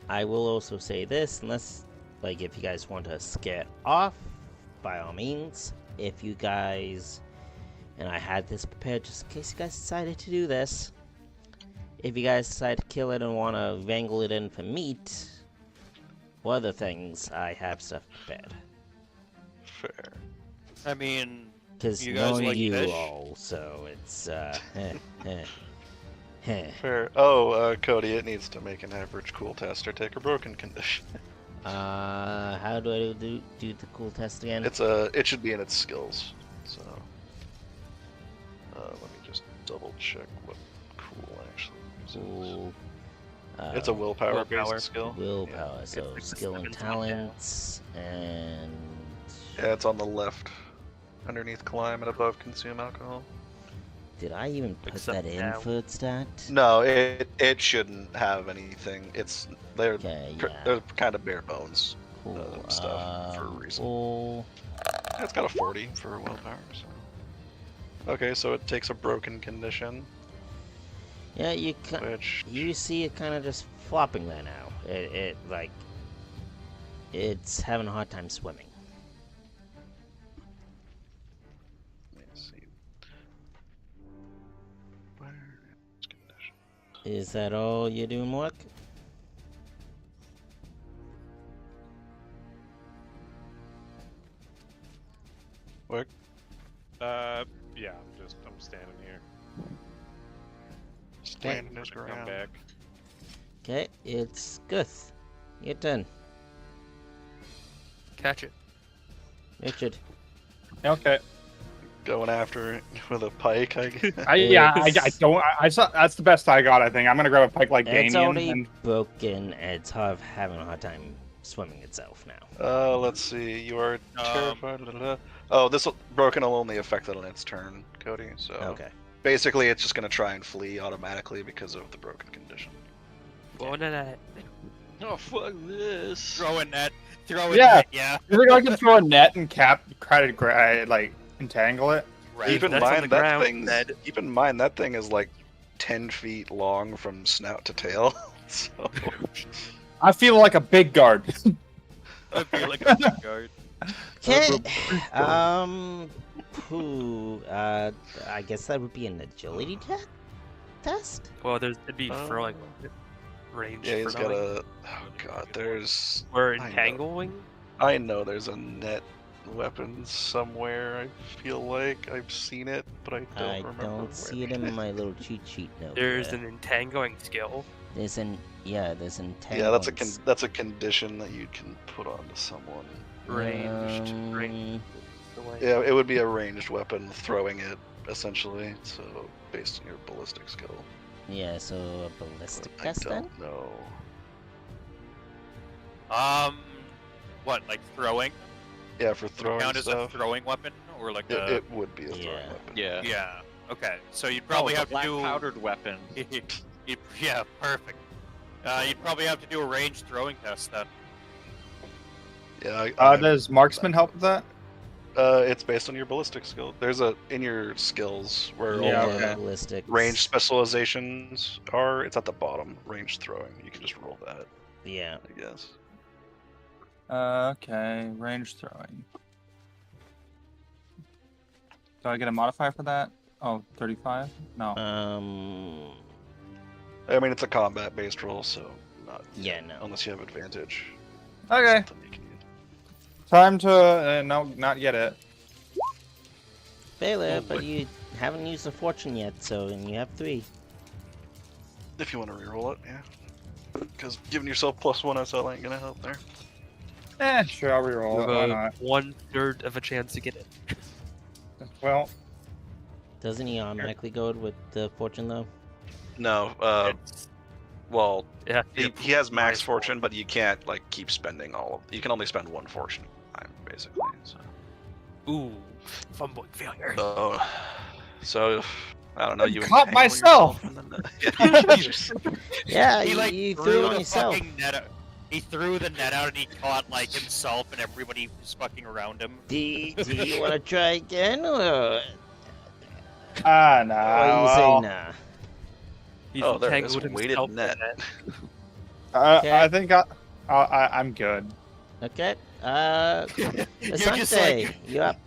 I will also say this, unless, like, if you guys want to scare off, by all means. If you guys, and I had this prepared just in case you guys decided to do this, if you guys decide to kill it and want to wrangle it in for meat, or other things, I have stuff prepared. Fair. I mean, Because you guys knowing like you fish? all, so it's, Fair. Oh, Cody, it needs to make an average cool test or take a broken condition. How do I do the cool test again? It should be in its skills. So, let me just double check what cool actually is. Cool. It's a willpower willpower. based skill. Willpower, so It's skill and 7 down. talents, and Yeah, it's on the left, underneath climb and above consume alcohol. did I even put Except that in now. for its stat? No, it shouldn't have anything. They're Okay, they're kind of bare bones Cool. stuff for a reason. Cool. It's got a 40 for willpower. So. Okay, so it takes a broken condition, Yeah, which you see it kind of just flopping there now. It's having a hard time swimming. let me see. Where is condition? Is that all you're doing, Mark? Work. Yeah, I'm standing here. Standing his Come ground. back. Okay, it's good. Your turn, Catch it. Richard. Okay. Going after it with a pike, I guess. I don't. I saw. That's the best I got. I think I'm gonna grab a pike like It's Danian. already And broken, and it's having a hard time swimming itself now. Let's see. You are terrified. Oh, this broken will only affect it on its turn, Cody. So Okay. basically, it's just gonna try and flee automatically because of the broken condition. Going to that. Oh fuck this! Throw a net. Throw a Yeah. net. Yeah. you think I can throw a net and try to like entangle it? Right. Keep in That's on mind the that ground, thing. dead. Keep in mind that thing is like 10 feet long from snout to tail. So I feel like a big guard. I feel like a big guard. Okay. I guess that would be an agility test? Well, it'd be for like range. yeah, he's for got knowing. a. Oh god, there's. Or I know. entangling. I know there's a net weapon somewhere. I feel like I've seen it, but I don't remember. I don't see it in my little cheat sheet note. There's an entangling skill. There's an entangling. Yeah, that's a condition that you can put onto someone. Ranged. Yeah, it would be a ranged weapon, throwing it essentially. So based on your ballistic skill. Yeah, so a ballistic But test I then? don't know. What, like throwing? Yeah, for Would it throwing count as a stuff. throwing weapon, or like It, a? it would be a throwing Yeah. weapon. Yeah. Yeah. Okay. So you'd probably have to black do. powdered weapon. Yeah, perfect. You'd probably have to do a ranged throwing test then. Yeah. Does marksman help with that? It's based on your ballistic skill. There's a in your skills where Yeah, all okay. the Ballistics. range specializations are. It's at the bottom. Ranged throwing. You can just roll that, Yeah. I guess. Okay, range throwing. Do I get a modifier for that? Oh, 35? No. I mean, it's a combat-based roll, so not. Yeah, no. Unless you have advantage. Okay. Something you can use. Time to... no, not yet it. Failure, Oh, but but- you haven't used a fortune yet, so and you have 3. If you want to reroll it, yeah. Because giving yourself +1 SL ain't gonna help there. Sure, I'll reroll it. Why not? 1/3 of a chance to get it. Well, Doesn't he automatically go with the fortune though? No, It's- well, Yeah. he has max fortune, but you can't like keep spending all of. You can only spend 1 fortune at a time, basically. So. Ooh, fumbling failure. So I don't know. You caught entangle myself! yourself in the net. Yeah, he like you threw threw it the on yourself. fucking net out. He threw the net out and he caught like himself and everybody who's fucking around him. Do you want to try again, or nah. you well, say nah? He's Oh, there it is. entangled Weighted himself in net. that. Okay. I think I'm good. Okay. You're just Asante, like you up?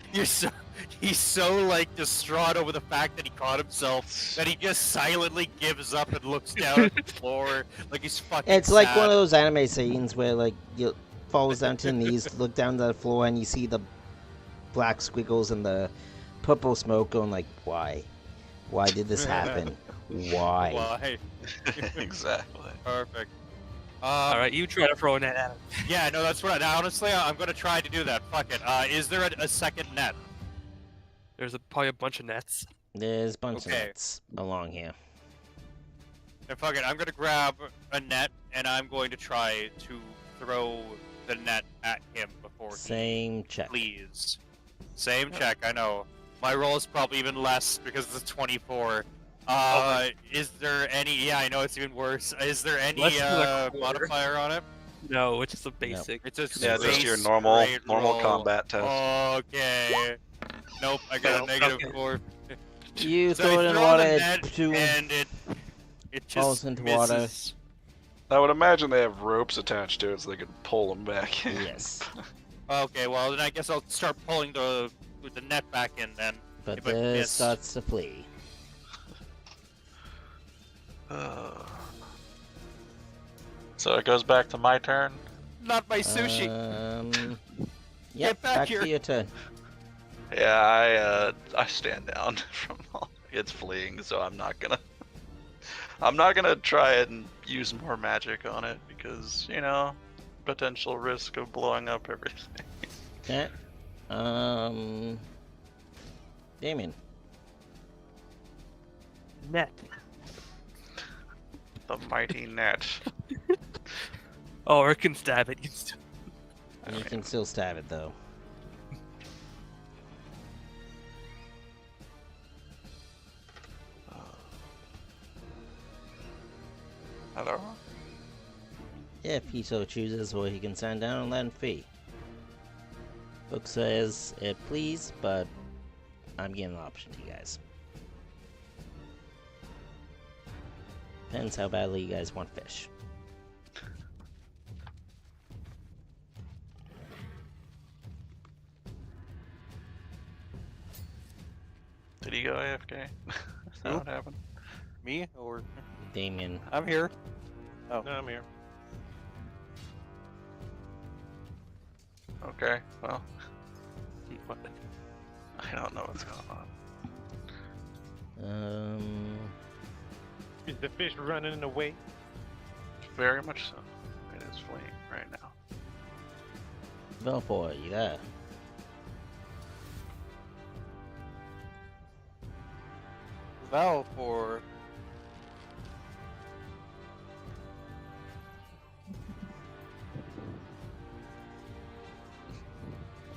he's so like distraught over the fact that he caught himself that he just silently gives up and looks down at the floor like he's fucking. It's like sad. one of those anime scenes where like you falls down to your knees, look down to the floor, and you see the black squiggles and the purple smoke going like, why? Why did this happen? Why? Why? Exactly. Perfect. All right, you try to throw a net at him. Yeah, no, that's what. Honestly, I'm gonna try to do that. Fuck it. Is there a second net? There's probably a bunch of nets. There's a bunch of Okay. nets along here. And fuck it, I'm gonna grab a net and I'm going to try to throw the net at him before Same check. he flees. Same check, I know. My roll is probably even less because it's a 24. Is there any? Yeah, I know it's even worse. Is there any Let's do a quarter. modifier on it? No, it's just a basic. It's a Yeah, just base your normal straight roll. combat test. Okay. Nope, I got a negative Okay. 4. You So throw I it in throw water, the net to and it just falls into water. misses. I would imagine they have ropes attached to it so they can pull them back in. yes. Okay, well then I guess I'll start pulling the net back in then. But If I this miss. starts to flee. So it goes back to my turn. Not my sushi. Yep, back back here. to your turn. Yeah, I stand down from all it's fleeing, so I'm not gonna try it and use more magic on it because, you know, potential risk of blowing up everything. Okay. Damien. Net. The mighty net. Oh, or it can stab it. You can still- You can still stab it though. Hello? If he so chooses, or he can stand down and let him free. Book says it please, but I'm giving an option to you guys. Depends how badly you guys want fish. Did he go AFK? Is that Who? what happened? Me or Damien. I'm here. Oh, No, I'm here. Okay, well, What? I don't know what's going on. Is the fish running away? Very much so. It is fleeing right now. Velfor, you there? Val for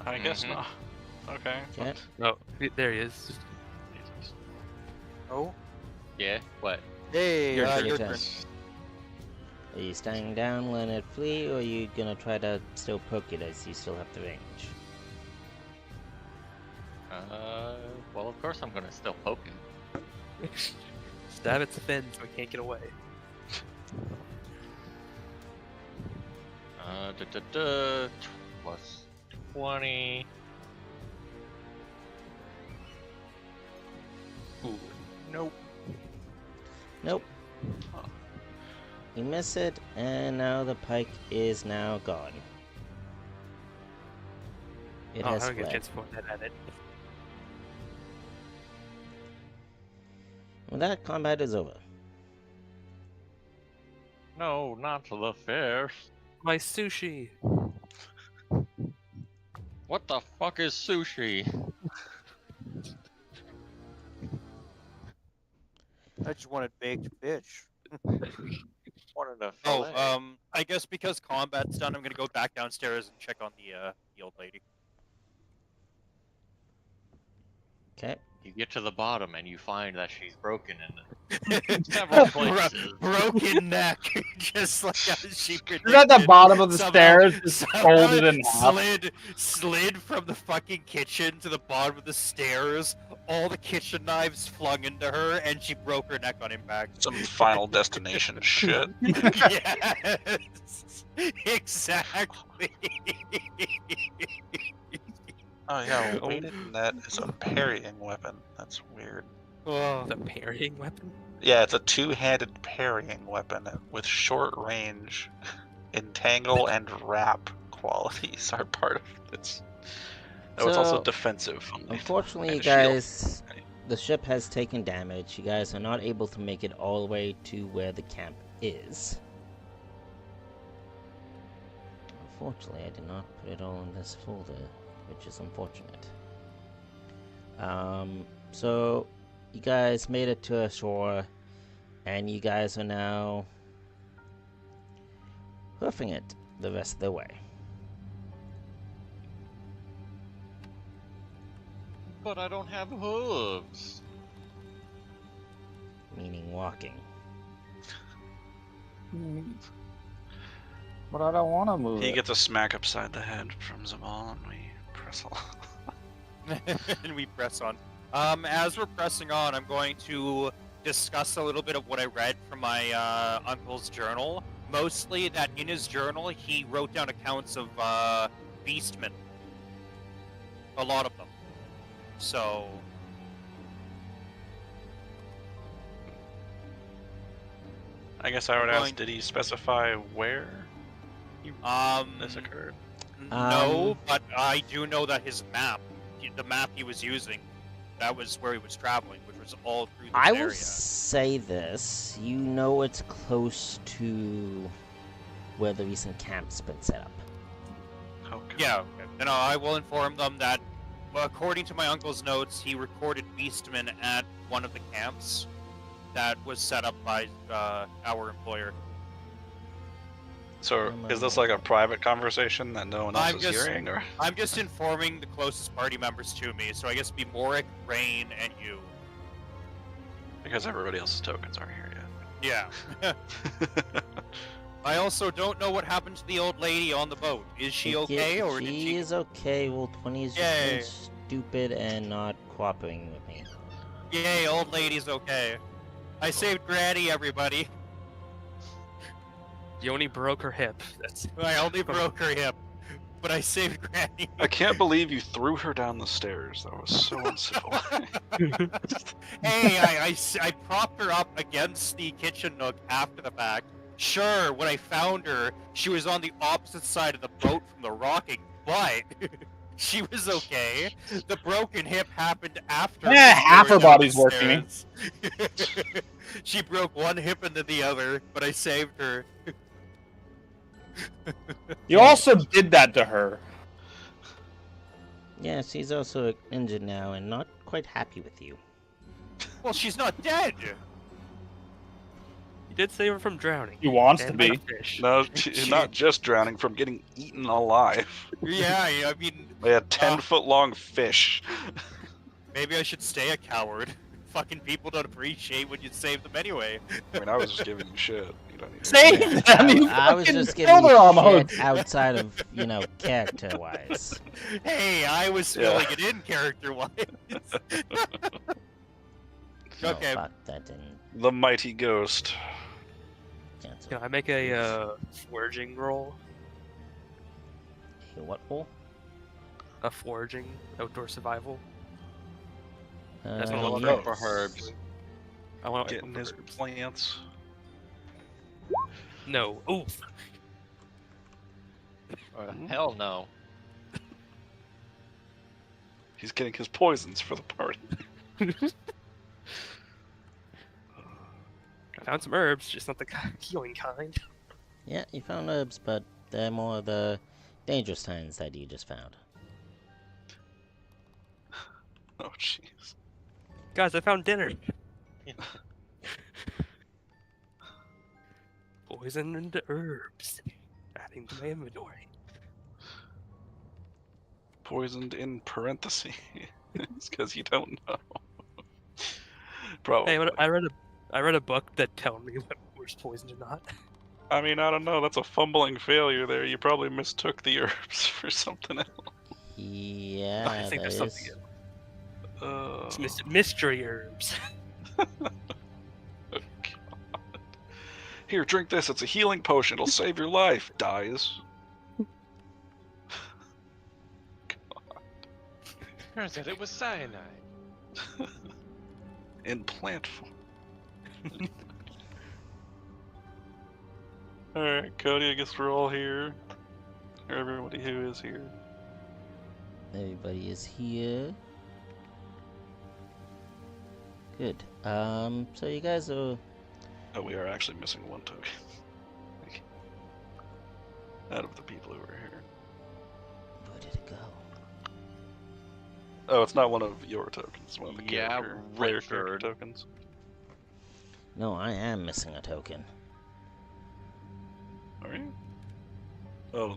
I guess Mhm. not. Okay. Okay. Oh, there he is. oh. Yeah. What? Hey, Your your turn. turn. Are you standing down, letting it flee, or are you gonna try to still poke it as you still have the range? Well, of course I'm gonna still poke him. Stab its fin so it can't get away. Plus 20. Ooh. Nope. Nope. You miss it, and now the pike is now gone. It Oh, I has don't get a fled. chance to point that at it. Well, that combat is over. No, not to the fish. My sushi! What the fuck is sushi? I just wanted baked fish. Wanted a Oh, fillet. I guess because combat's done, I'm gonna go back downstairs and check on the old lady. Okay. You get to the bottom and you find that she's broken in several places. Broken neck, just like as she predicted. She's at the bottom of the Somehow- stairs, just somehow folded in half. slid from the fucking kitchen to the bottom of the stairs. All the kitchen knives flung into her, and she broke her neck on impact. Some Final Destination shit. Yes, exactly. Oh yeah, weighted net is a parrying weapon. That's weird. Oh, The parrying weapon? Yeah, it's a two-handed parrying weapon with short range. Entangle and wrap qualities are part of it. Oh, it's also So, defensive. Unfortunately, you And a shield. guys, the ship has taken damage. You guys are not able to make it all the way to where the camp is. Unfortunately, I did not put it all in this folder, which is unfortunate. So you guys made it to shore, and you guys are now hoofing it the rest of the way. But I don't have hooves. Meaning walking. But I don't want to move He it. gets a smack upside the head from Zabal, and we press on. and we press on. As we're pressing on, I'm going to discuss a little bit of what I read from my uncle's journal. Mostly that in his journal, he wrote down accounts of beastmen. A lot of them. So... I guess I would I'm ask, going- did he specify where this occurred? No, but I do know that his map, the map he was using, that was where he was traveling, which was all through this I area. will say this. You know it's close to where the recent camp's been set up. Okay. Yeah, okay. Then I will inform them that, well, according to my uncle's notes, he recorded beastmen at one of the camps that was set up by our employer. So is this like a private conversation that no one else I'm is just- hearing, or I'm just informing the closest party members to me, so I guess it'd be Morik, Rain, and you. because everybody else's tokens aren't here Yeah. yet? I also don't know what happened to the old lady on the boat. Is she okay, or did she she... is okay. Well, 20 is just Yay. being stupid and not cooperating with me. Yay, old lady's okay. I saved Granny, everybody. You only broke her hip. That's I only broke her hip, but I saved Granny. I can't believe you threw her down the stairs. That was so uncivil. Hey, I propped her up against the kitchen nook after the fact. Sure, when I found her, she was on the opposite side of the boat from the rocking, but she was okay. The broken hip happened after. Yeah, we half were her down body's the working. stairs. She broke one hip and then the other, but I saved her. You also did that to her. Yeah, she's also injured now and not quite happy with you. Well, she's not dead. You did save her from drowning. He wants to And by be. a fish. No, not just drowning, from getting eaten alive. Yeah, I mean, They had 10-foot-long fish. maybe I should stay a coward. Fucking people don't appreciate when you save them anyway. I mean, I was just giving you shit. You don't need to. Save Yeah, them! You I was fucking just giving killed you her almost. shit outside of, character-wise. Hey, I was Yeah. filling it in character-wise. Oh, Okay. fuck, that didn't The mighty ghost. cancel. Can I make a foraging roll? Hey, what for? A foraging outdoor survival. Uh, That's what I'm Looking looking for herbs. I want to Getting his plants. No. Oof. Hell no. He's getting his poisons for the party. I found some herbs, just not the healing kind. Yeah, you found herbs, but they're more the dangerous kinds that you just found. Oh, jeez. Guys, I found dinner. Poison and herbs. Adding to my inventory. Poisoned in parentheses. It's because you don't know. Probably. Hey, I read a book that told me what was poisoned or not. I mean, I don't know. That's a fumbling failure there. You probably mistook the herbs for something else. Yeah, I think there's there something is. else. It's mystery herbs. Oh, God. Here, drink this. It's a healing potion. It'll save your life. Dies. Turns out it was cyanide. In plant form. Alright, Cody, I guess we're all here. Or everybody who is here. Everybody is here. Good. So you guys are... Oh, we are actually missing one token. Out of the people who are here. Where did it go? Oh, it's not one of your tokens. It's one of the Yeah, player character Richard. tokens. No, I am missing a token. Are you? Oh,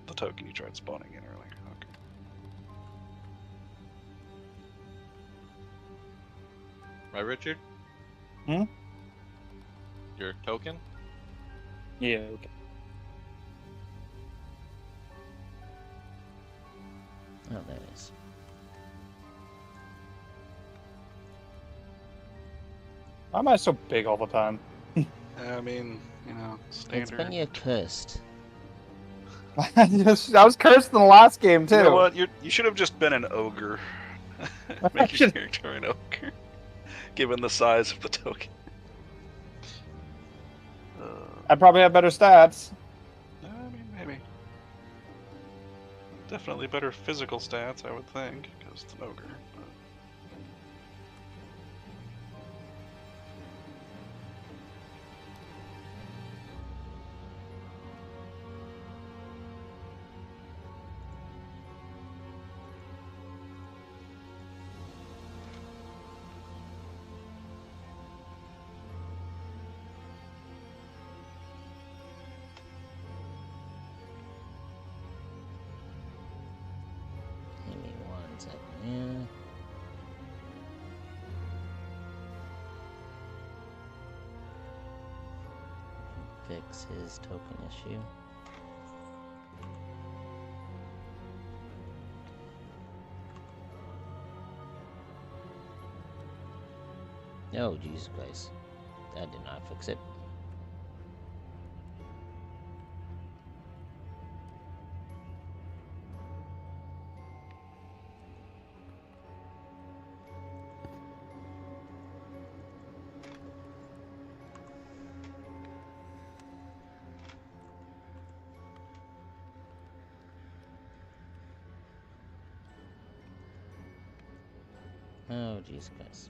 the token you tried spawning in earlier. Okay. Right, Richard? Hmm? Your token? Yeah, okay. Oh, there it is. Why am I so big all the time? I mean, standard. It's when you're cursed. I was cursed in the last game too. You know what? You should have just been an ogre. Make your character an ogre. Given the size of the token. I probably have better stats. I mean, maybe. Definitely better physical stats, I would think, because it's an ogre. But... Give me 1 second here. Fix his token issue. Oh, Jesus Christ. That did not fix it. Oh, Jesus Christ.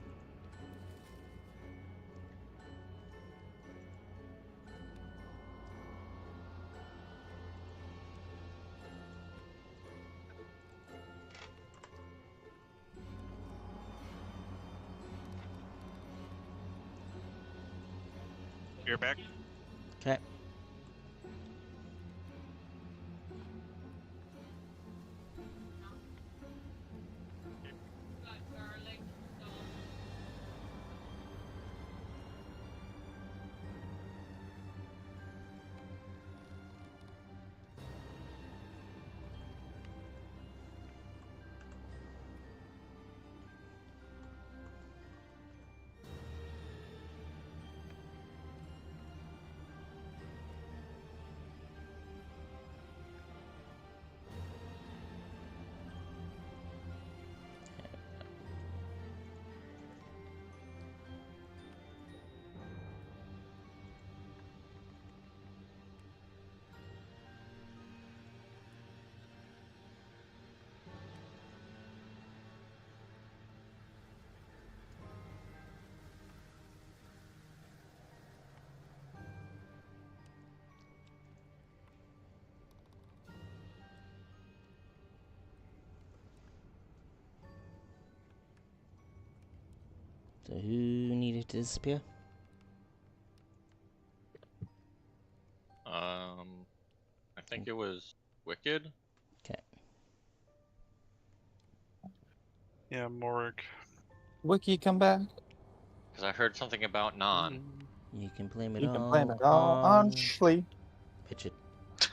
You're back. Okay. So who needed to disappear? I think it was Wicked. Okay. Yeah, Morik. Wiki, come back. Because I heard something about Non. You can blame it You all can blame it all on sleep. Pitch it. That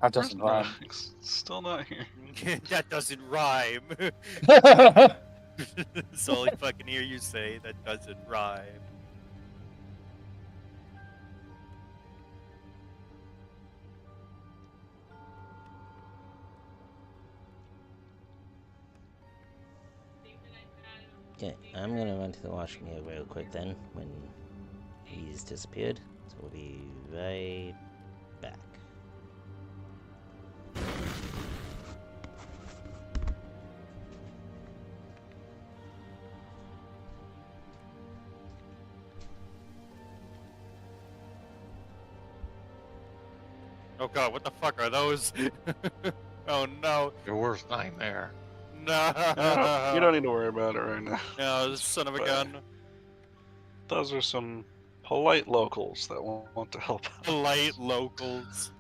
Where's doesn't rhyme. Max? Still not here. That doesn't rhyme. That's all I fucking hear you say. That doesn't rhyme. Okay, I'm gonna run to the washroom here real quick then, when he's disappeared. So we'll be right back. Oh god, what the fuck are those? Oh no. Your worst nightmare. No. You don't need to worry about it right now. No, this son of a gun. Those are some polite locals that want to help out. Polite locals.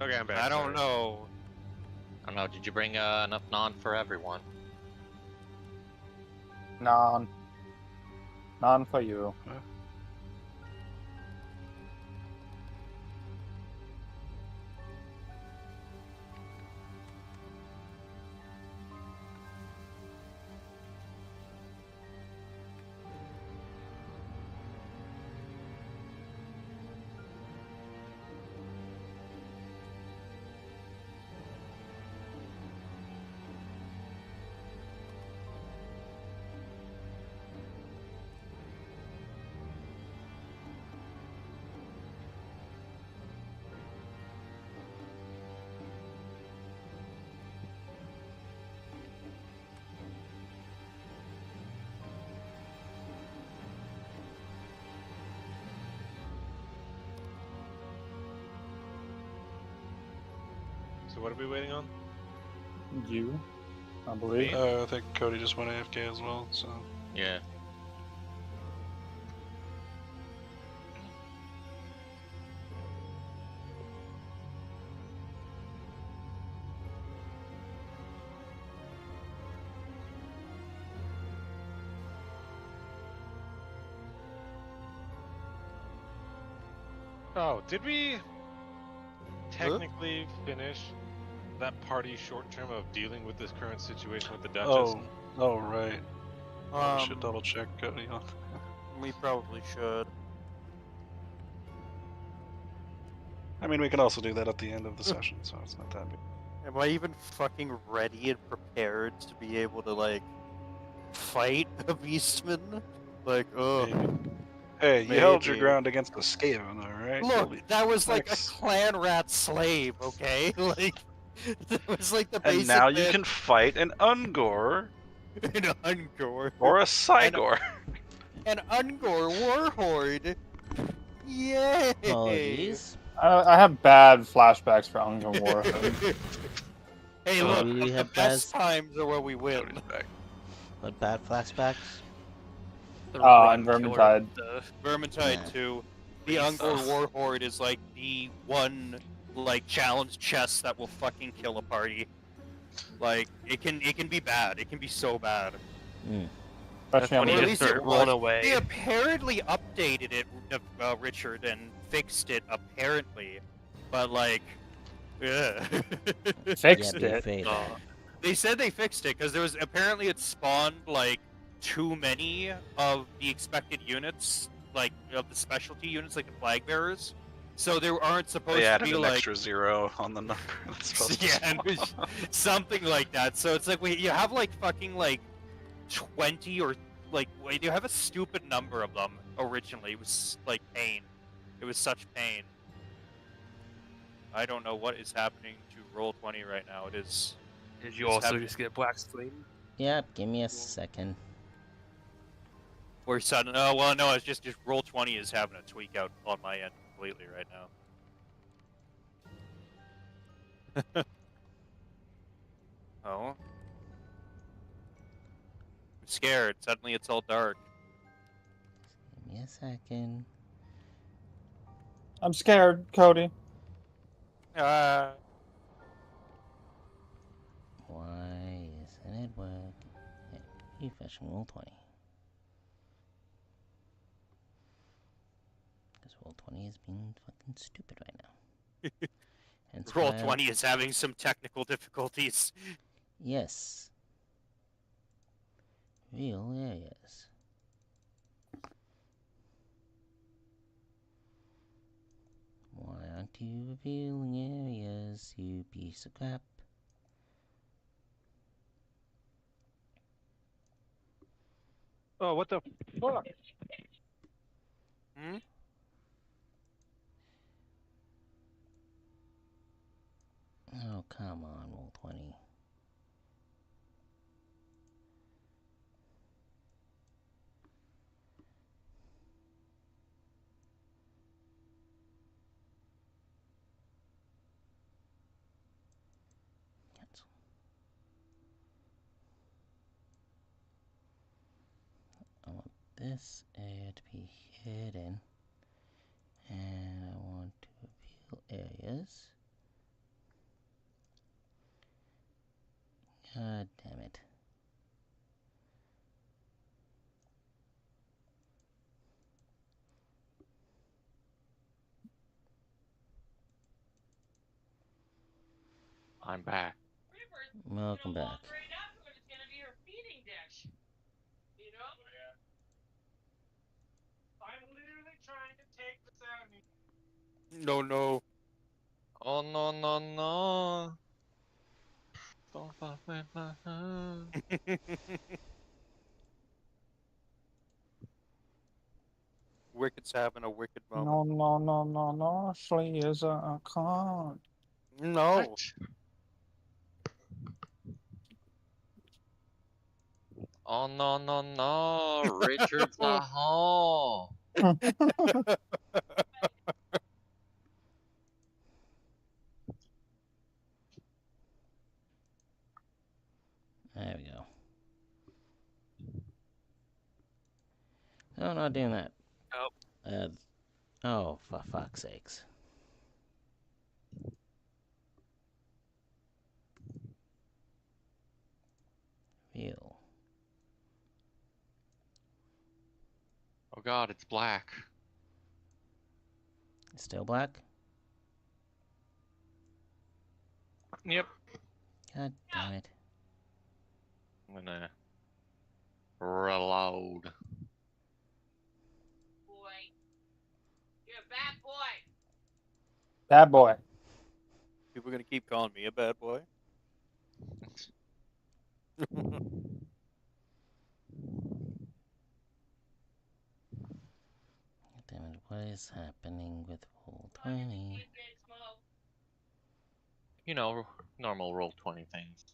Okay, I'm back. I don't sorry. know. I don't know. Did you bring enough Non for everyone? Non for you. So what are we waiting on? You, I believe. I think Cody just went AFK as well, so. Yeah. Oh, did we technically finish that party short term of dealing with this current situation with the Duchess? Oh, right. I should Um, double check Cody on. we probably should. I mean, we can also do that at the end of the session, so it's not that big. Am I even fucking ready and prepared to be able to, like, fight a beastman? Like, ugh. Hey, you held your Maybe. ground against the Skaven, alright? Look, that was like a Max. clan rat slave, okay? Like, That was like the And basic now you bit. can fight an Ungor An Ungor. or a Cygor. An Ungor Warhorde. Yay! Apologies. I have bad flashbacks for Ungor War. Hey, Oh, look, you the have best bad- times are where we win. Cody's back. What bad flashbacks? The And ring killer Vermintide. with the- Vermintide Nah. 2. The Reese. Ungor Warhorde is like the one like challenge chest that will fucking kill a party. Like it can be bad. It can be so bad. That's Especially when on you Or at the- just least start it rolling was. away. They apparently updated it, Richard, and fixed it apparently, but like, yeah. fixed Yeah, it. fade. Oh, They said they fixed it because there was apparently it spawned like too many of the expected units, like of the specialty units, like the flag bearers. So there aren't supposed They to added be an like extra 0 on the number that's supposed to yeah, spawn. something like that. So it's like you have like fucking like 20 or like you have a stupid number of them originally. It was like pain. It was such pain. I don't know what is happening to Roll20 right now. It is. did you Just also have- just get black screen? Yep, give me a second. Or sudden. Oh well, no. It's just Roll20 is having a tweak out on my end completely right now. Oh. I'm scared. Suddenly it's all dark. Give me a second. I'm scared, Cody. Ah. Why isn't it working? Refresh roll 20. Because roll 20 is being fucking stupid right now. Hence why I- Roll20 is having some technical difficulties. Yes. Real areas. Why aren't you revealing areas, you piece of crap? Oh, what the fuck? Hmm? Oh, come on, roll 20. Cancel. I want this area to be hidden. And I want to reveal areas. God damn it. I'm back. Welcome back. No, no. Oh no no no! Don't fuck with my heart. Wicked's having a wicked moment. No. She is a con. No. What? Oh no no no! Richard's not home. There we go. No, not doing that. Nope. Oh, for fuck's sakes. Real. Oh god, it's black. Still black? Yep. God damn it. I'm gonna reload. Bad boy. People are gonna keep calling me a bad boy. God damn it, what is happening with roll 20? You know, normal roll 20 things.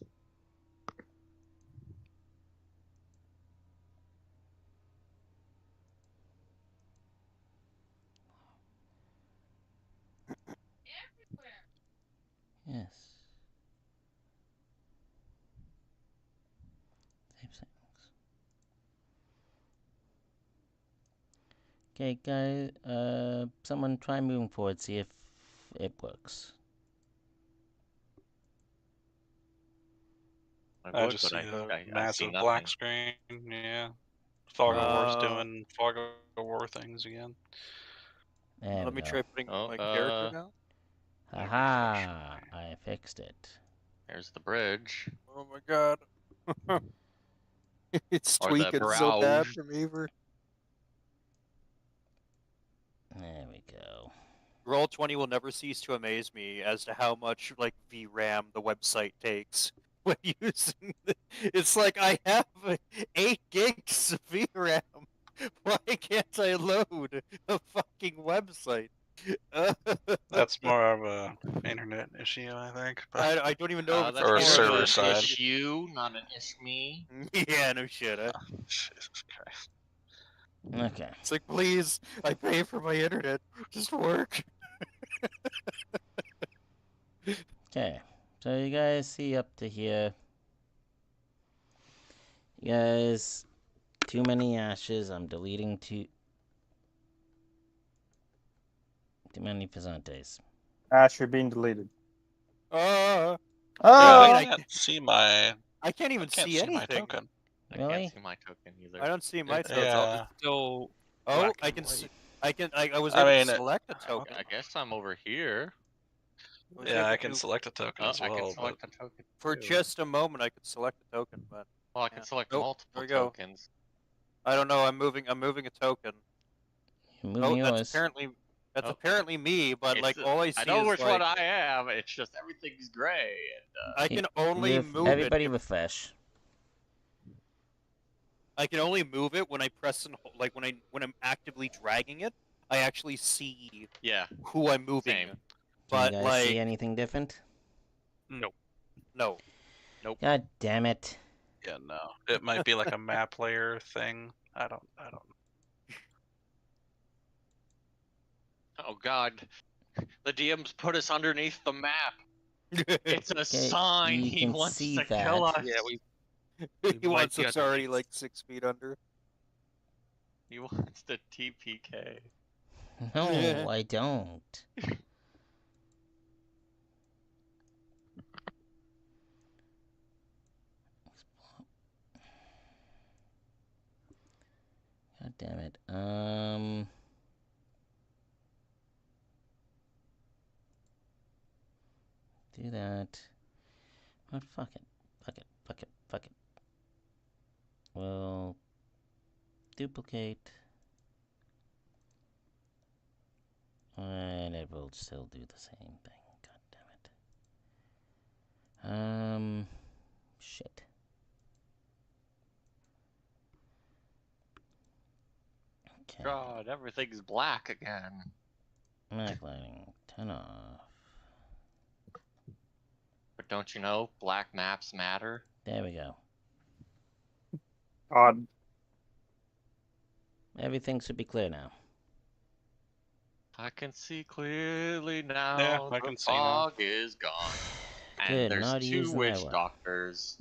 Yes. Save settings. Okay, guys. Someone try moving forward. See if it works. I would, just but see a I see massive nothing. black screen. Yeah. Fog of War's Uh, doing Fog of War things again. There Let we me go. try putting Oh, my character now. Haha! I fixed it. There's the bridge. Oh my god. It's Or the tweaking so bad bridge. for me. There we go. Roll20 will never cease to amaze me as to how much like VRAM the website takes when using it's like I have 8 gigs of VRAM. Why can't I load a fucking website? That's more of a internet issue, I think. But I don't even know if it's That's Or an a more of server an internet side. issue. issue, not an me. Yeah, no shit. Jesus Christ. Okay. It's like, please, I pay for my internet. Just work. Okay. So you guys see up to here. You guys, too many ashes. I'm deleting too many Fazantes. Ash, you're being deleted. Oh, Oh! wait, I can't see my. I can't I even can't see see my anything. token. I Really? can't see my token either. I don't see my It's, token. Yeah. it's still Oh, black I and can white. see. I was I able mean, to select a token. I guess I'm over here. I was Yeah, able I can to, select a token Oh, as I can well, but select a token for too. just a moment, I could select a token, but Well, I can yeah. select Nope, multiple there we go. tokens. I don't know. I'm moving a token. You're moving Oh, yours. Oh, apparently me. But like it's, all I I see know is which like one I am. It's just everything's gray. And I can only move it. Everybody refresh. I can only move it when I press and like when I'm actively dragging it. I actually see yeah, who I'm moving. same. Can But you guys like see anything different? No. no. God damn it. yeah, no. It might be like a map layer thing. I don't know. Oh God, the DM's put us underneath the map. It's a Okay, sign you he can wants see to that. kill us. Yeah, we He wants might be us already underneath. like 6 feet under. He wants to TPK. No, I don't. God damn it. Do that. Oh, fuck it. Fuck it. We'll duplicate. And it will still do the same thing. God damn it. Shit. Okay. God, everything's black again. Backlighting. Turn off. But don't you know, black maps matter? There we go. Odd. Everything should be clear now. I can see clearly now. Yeah, I the can see now. fog is gone. And Good, there's not 2 using witch that one. doctors.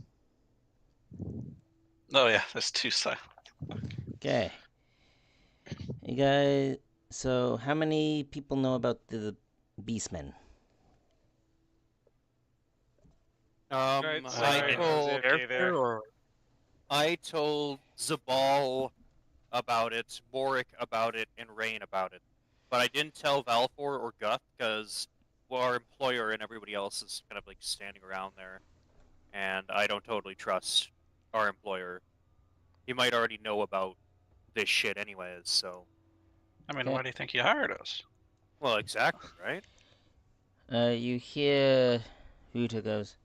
Oh yeah, there's 2 sides. Okay. You guys, so how many people know about the Beastmen? Right, I sorry, I was told AFK there. Or I told Zabal about it, Boric about it, and Rain about it. But I didn't tell Valfor or Guth because our employer and everybody else is kind of like standing around there, and I don't totally trust our employer. He might already know about this shit anyways, so. I mean, Okay. why do you think you hired us? Well, exactly, right? You hear Huta goes,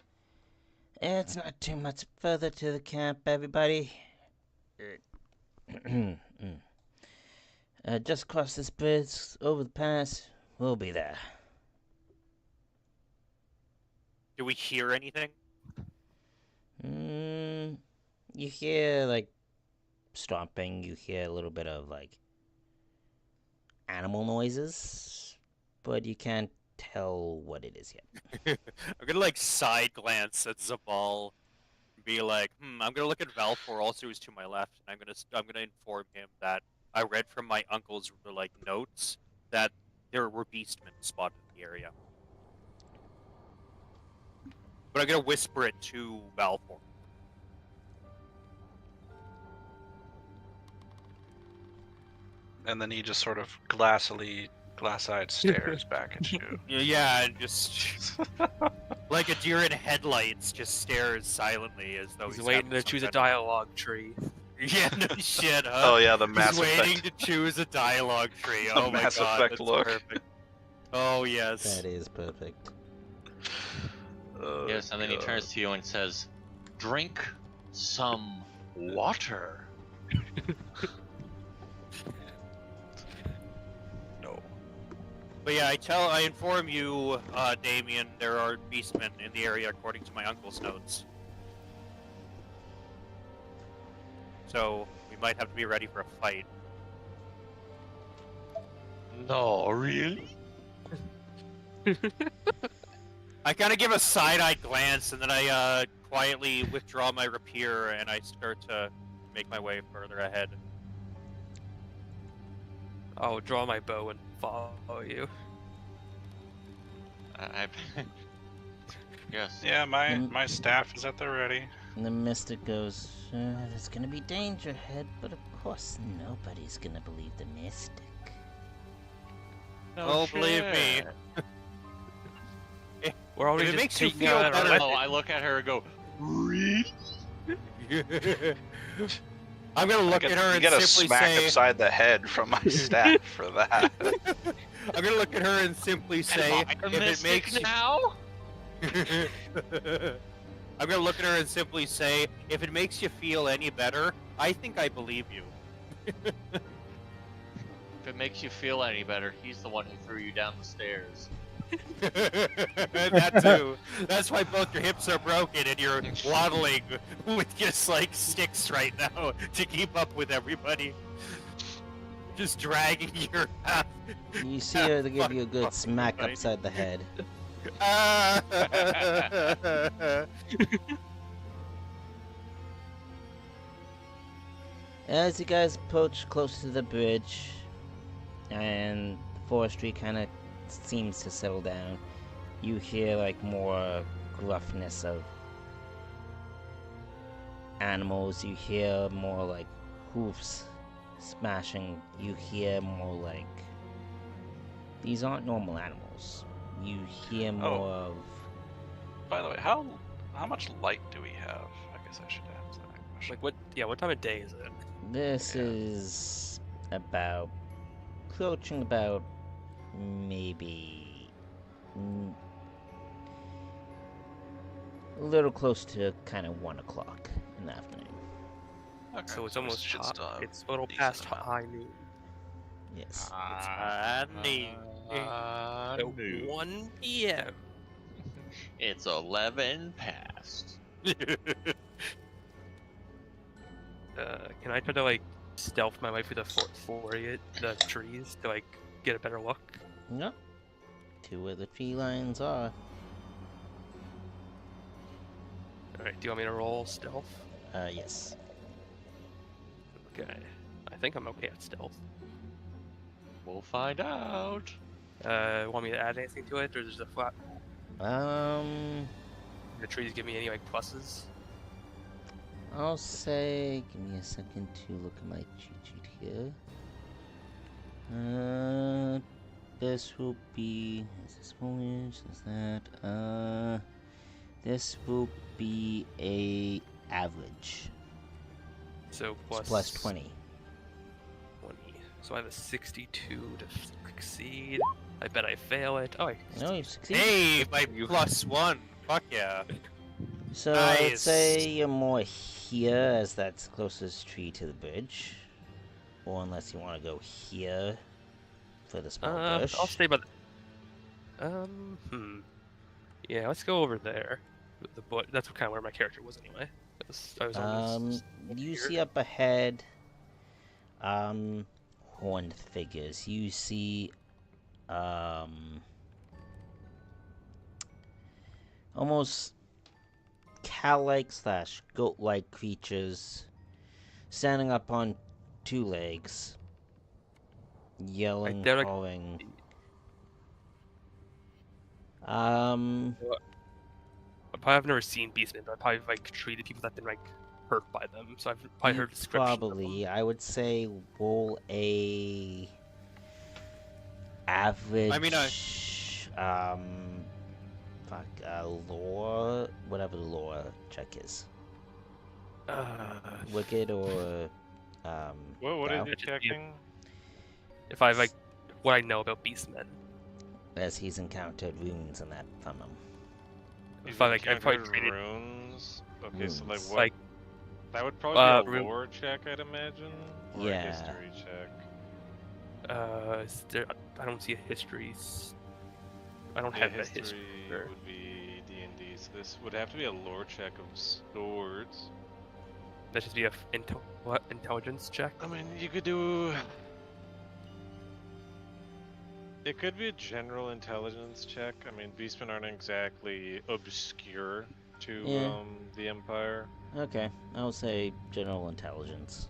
it's not too much further to the camp, everybody. Just cross this bridge over the pass. We'll be there. Do we hear anything? You hear like stomping. You hear a little bit of like animal noises, but you can't tell what it is yet. I'm gonna like side glance at Zabal, and be like, I'm gonna look at Valfor, also who's to my left, and I'm gonna inform him that I read from my uncle's like notes that there were beastmen spotted in the area. But I'm gonna whisper it to Valfor. And then he just sort of glass-eyed stares back at you. Yeah, and just like a deer in headlights, just stares silently as though He's he's waiting having to some choose a kind of- dialogue tree. Yeah, no shit, huh? Oh yeah, the Mass He's waiting Effect. to choose a dialogue tree. The Oh my Mass god, Effect that's look. perfect. Oh yes. That is perfect. Oh, Yes, and then he God. turns to you and says, "Drink some water." No. But yeah, I inform you, Damien, there are beastmen in the area according to my uncle's notes. So we might have to be ready for a fight. No, really? I kind of give a side-eyed glance, and then I quietly withdraw my rapier, and I start to make my way further ahead. I'll draw my bow and follow you. Yes. Yeah, my staff is at the ready. And the mystic goes, there's gonna be danger ahead, but of course nobody's gonna believe the mystic. Oh, believe me. We're already If it just makes you taking feel out our better- weapon. Oh, I look at her and go, "Really?" I'm gonna look at her You and get a simply smack say, upside the head from my staff for that. I'm gonna look at her and simply say, Am I a if it mystic makes you... now? I'm gonna look at her and simply say, if it makes you feel any better, I think I believe you. If it makes you feel any better, he's the one who threw you down the stairs. That too. That's why both your hips are broken and you're waddling with just like sticks right now to keep up with everybody. Just dragging your half. You see her to give you a Fuck, good smack right. upside the head. As you guys approach close to the bridge, and the forestry kind of seems to settle down, you hear like more gruffness of animals. You hear more like hoofs smashing. You hear more like these aren't normal animals. You hear more of By the way, how much light do we have? I guess I should ask that question. Like what? Yeah, what time of day is it? this Yeah. is about approaching about maybe a little close to kind of 1 o'clock in the afternoon. Okay, So it's we almost should hot. still have It's a little decent past amount. high noon. Yes. Honey. So 1 p.m. It's 11 past. Can I try to like stealth my way through the the trees to like get a better look? Yep. To where the tree lines are. All right. Do you want me to roll stealth? Yes. Okay. I think I'm okay at stealth. We'll find out. Want me to add anything to it, or is it a flat? The trees give me any like pluses? I'll say, give me a second to look at my cheat sheet here. This will be, is this foliage, is that, this will be a average. So It's plus 20. 20. So I have a 62 to succeed. I bet I fail it. Oh, I No, you succeed. Hey, my +1. Fuck yeah. So I would Nice. say you're more here, as that's the closest tree to the bridge. Or unless you want to go here for the small bush. I'll stay by the. Yeah, let's go over there. That's kind of where my character was anyway. I was on this You here. see up ahead, horned figures. You see, almost cow-like / goat-like creatures standing up on 2 legs, yelling, they're like- calling. I've never seen beastmen, but I've probably like treated people that've been like hurt by them, so I've probably heard descriptions. Probably, I would say roll a average. Lore, whatever the lore check is. Wicked or What Gal? is it checking? If I like what I know about beastmen. As he's encountered runes and that from him. You've If I like, I probably encountered treated runes. Okay, so like runes. what? like That would probably be a room- lore check, I'd imagine, or Yeah. a history check. I don't see a history. I don't Yeah, have a history. would be D&D, so this would have to be a lore check of swords. That should be a intelligence check. I mean, you could do. It could be a general intelligence check. I mean, beastmen aren't exactly obscure to Yeah. the Empire. Okay, I'll say general intelligence.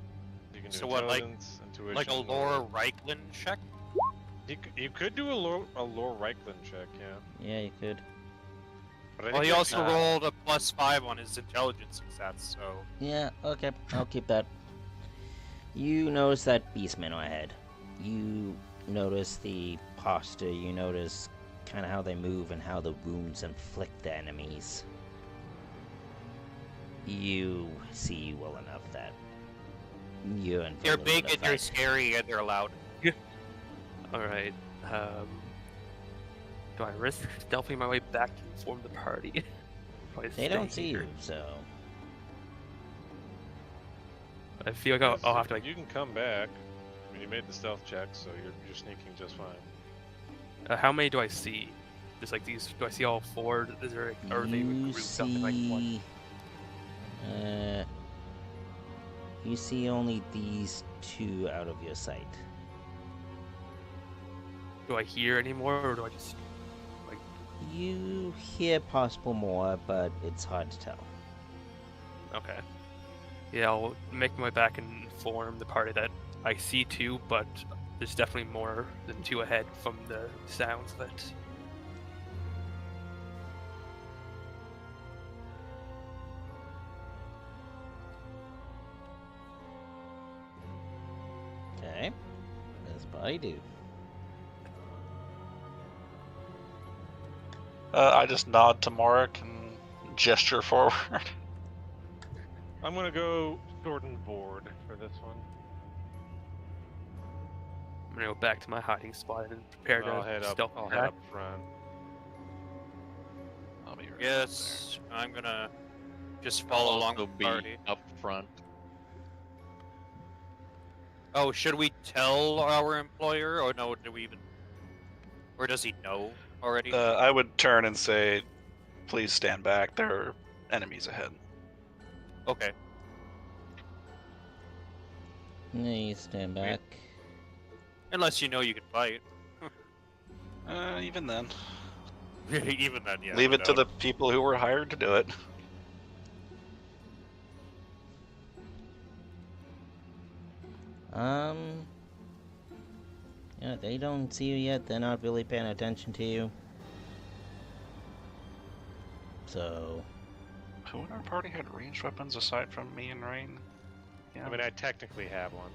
You can do So what, like- intelligence, intuition, Like a Laura Reichland check? You could do a lore Reichland check, yeah. Yeah, you could. But I Well, think he you also actually- rolled a +5 on his intelligence success, so... Yeah, okay, I'll keep that. You notice that beastmen are ahead. You notice the posture, you notice kind of how they move and how the wounds inflict the enemies. You see well enough that you're in for a They're little big bit of and they're fight. scary and they're loud. Alright. Do I risk stealthing my way back to inform the party? Probably They stay don't see here. you, so... I feel like I'll have to like. You can come back. I mean, you made the stealth check, so you're sneaking just fine. How many do I see? Just like these. Do I see all 4? Is there? Or are they You grouped up in like one? see... You see only these 2 out of your sight. Do I hear any more, or do I just like? You hear possible more, but it's hard to tell. Okay. Yeah, I'll make my way back and inform the party that I see 2, but there's definitely more than 2 ahead from the sounds of it. Okay. What does body do? I just nod to Marek and gesture forward. I'm gonna go sword and board for this one. I'm gonna go back to my hiding spot and prepare And I'll to head up. stealth I'll back. head up front. I'll be right Yes, I'm gonna just follow along Also with the be party. up front. Oh, should we tell our employer, or no? Do we even? Or does he know already? I would turn and say, "Please stand back. There are enemies ahead." Okay. Yeah, you stand back. Unless you know you can fight. Even then, Even then, yeah. leave no it to doubt. the people who were hired to do it. Yeah, they don't see you yet. They're not really paying attention to you. So, Who in our party had ranged weapons aside from me and Rain? Yeah. I mean, I technically have one,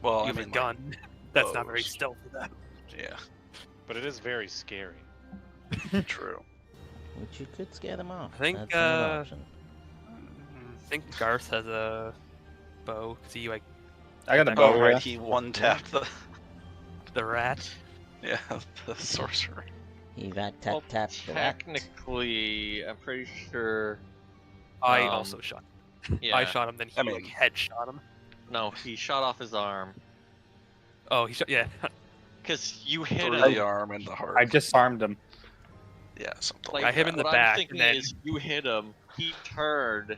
well, You I have mean, a like, gun. That's not very bows. stealthy. That. yeah, but it is very scary. true. which you could scare them off. I think, That's another option. I think Garth has a bow. See, like I got a Oh, bow. Oh, right, Yeah. he one tapped the the rat. yeah the sorcerer. He rat tap Well, tap the rat. technically, I'm pretty sure. I Um, also shot. Yeah. I shot him, then he I mean- like headshot him. No, he shot off his arm. Oh, he shot. Yeah. Because you hit Through him. the arm and the heart. I disarmed him. Yeah, something Like, like I hit him in the what back, I'm and thinking then is, you hit him. He turned.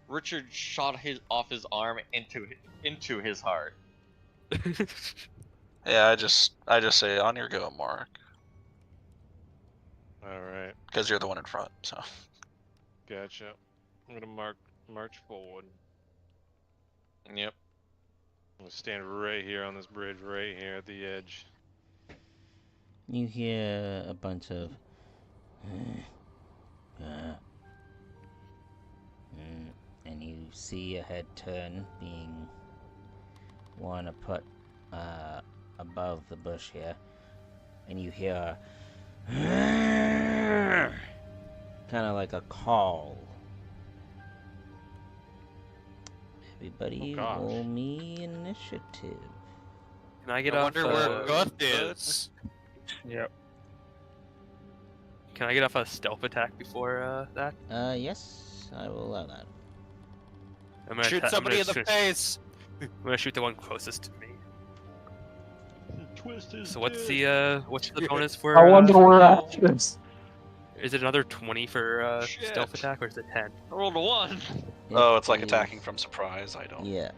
Richard shot off his arm into his heart. Yeah, I just say on your go, Mark, All right, because you're the one in front. So gotcha. I'm gonna march forward. Yep. I'm gonna stand right here on this bridge, right here at the edge. You hear a bunch of and you see a head turn being wanna put above the bush here, and you hear kind of like a call. Everybody, Oh, gosh. roll me initiative. can I get I off? wonder where Guth is. Yep. Can I get off a stealth attack before that? Yes, I will allow that. I'm gonna Shoot somebody in the face. I'm gonna shoot the one closest to me. Twist his So what's dick. what's the bonus for? I wonder where that is. Is it another 20 for Shit. stealth attack, or is it 10? I rolled a 1. oh, it's like is- attacking from surprise. I don't. Yeah.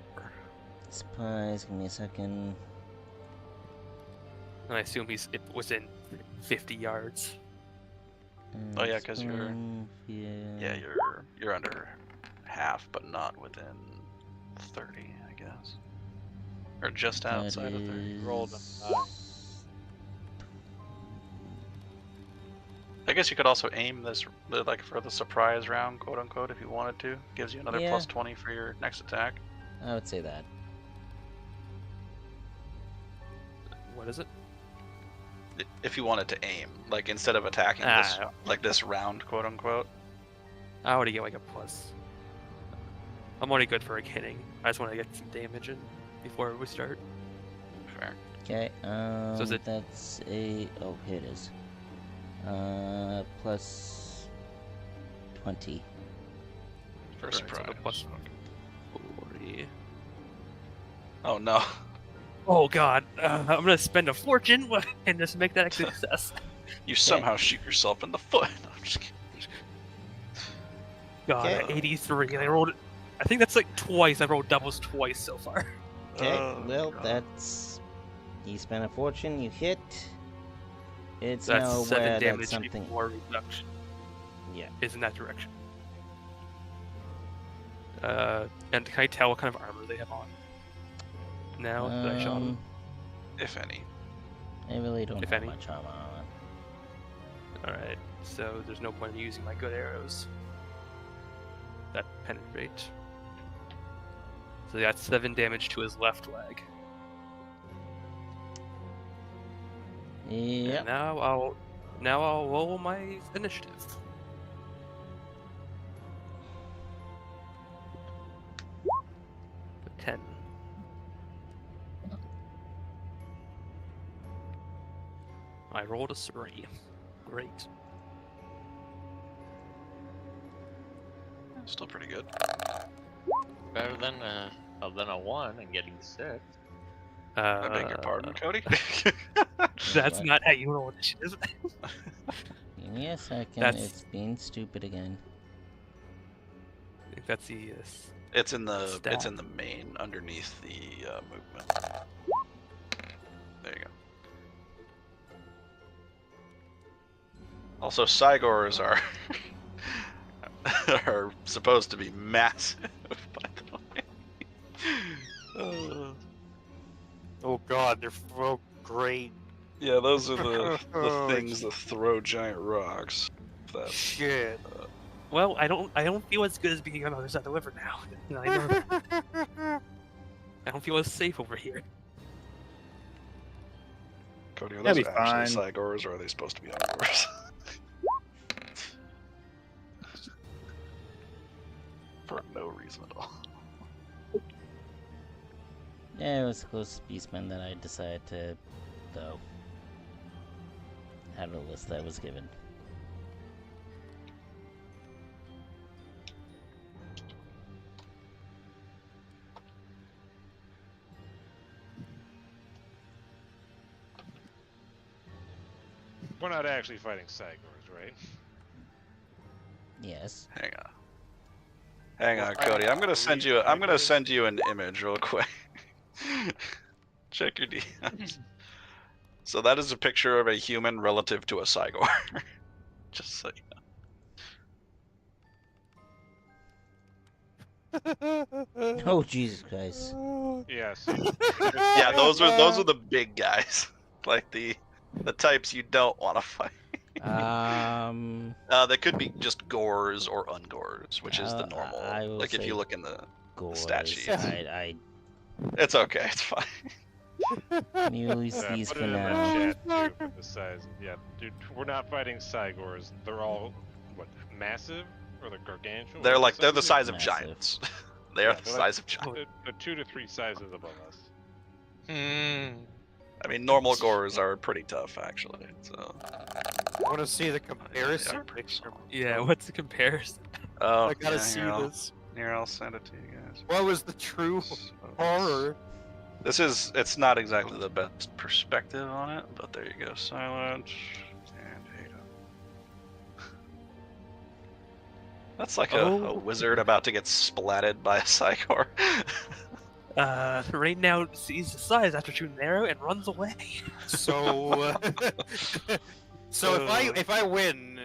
Surprise, give me a second. And I assume it was in 50 yards. Oh, yeah, 'cause you're- Yeah. Yeah, you're under half, but not within 30, I guess, or just outside of 30. Rolled a is- nine. I guess you could also aim this like for the surprise round, quote unquote, if you wanted to. Gives you another Yeah. plus 20 for your next attack. I would say that. What is it? If you wanted to aim, like instead of attacking this, like this round, quote unquote. I already get like a plus. I'm already good for like hitting. I just want to get some damage in before we start. Fair. Okay, is it- that's a... Oh, here it is. Plus 20. For Alright, so surprise. the plus 40. Oh no. Oh god, I'm gonna spend a fortune and just make that a success. You somehow shoot yourself in the foot. No, I'm just kidding. God, Okay. 83. I rolled. I think that's like twice. I've rolled doubles twice so far. Okay, Oh, well, God. that's... You spent a fortune, you hit. It's That's now 7 aware that damage something... before reduction. Yeah. Is in that direction. And can I tell what kind of armor they have on? Now that I shot them. If any. I really don't If have any. much armor on. Alright, so there's no point in using my good arrows that penetrate. So that's 7 damage to his left leg. Yep. And now I'll roll my initiative. A 10. I rolled a 3. Great. Still pretty good. Better than a 1 and getting 6. I beg your pardon, Cody. That's What? not how you roll initiative. Give me a second, That's- it's being stupid again. I think that's the It's in the Stat. main underneath the movement. There you go. Also, Cygors are are supposed to be massive, by the way. Oh god, they're so great. Yeah, those are the things that throw giant rocks. That's Shit. Well, I don't feel as good as being on the other side of the river now. You know, I know that. I don't feel as safe over here. Cody, are That'll those be actually fine. Cygors, or are they supposed to be Cygors? For no reason at all. Yeah, it was supposed to be Beastman that I decided to, though. Out of the list that was given. We're not actually fighting Cygors, right? Yes. Hang on, Cody. I'm gonna send you. I'm gonna send you an image real quick. Check your DMs. So that is a picture of a human relative to a Cygor. Just so you Oh, Jesus Christ. Yeah. See, know. Yeah, those are the big guys, like the types you don't want to fight. They could be just gores or ungores, which is the normal. I will Like if say you look in the Gores. stat sheets. It's okay. It's fine. use these put for it in the now. chat too, for the size. Yeah, dude, we're not fighting Cygors. They're all what, massive or the gargantuan? They're What's the size of Massive. giants. They are Yeah, the they're size of giants. They're 2 to 3 sizes above us. I mean, normal gores are pretty tough, actually. So. I want to see the comparison yeah. picture. Yeah, what's the comparison? Oh, I gotta yeah, see here, this. Here, I'll send it to you guys. What was the true horror? It's not exactly the best perspective on it, but there you go. Silent and Ada. That's like a wizard about to get splatted by a Cygor. Right now it sees the size after shooting an arrow and runs away. So, so if I win,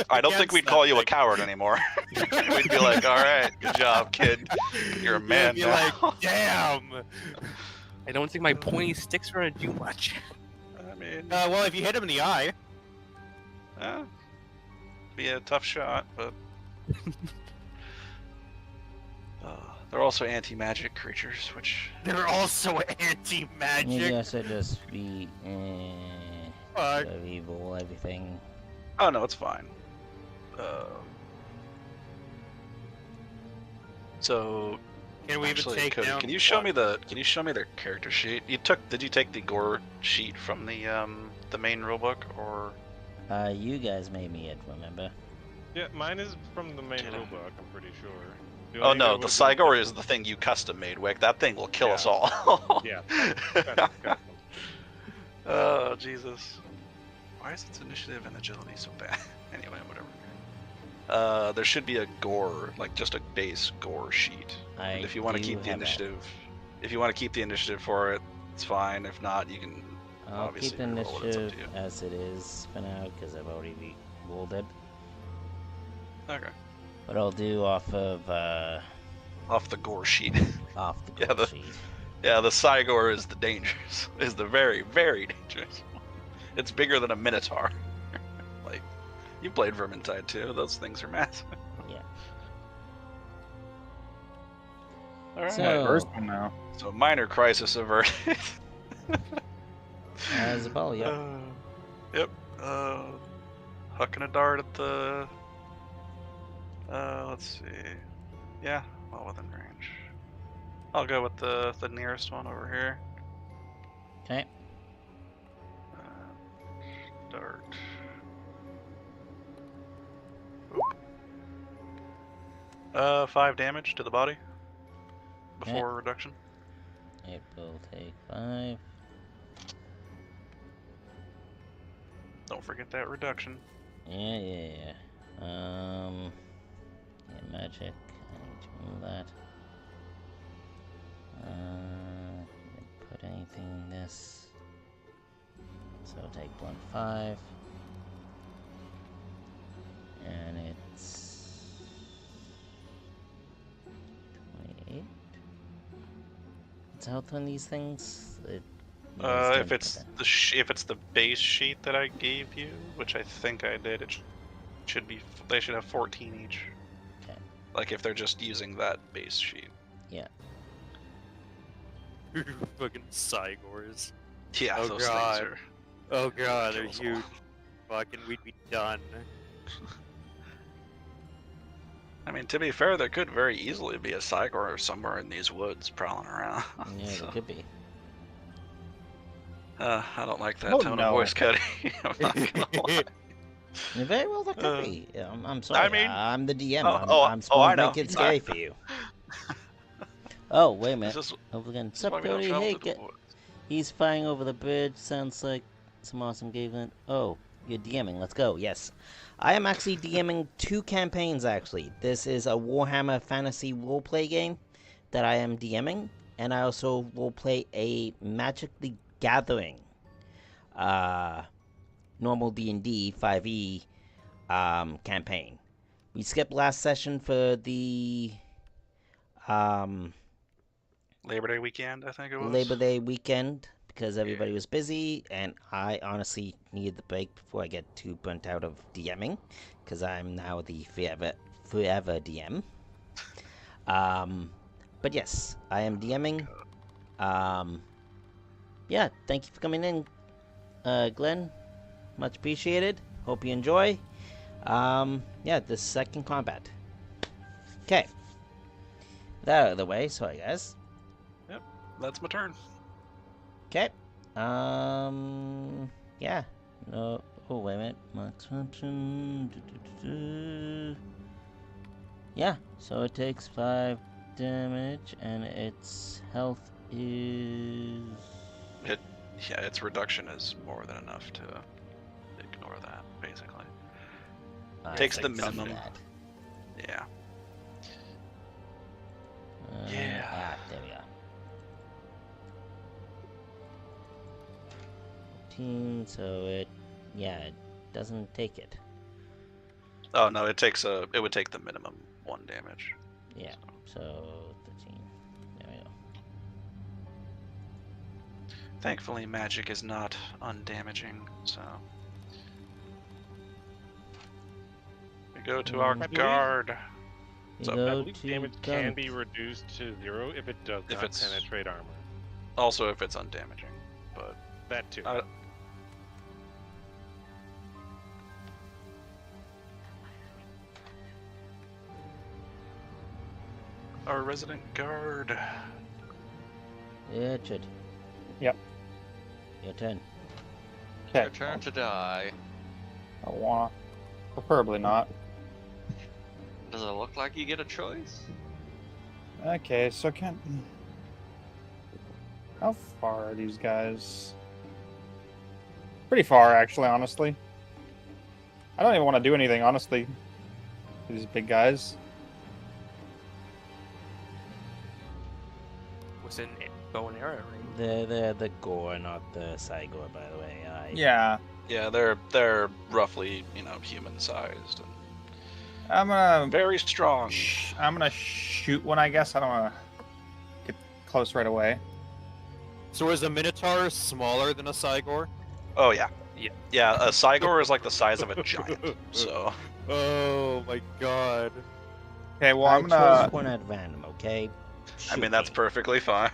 I don't think we'd call you a coward anymore. We'd be like, all right, good job, kid. You're a man You'd be now. like, damn. I don't think my pointy sticks are gonna do much. I mean, Well, if you hit him in the eye, be a tough shot, but they're also anti-magic creatures, which they're also anti-magic. Maybe I should just be Fuck. of evil, everything. oh no, it's fine. So Can we actually, even take Cody, down? can you show me the character sheet? Did you take the gore sheet from the main rulebook, or You guys made me it, remember? Yeah, mine is from the main rulebook, I'm pretty sure. The oh only no, thing the that Cygor would've is the thing you custom made, Wick. That thing will kill Yeah. us all. been- Yeah. Custom. Oh Jesus! Why is its initiative and agility so bad? Anyway, whatever. There should be a gore, like just a base gore sheet. And if you want to keep the initiative, for it, it's fine. If not, you can. I'll Obviously, keep the roll it, it's up to initiative as it is for now, because I've already rolled it. Okay. But I'll do off of, Off the gore sheet. off the Yeah, gold sheet. Yeah, the Cygor is the dangerous. Is the very, very dangerous one. It's bigger than a Minotaur. Like, you played Vermintide too. Those things are massive. Yeah. All right. So- First one now. So minor crisis averted. Zabal, yep. Yep. Hucking a dart at the. Let's see. Yeah, well within range. I'll go with the nearest one over here. Okay. Dart. 5 damage to the body before reduction. It will take 5. Don't forget that reduction. Yeah. Yeah, magic. I need to move that. Didn't put anything in this. So I'll take 1/5. And it's 28. What's health on these things? If it's if it's the base sheet that I gave you, which I think I did, it should be. They should have 14 each. Okay. Like if they're just using that base sheet. Yeah. Fucking Cygors. Yeah, Oh, those God. things are. Oh god, they're Kills all. huge. Fucking, we'd be done. I mean, to be fair, there could very easily be a Cygor somewhere in these woods prowling around. Yeah, So, it could be. I don't like that Oh, tone no. of voice, Cody. I'm not gonna lie. Yeah, very well, that could be. Yeah, I'm sorry. mean- I'm the DM. I I'm supposed to know. make it scary for you. Oh, wait a minute. This is Over again. why Sup, we don't Cody? travel Hey, to the woods. he's flying over the bridge. Sounds like some awesome gameplay. Oh, you're DMing. Let's go. Yes. I am actually DMing 2 campaigns, actually. This is a Warhammer Fantasy roleplay game that I am DMing, and I also roleplay a Magic the Gathering normal D&D 5e campaign. We skipped last session for the Labor Day weekend, I think it was. Labor Day weekend because everybody was busy, and I honestly needed the break before I get too burnt out of DMing, because I'm now the forever DM. But yes, I am DMing. Yeah, thank you for coming in, Glenn. Much appreciated. Hope you enjoy. Yeah, the second combat. Okay. That out of the way, sorry guys. Yep, that's my turn. Okay. Yeah. No. Oh, wait a minute. Max function. Yeah. So it takes 5 damage, and its health is. Yeah, its reduction is more than enough to ignore that, basically. Takes the minimum. Yeah. Yeah. There we go. 15, so it doesn't take it. Oh no, it would take the minimum 1 damage. Yeah. So 13. There we go. Thankfully, magic is not undamaging, so we go to our guard. You I go believe to damage can guns. be reduced to 0 if it does If not it's- penetrate armor. Also, if it's undamaging, but That too. our resident guard. Yeah, it should. Yep. Your turn. Okay. Your turn to die. I wanna. Preferably not. Does it look like you get a choice? Okay, so can. How far are these guys? Pretty far, actually, honestly. I don't even want to do anything, honestly. These big guys. Within bow and arrow range. They're the gore, not the Cygor, by the way. Yeah. Yeah, they're roughly, human sized and I'm gonna. very strong. I'm gonna shoot one, I guess. I don't want to get close right away. So is a Minotaur smaller than a Cygor? Oh yeah. Yeah. Yeah, a Cygor is like the size of a giant. So Oh my god. Okay, well, I I'm gonna. chose one at random, okay? I mean Shoot that's me. perfectly fine.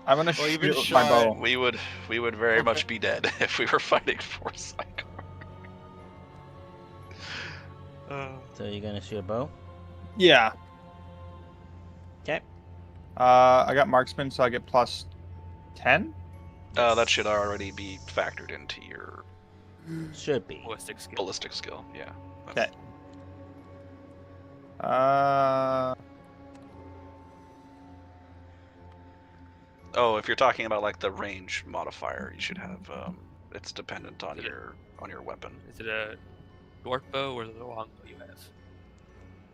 I'm gonna Well, even shoot with my shy. bow. we would very much be dead if we were fighting for Cygor. So you're gonna shoot a bow? Yeah. Okay. I got marksman, so I get plus 10. That should already be factored into your Should be. Ballistic skill. ballistic skill. Yeah. Okay. Oh, if you're talking about like the range modifier, you should have. It's dependent on Is it- your weapon. Is it a short bow or is it a long bow you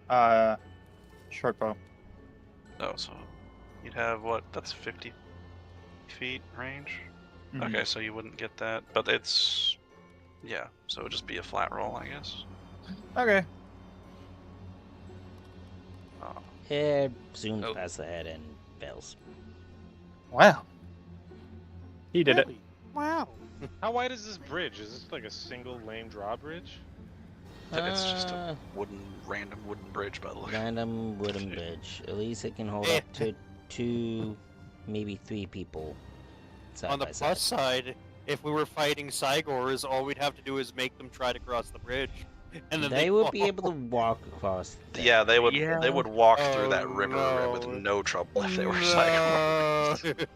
have? Short bow. Oh, so you'd have what? That's 50 feet range. Mhm. Okay, so you wouldn't get that, but it's yeah. So it would just be a flat roll, I guess. Okay. It zooms Oh. past the head and fails. Wow. He did it. Really? Wow. How wide is this bridge? Is this like a single lane drawbridge? It's just Uh, a random wooden bridge, by the look. Random wooden bridge. At least it can hold Eh. up to 2, maybe 3 people. Side On the by plus side. side, if we were fighting Cygors, all we'd have to do is make them try to cross the bridge. And then They would be able to walk across. Yeah, they would. Yeah. They would walk through Oh, that river with no. no trouble if they were Cygor.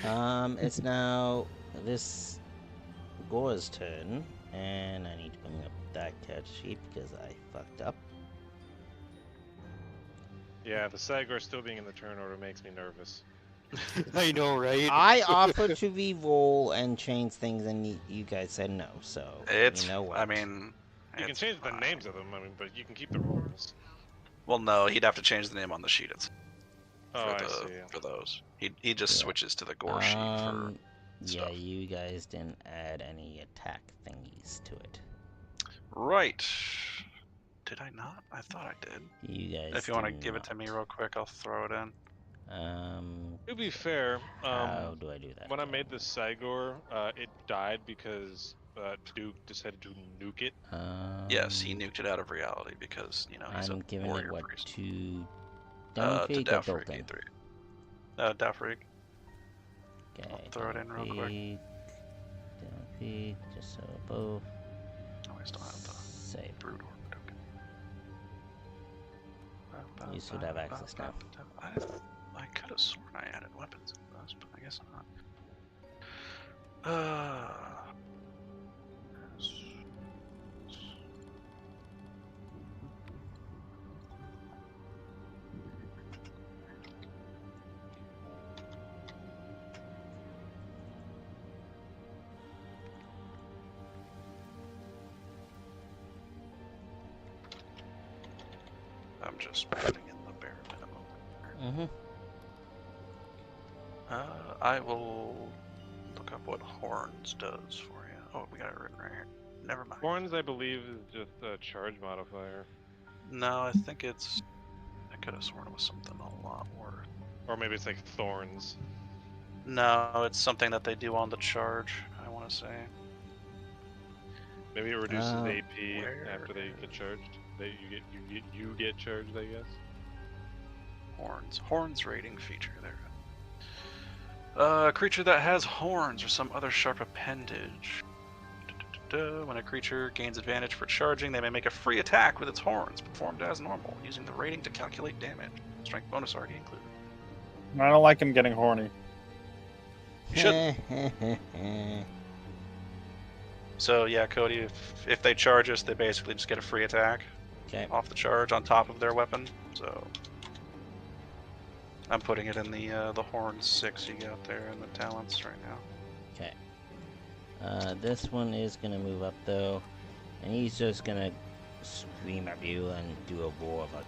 No. It's now this Gore's turn, and I need to bring up that catch sheet because I fucked up. Yeah, the Cygor still being in the turn order makes me nervous. I know, right? I offered to re-roll and change things, and you guys said no. So It's. you know what? I mean, You can it's change the fine. names of them, I mean, but you can keep the rolls. Well, no, he'd have to change the name on the sheet. Oh, For I the see. for those. He just Yeah. switches to the gore sheet for Yeah, stuff. you guys didn't add any attack thingies to it. Right. Did I not? I thought I did. You guys. If you want to did give it to me not. real quick, I'll throw it in. To be fair, How do I do that? when I made the Cygor, it died because Duke decided to nuke it. Yes, he nuked it out of reality because he's I'm a giving warrior it what priest. to To Downfreak or Dafrik Dolphin? E3. Dafrik. Okay, I'll throw it in real quick. Downfeed, just so both. Oh, I still have the Save. brood orb token. You should have access now. I could have sworn I added weapons in those, but I guess not. I'm just putting in the bare minimum. I will look up what horns does for you. Oh, we got it written right here. Never mind. Horns, I believe, is just a charge modifier. No, I think it's. I could have sworn it was something a lot worse. Or maybe it's like thorns. No, it's something that they do on the charge. I want to say. Maybe it reduces Oh. AP Where after they get charged. You get charged, I guess. Horns rating feature there. A creature that has horns or some other sharp appendage. When a creature gains advantage for charging, they may make a free attack with its horns, performed as normal, using the rating to calculate damage. Strength bonus already included. I don't like him getting horny. You should. So yeah, Cody, if they charge us, they basically just get a free attack off the charge on top of their weapon. So I'm putting it in the horn 6 you got there in the talents right now. Okay. This one is gonna move up though, and he's just gonna scream at you and do a roar of like.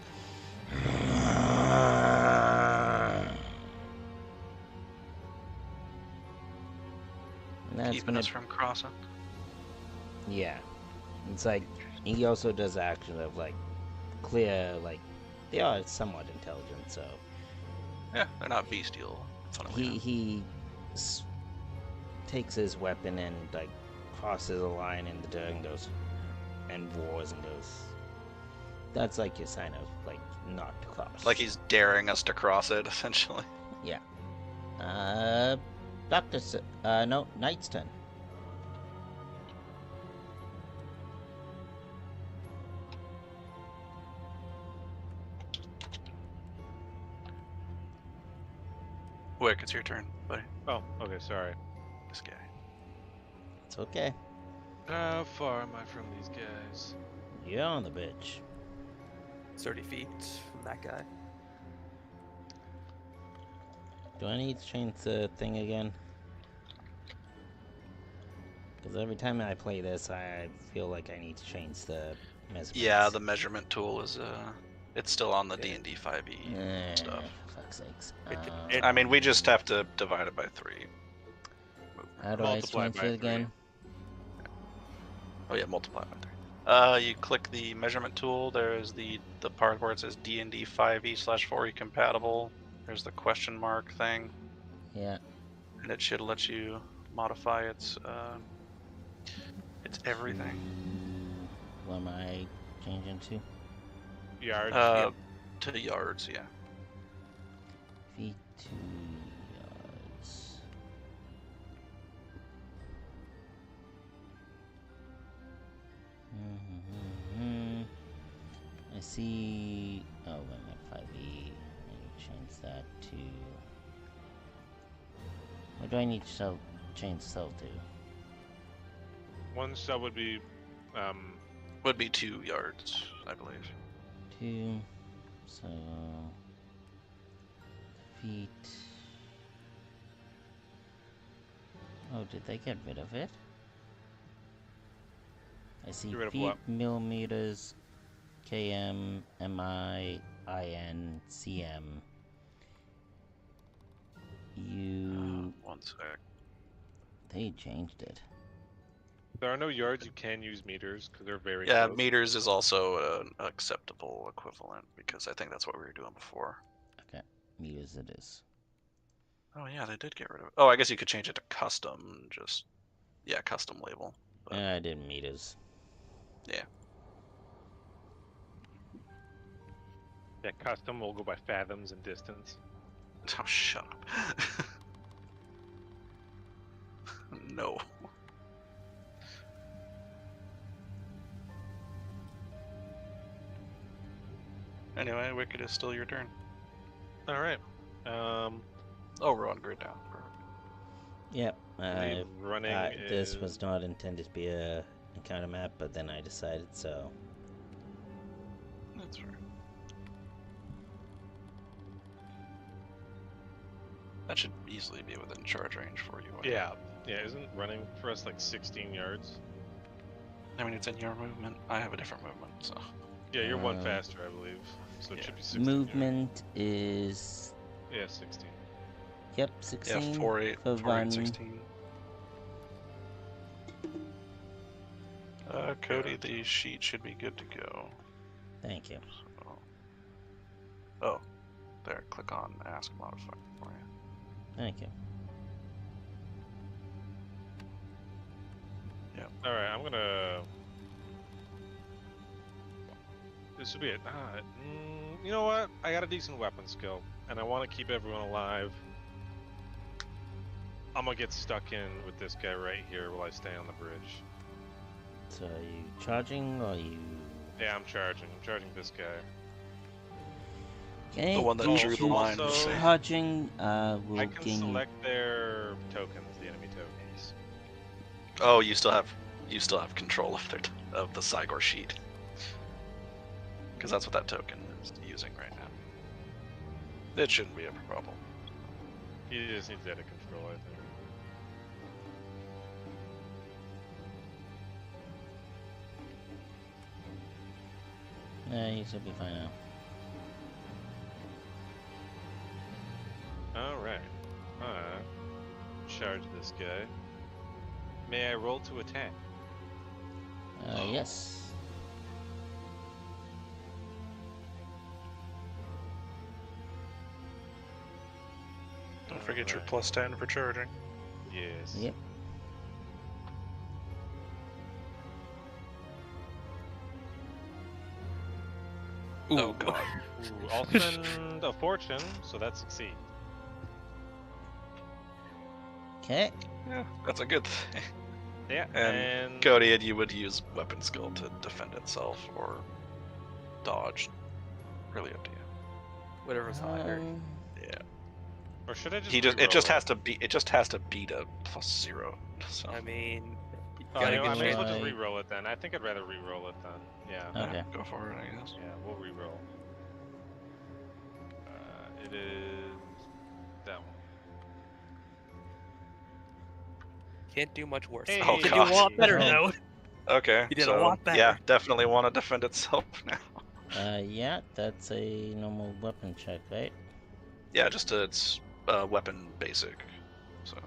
And that's Keeping gonna, us from crossing. yeah. It's like he also does the action of like clear, like they are somewhat intelligent, so Yeah, they're not bestial. he takes his weapon and like crosses a line in the dirt and goes and roars and goes. That's like your sign of like not to cross. Like he's daring us to cross it, essentially. Yeah. No, Knight's turn. Wick, it's your turn, buddy. Oh, okay, sorry. This guy. It's okay. How far am I from these guys? You're on the bitch. 30 feet from that guy. Do I need to change the thing again? Because every time I play this, I feel like I need to change the measurements. Yeah, the measurement tool is it's still on the D&D 5e stuff. Fuck's sakes. I mean, we just have to divide it by 3. How do Multiply I change by it again? Oh yeah, multiply by 3. You click the measurement tool. There's the part where it says D&D 5e/4e compatible. There's the question mark thing. Yeah. And it should let you modify its everything. What am I changing to? Yards. To yards, yeah. Feet to yards. I see. Oh, wait a minute, 5e. I need to change that to. What do I need to change cell to? One cell would be, Would be 2 yards, I believe. 2. So. Feet. Oh, did they get rid of it? I see Get rid of feet, what? millimeters, km, mi, in, cm. One sec. They changed it. There are no yards. You can use meters because they're very Yeah, close. meters is also an acceptable equivalent because I think that's what we were doing before. Okay, meters it is. Oh yeah, they did get rid of it. Oh, I guess you could change it to custom. Just custom label. But I did meters. Yeah, custom will go by fathoms and distance. oh, shut up. No. Anyway, Wicked is still your turn. All right. Oh, we're on grid now. Yep. Leave running. This was not intended to be a encounter map, but then I decided so. That's fair. That should easily be within charge range for you. Yeah. Yeah. Isn't running for us like 16 yards? I mean, it's in your movement. I have a different movement, so. Yeah, you're one faster, I believe. So it should be 16. Movement is. Yeah, 16. Yep, 16. Yeah, 4, 8, for 4, 8, run. 16. Cody, the sheet should be good to go. Thank you. So, oh, there. Click on Ask Modifier for you. Thank you. Yeah. All right, I'm gonna. This should be it. You know what? I got a decent weapon skill, and I want to keep everyone alive. I'm gonna get stuck in with this guy right here while I stay on the bridge. So are you charging or are you? Yeah, I'm charging. I'm charging this guy. Okay. The one that drew the line. Also- Charging. I Will can gain. select their tokens, the enemy tokens. Oh, you still have control of the Cygor sheet. Because that's what that token is using right now. It shouldn't be a problem. He just needs that control, I think. Yeah, you should be fine now. Alright. Charge this guy. May I roll to attack? Yes. Don't forget your Alright. plus 10 for charging. Yes. Yep. Oh god. Ooh, I'll spend a fortune, so that succeeds. Okay. Yeah, that's a good thing. Yeah, And Cody, you would use weapon skill to defend itself or dodge. Really up to you. Whatever's higher. Yeah. Or should I just? It just reroll has to be. It just has to beat a +0. So. I mean, you Oh, gotta you know, I get may as well right. just re-roll it then. I think I'd rather re-roll it then. Yeah. Okay. Go for it, I guess. Yeah, we'll re-roll. It is that one. can't do much worse. Hey, Oh, you can do God. a lot better Oh. though. Okay. You did a so, lot better. Yeah, definitely want to defend itself now. Yeah, that's a normal weapon check, right? Yeah, just it's weapon basic. So.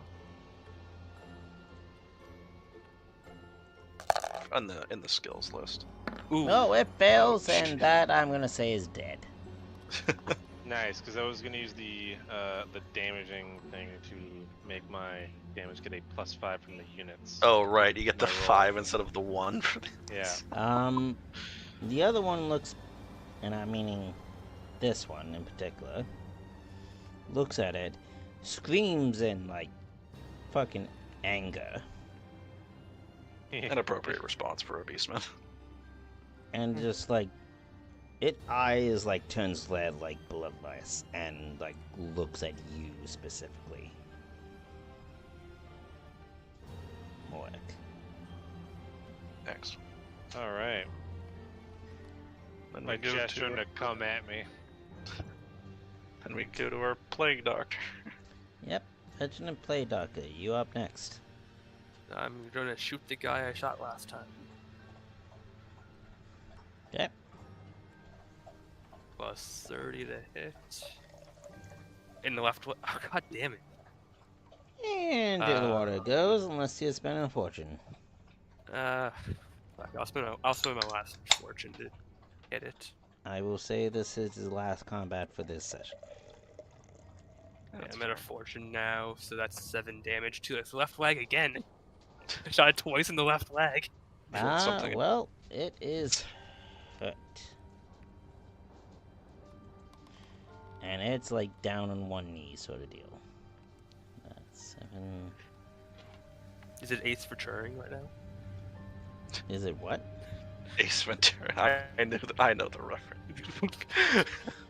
In the skills list. Ooh. No, it fails, Oh, and shit. that I'm gonna say is dead. Nice, because I was gonna use the damaging thing to make my damage get a +5 from the units. Oh right, you get the My roll. 5 instead of the 1 for the. Yeah. The other one looks, and I'm meaning this one in particular, looks at it, screams in like fucking anger, An appropriate response for a beastman. and just like it eyes like turns red like bloodless, and like looks at you specifically. Morek. Next. All right. Then My we go gesture to to come at me. then we go to our plague doctor. Yep, Veteran and Play Doctor, you up next. I'm gonna shoot the guy I shot last time. Okay. Plus 30 to hit. In the left. Oh, god damn it. And in the water it goes, unless you spend a fortune. Fuck, I'll spend my last fortune to hit it. I will say this is his last combat for this session. Yeah, I'm at a fortune now, so that's 7 damage to his left leg again. I shot it twice in the left leg. Well, it is hurt. And it's like down on one knee sort of deal. That's 7. Is it Ace for Turing right now? Is it what? Ace Ventura. I know the reference.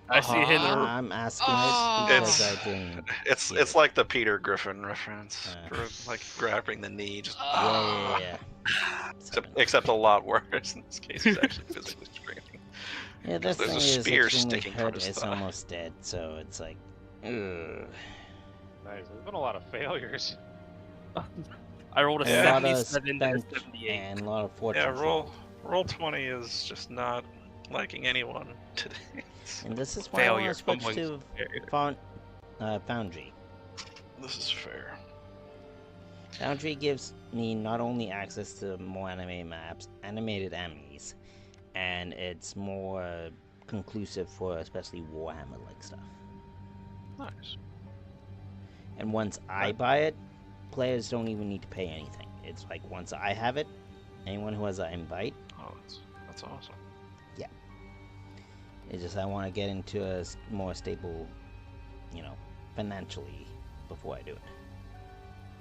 I see it in the... I'm asking it because I didn't. It's like the Peter Griffin reference for like grabbing the knee. Just Yeah. except a lot worse in this case. He's actually physically screaming. Yeah, this There's thing a is spear extremely sticking from hurt. his It's thigh. almost dead, so it's like, ugh. Nice. There's been a lot of failures. I rolled a Yeah. 77 to a Spent 78. and a lot of fortune. Yeah, roll 20 is just not liking anyone today. And this is why I want Failure. to switch Fumbling. to Foundry. This is fair. Foundry gives me not only access to more animated enemies, and it's more conclusive for especially Warhammer-like stuff. Nice. And once I buy it, players don't even need to pay anything. It's like once I have it, anyone who has an invite, Oh, that's awesome. it's just I want to get into a more stable, financially before I do it.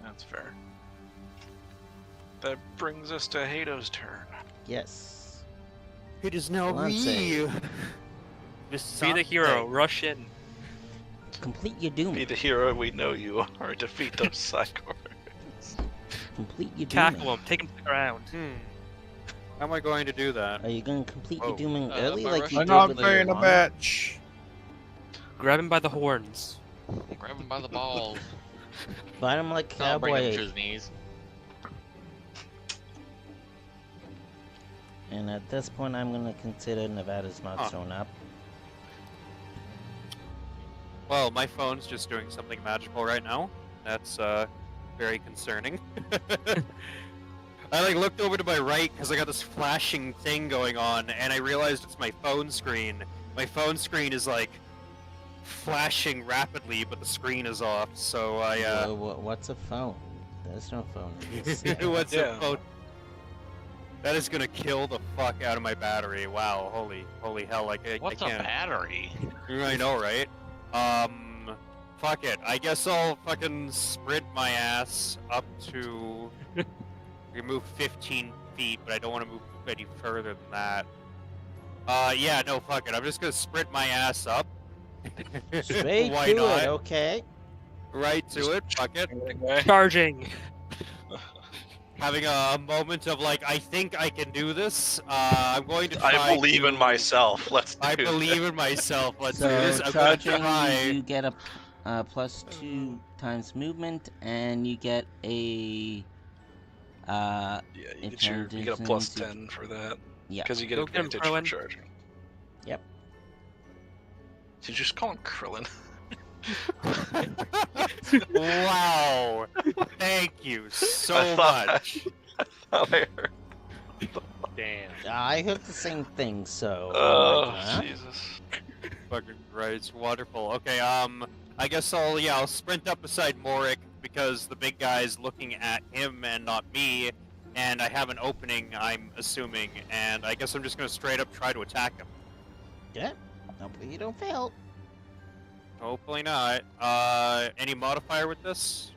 That's fair. That brings us to Hado's turn. Yes. It is now Lancey. me. Be the hero. Rush in. Complete your doom. Be the hero we know you are. Defeat those psychords. Complete your dooming. Tackle him. Take him to the ground. How am I going to do that? Are you going to complete your Oh, dooming my early like you I'm did not with paying a your match. Grab him by the horns. Grab him by the balls. Fight him like a Don't bring him to cowboy. his knees. And at this point, I'm going to consider Nevada's not shown up. Well, my phone's just doing something magical right now. That's very concerning. I looked over to my right because I got this flashing thing going on, and I realized it's my phone screen. My phone screen is flashing rapidly, but the screen is off. So I What's a phone? There's no phone. what's Yeah. a phone? That is gonna kill the fuck out of my battery. Wow, holy hell! I What's a can't. battery? I know, right? Fuck it. I guess I'll fucking sprint my ass up to. Move 15 feet, but I don't want to move any further than that. Yeah, no, fuck it. I'm just gonna sprint my ass up. Straight Why to not? it, okay? Right to it. Fuck it. Charging. Having a moment of I think I can do this. I'm going to try. I believe in myself. Let's do I this. believe in myself. Let's So do this. I'm gonna charging, try. you get a +2 times movement, and you get a Yeah, you It get you get a transitions plus to- 10 for that. yeah. Because you get Go get him, advantage for Krillin. charging. Yep. Did you just call him Krillin? Wow. Thank you so I thought- much. I thought I heard. Damn. I heard the same thing, so. Oh, huh? Jesus. Fucking Christ, wonderful. Okay, I guess I'll sprint up beside Morik because the big guy's looking at him and not me, and I have an opening, I'm assuming, and I guess I'm just gonna straight up try to attack him. Yeah. Hopefully you don't fail. Hopefully not. Any modifier with this?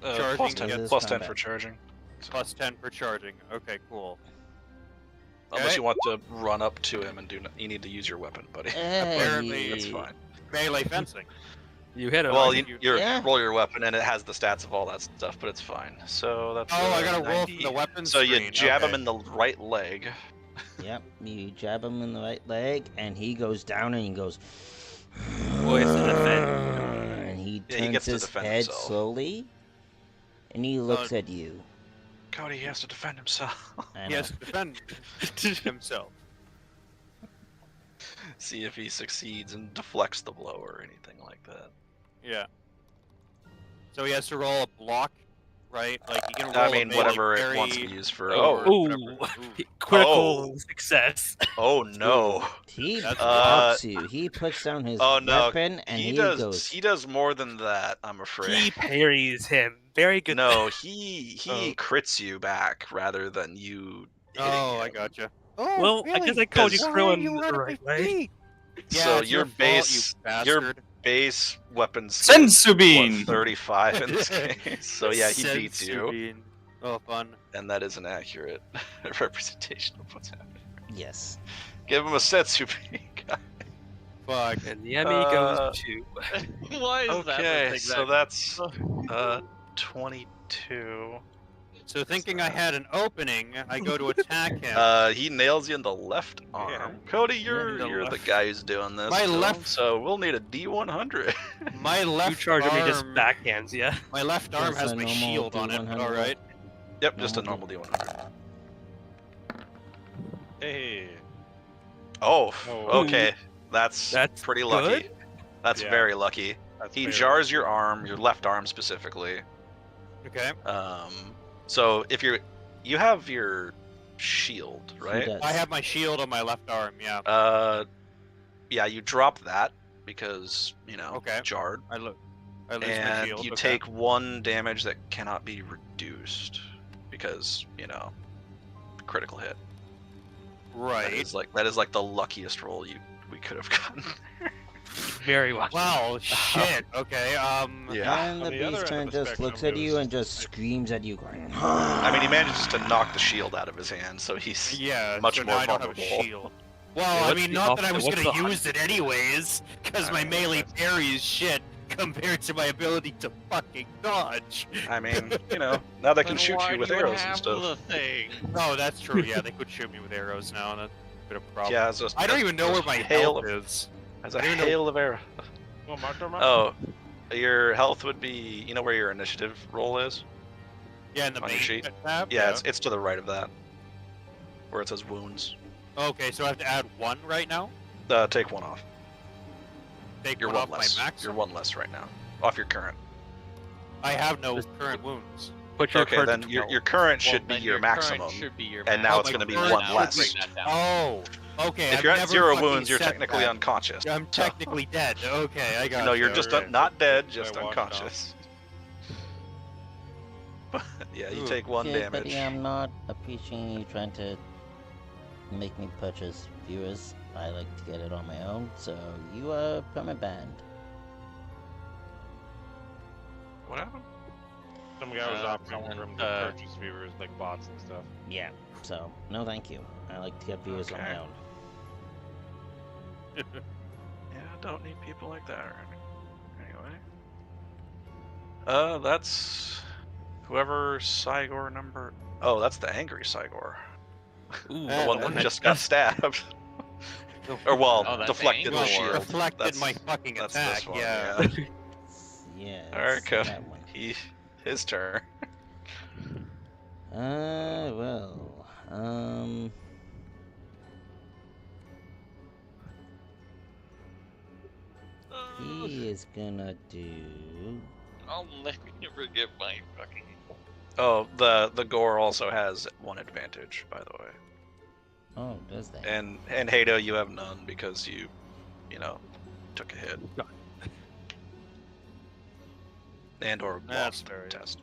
Charging Plus 10, against plus 10 combat. for charging. Plus 10 for charging. Okay, cool. Unless Okay. you want to run up to him and you need to use your weapon, buddy. Apparently That's fine. Melee fencing. You hit him. Well, think you you- Yeah. roll your weapon and it has the stats of all that stuff, but it's fine. So that's. Oh, I gotta roll 90. from the weapon So you screen. jab him Okay. in the right leg. Yep. You jab him in the right leg, and he goes down and he goes. Oh, it's the defend. And he Yeah, turns he gets to his defend head himself. slowly, and he looks at you. Cody, he has to defend himself. I He know. has to defend himself. See if he succeeds and deflects the blow or anything like that. Yeah. So he has to roll a block, right? Like he can roll I a mean, melee whatever parry it wants to be used for. or Oh, whatever. Ooh. Critical success. oh no. He That's pops you. He puts down his Oh no. weapon and he he does. goes. He does more than that. I'm afraid. He parries him. Very good. No, he Oh. crits you back rather than you hitting Oh, I him. gotcha. Oh, Well, I guess I called you Because- Krillin you the right right way. Yeah, So it's your fault, base, you your bastard. base weapon skill is, Sensu bean. what, 35 in this case. So yeah, he beats you, Sensubin. Oh, fun. and that is an accurate representation of what's happening. Yes. Give him a Sensu bean. Fuck. And the Emmy goes to. Why is that? Okay, so that's 22. So thinking I had an opening, I go to attack him. He nails you in the left arm. Yeah. Cody, In you're the the left. guy who's doing this. My still, left- So we'll need a D100. My left You charge arm, me just backhands, yeah? My left arm Just has a my normal shield on it. D100. All right. Yep, just a Normal normal D100. Hey. Oh, Oh. okay. That's pretty lucky. good. That's Yeah. very lucky. That's He very jars your arm, your left arm specifically. Okay. So if you have your shield, He right? does. I have my shield on my left arm. Yeah. Yeah, you drop that because Okay. jarred, I lose my and shield. you okay. take 1 damage that cannot be reduced because critical hit. right. That is like the luckiest roll we could have gotten. Very well. Wow. Shit. Okay. Yeah. And On the the other beast end of turn the just spectrum, looks at it you was and just like- screams at you, going. I mean, he manages to knock the shield out of his hand, so he's Yeah. much so more now I don't have a vulnerable. shield. Well, Yeah, I what's mean, the not that I was opposite? gonna What's the use it anyways, because my I know, melee that's- parry is shit compared to my ability to fucking dodge. I mean, now they can Then shoot why you with do arrows and have stuff. The thing? Oh, that's true. Yeah, they could shoot me with arrows now, and that's a bit of a problem. Yeah, I don't even know where my hail health is. As a I don't know- hail of arrows. Well, Mark, Oh, your health would be, where your initiative roll is? Yeah, in the On your main sheet? tab. Yeah, it's to the right of that, where it says wounds. Okay, so I have to add 1 right now. Take 1 off. Take You're 1 one off less. my max. You're 1 less right now, off your current. I have no current wounds. Put your Okay, card then to your 12. current Well, should be then your current maximum. Should be your and now Oh, it's my going to be current 1 should less. Bring that down. Oh, okay. If I've you're at never 0 fucking wounds, you're set technically that. unconscious. I'm technically dead. Okay, I got No, it. you're just okay. not dead, I just walked unconscious. But yeah, you Ooh. take 1 Yeah, damage. buddy, I'm not appreciating you trying to make me purchase viewers. I like to get it on my own, so you are permanent banned. What happened? Some guy was offering and, from the purchase viewers, like bots and stuff. Yeah, so no thank you. I like to get viewers on my Okay. own. Yeah, I don't need people like that. Anyway. That's whoever Cygor number. Oh, that's the angry Cygor. Ooh, The one that nice. just got stabbed. Or well, Oh, that's deflected angry the one. shield. Deflected my fucking that's attack. this one, Yeah. Yeah. All right, it's Cody. that one. His turn. Well, he is gonna do. I'll never get my fucking. Oh, the gore also has 1 advantage, by the way. Oh, does that? And Hado, you have none because you took a hit. And or That's lost the fair, yeah. test.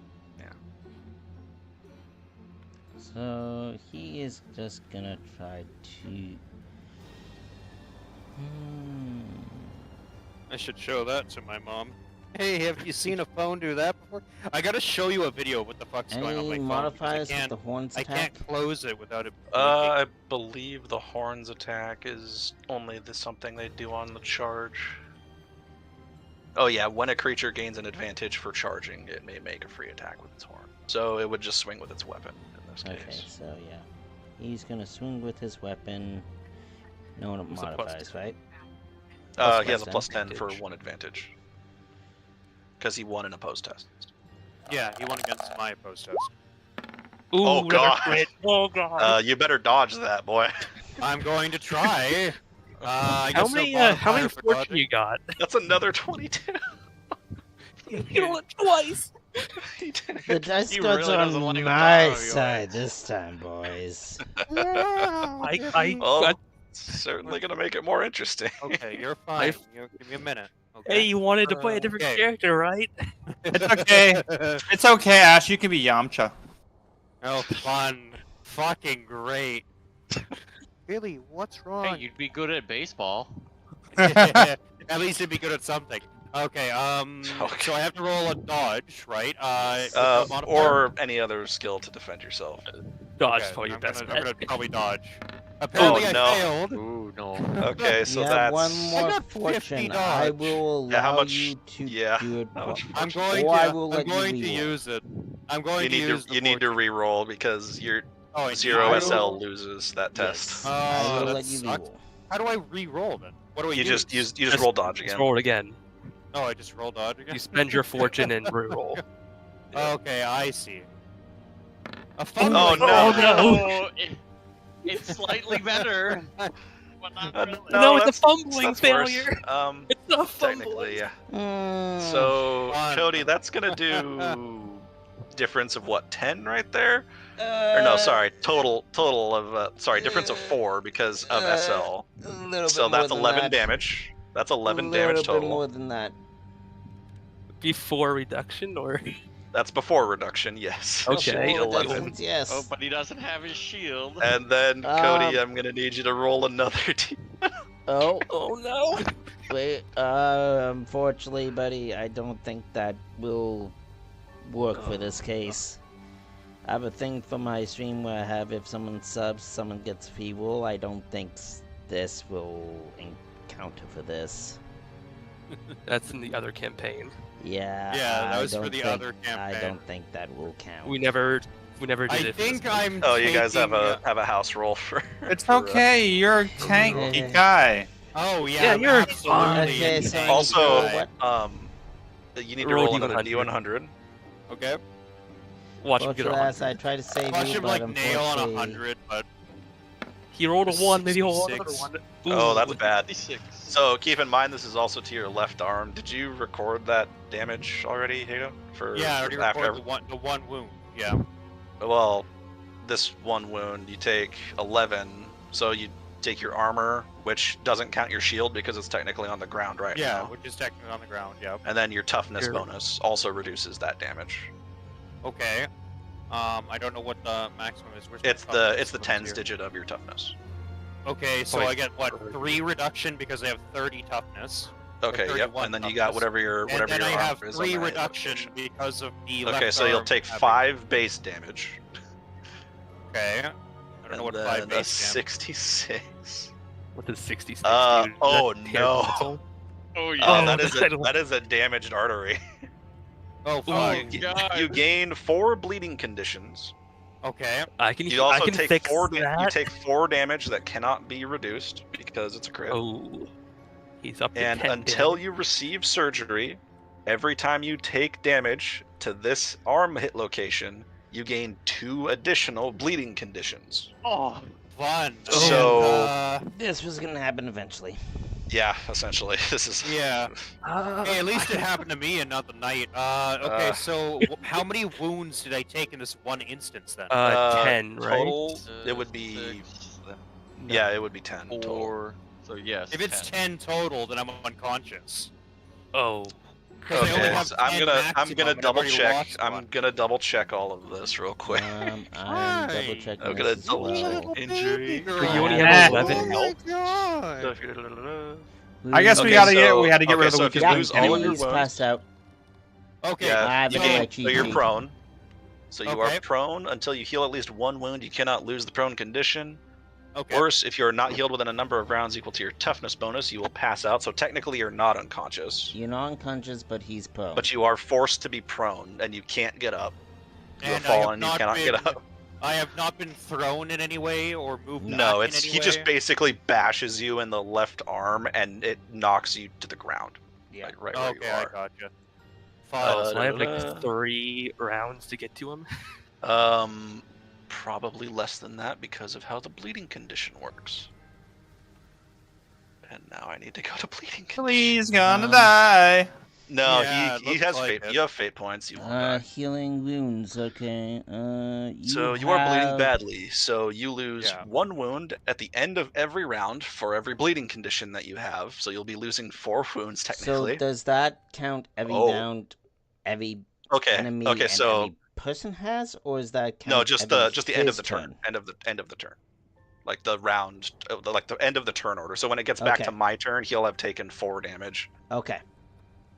So he is just gonna try to. I should show that to my mom. Hey, have you seen a phone do that before? I gotta show you a video of what the fuck's going on Any my phone. because modifiers I with can't, the horns I attack? can't close it without it. I believe the horns attack is only something they do on the charge. Oh yeah, when a creature gains an advantage for charging, it may make a free attack with its horn. So it would just swing with its weapon in this Okay, case. so yeah, he's gonna swing with his weapon. No What's the plus modifiers, right? He has a plus plus 10 for advantage. 1 advantage. Because he won an opposed test. Yeah, he won against my opposed test. Ooh, Oh, another God. crit. Oh god. You better dodge that, boy. I'm going to try. I how guess no many how many modifier for fortune dodging. you got? That's another 22. You rolled it twice. He did The it. dice He gods really are doesn't on like my Mario, side this time, boys. Well, certainly gonna make it more interesting. Okay, you're fine. Give me a minute. Okay. Hey, you wanted to play a different Okay. character, right? It's okay. It's okay, Ash. You can be Yamcha. Oh, fun. Fucking great. Really, what's wrong? Hey, you'd be good at baseball. At least it'd be good at something. Okay, Okay. so I have to roll a dodge, right? With no modifier? Or any other skill to defend yourself. Dodge Okay, for your I'm best gonna bet. probably dodge. Apparently I no. failed. Ooh, no. Okay, so you that's have one I more got 50 fortune. I dodge. will allow Yeah, how much- you to yeah, do it. how much I'm fortune? going Or to. I will I'm let you going to reroll. use it. I'm going You to need use. to you need to re-roll because your Oh, I need zero to SL re-roll? loses that test. Yes. Oh, I will that let you sucks. reroll. How do I re-roll then? What do I You use? just roll dodge Just again. roll it again. Oh, I just roll dodge again. You spend your fortune and reroll. Okay, I see. A Oh, fumbling no. failure. It's slightly better. But not really. No, it's a that's- fumbling that's worse. failure. Um, It's not technically, fumbling. yeah. So, Fun. Cody, that's gonna do difference of what, 10 right there? Or no, sorry, total of difference of 4 because of SL. A little So bit more that's than 11 that. damage. That's 11 a damage little bit more total. than that. Before reduction, or That's before reduction, yes. Okay. It should be Before 11. reductions, yes. Oh, but he doesn't have his shield. And then, Cody, I'm gonna need you to roll another Oh, oh no. wait. Unfortunately, buddy, I don't think that will work for this case. I have a thing for my stream where I have if someone subs, someone gets feeble. I don't think this will encounter for this. That's in the other campaign. Yeah. Yeah, that I was for don't the think- other campaign. I don't think that will count. We never did I it. for think this one. I'm. Oh, you guys have taking, a house roll for. It's for, okay. You're a tanky guy. Oh yeah, Yeah, I'm you're absolutely Okay, a so tank Also, guy. you need to Roll roll another D100. D100. Okay. Watch him get a Fortunately, I 100. tried to save Watch you, him but like nail on unfortunately, 100, but He rolled a 1, maybe he'll roll 66. another 1. Oh, Ooh. that's bad. 56. So keep in mind this is also to your left arm. Did you record that damage already, Hato? yeah, I already after recorded the one wound. Yeah. Well, this one wound you take 11, so you take your armor, which doesn't count your shield because it's technically on the ground right Yeah, now. which is technically on the ground. Yeah. And then your toughness Your- bonus also reduces that damage. Okay. I don't know what the maximum is. Where's my It's toughness the bonus tens here? digit of your toughness. Okay, so Like I get what 3 reduction because I have 30 toughness. Okay, yep. 31 And then you got toughness. whatever your And then I armor have is on 3 that reduction location. because of the Okay, left so you'll arm take having- 5 base damage. Okay. I don't know And what then 5 a base damage. 66. What is 66? Uh, dude? Is oh, that no. terrible muscle? Oh, Oh, yeah. that is a damaged artery. Oh, Oh, fuck. God. You gain 4 bleeding conditions. Okay. I can. You I also can take fix 4 that. you take 4 damage that cannot be reduced because it's a crit. Oh, he's up to And 10 until damage. you receive surgery, every time you take damage to this arm hit location, you gain 2 additional bleeding conditions. Oh, Fun. So- And, this was gonna happen eventually. Yeah, essentially. This is yeah. Hey, at least it happened to me and not the knight. Okay, so how many wounds did I take in this one instance then? 10, right? total. It would be 6, then yeah, it would be 10 total. 4. So yes. If it's 10 total, then I'm unconscious. Oh, 'Cause I only Okay, have so 10 I'm gonna maximum, and I've double already check. lost I'm one. gonna double check all of this real quick. I'm Why? double checking I'm gonna this as double well. check. Injury. girl. So you only have Oh 11 my god. I guess we Okay, gotta so- we had to get okay, rid of the so if you weakest lose link all of anyway. your He's wounds- passed out. Okay. Yeah, I have you it on my gain, cheat so you're sheet. prone. So you Okay. are prone until you heal at least 1 wound. You cannot lose the prone condition. Okay. Worse, if you're not healed within a number of rounds equal to your toughness bonus, you will pass out. So technically, you're not unconscious, You're not unconscious, but he's prone. but you are forced to be prone, and you can't get up. You have And I have fallen, you not cannot been- get up. I have not been thrown in any way or moved No, back it's in any he way. just basically bashes you in the left arm, and it knocks you to the ground. Yeah. Like right where Okay, you I are. gotcha. oh, so I have da-da-da. like 3 rounds to get to him. probably less than that because of how the bleeding condition works. And now I need to go to bleeding condition. Please gonna die. No, Yeah, it he looks has like fate. it. You have fate points. You won't die. Healing wounds. Okay. So you are bleeding have- badly. So you lose Yeah. 1 wound at the end of every round for every bleeding condition that you have. So you'll be losing 4 wounds So technically. does that count every Oh. round, every Okay. enemy Okay. and So every person has, or is that count no, just every the end of his the turn. End of the turn. Like the round, like the end of the turn order. So when it gets back Okay. to my turn, he'll have taken 4 damage. Okay.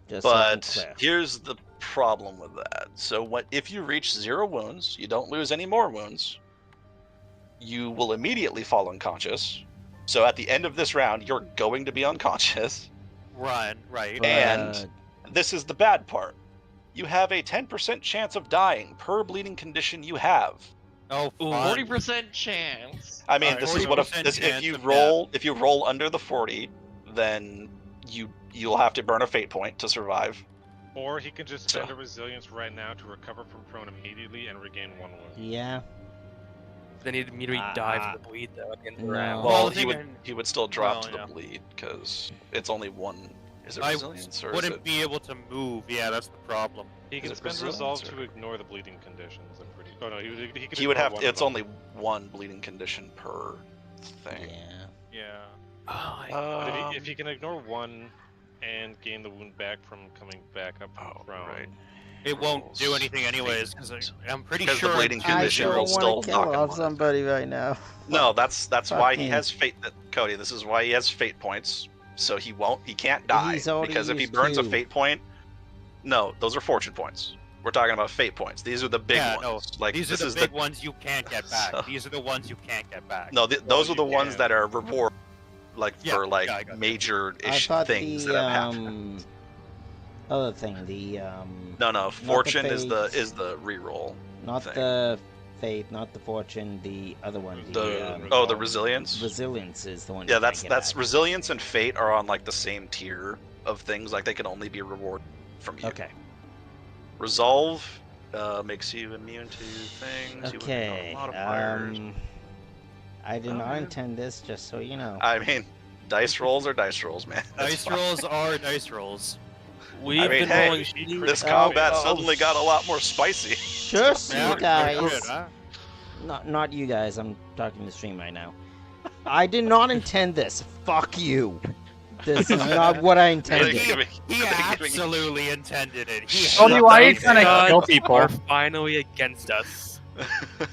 Just so I'm But clear. here's the problem with that. So if you reach 0 wounds, you don't lose any more wounds. You will immediately fall unconscious. So at the end of this round, you're going to be unconscious. Right. And this is the bad part. You have a 10% chance of dying per bleeding condition you have. Oh, 40% chance. I mean, Alright, this is what if 40% if chance you of roll under the 40, then you'll have to burn a fate point to survive. Or he can just spend So- a resilience right now to recover from prone immediately and regain 1 wound. Yeah. Then he'd immediately die from the bleed though at the end of the No. round. Well, the he thing would still drop well, to the yeah. bleed because it's only 1. Is it I resilience or is wouldn't it? be able to move. Yeah, that's the problem. He Is can it spend resilience resolve or- to ignore the bleeding conditions. I'm pretty. Oh no, he could. He would ignore have. one It's of only them. 1 bleeding condition per thing. Yeah. Yeah. But if he can ignore 1 and gain the wound back from coming back up from Oh, prone, right. It won't do Rules. anything anyways, because I'm pretty Because the sure. bleeding I'm I condition sure- will don't still want to knock kill him off on it. somebody right now. No, that's why he Fucking- has fate. Cody, this is why he has fate points. So he can't die He's already because if he used burns a 2. fate point, no, those are fortune points. We're talking about fate points. These are the big Yeah, ones. no, Like these are this the is big ones you can't get back. So- These are the ones you can't get back. No, those are you the ones can. that are reward, like Yeah, for like yeah, I got you. major-ish I thought things the that have happened. other thing, the No, fortune is the fates. reroll. not thing. the faith, not the fortune, the other one. The resilience. Resilience is the one. Yeah, you that's can't get back. resilience and fate are on like the same tier of things. Like they can only be rewarded from you. Okay. Resolve makes you immune to things. Okay. You would modifiers. I did Oh, not man. intend this, just so you know. I mean, dice rolls are dice rolls, man. That's Dice fine. rolls are dice rolls. We've I mean, been hey, rolling This Oh, combat oh, suddenly got a lot more spicy. Shush, Yeah, you guys. good, huh? Not you guys. I'm talking to stream right now. I did not intend this. Fuck you. This is not what I intended. He absolutely intended it. He Tony, hated why are you it. trying to gods kill people? are finally against us.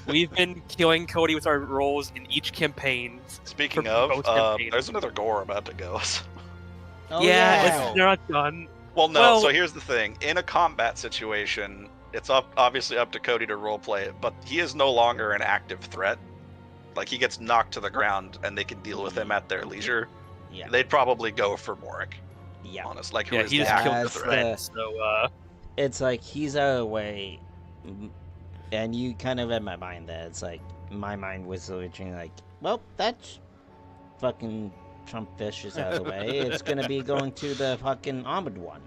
We've been killing Cody with our rolls in each campaign. Speaking For of, both campaigns. there's another gore about to go. Oh, It's they're not done. Well, no. Well- So here's the thing: in a combat situation, it's obviously up to Cody to roleplay it, but he is no longer an active threat. Like he gets knocked to the ground, and they can deal with him at their leisure. Yeah. They'd probably go for Morik. Yeah. Honest, like who Yeah, is he the just active killed the That's threat? the- So It's like he's out of the way, and you kind of read my mind there. It's like my mind was originally like, well, that's fucking Trump fish is out of the way. It's gonna be going to the fucking armored one.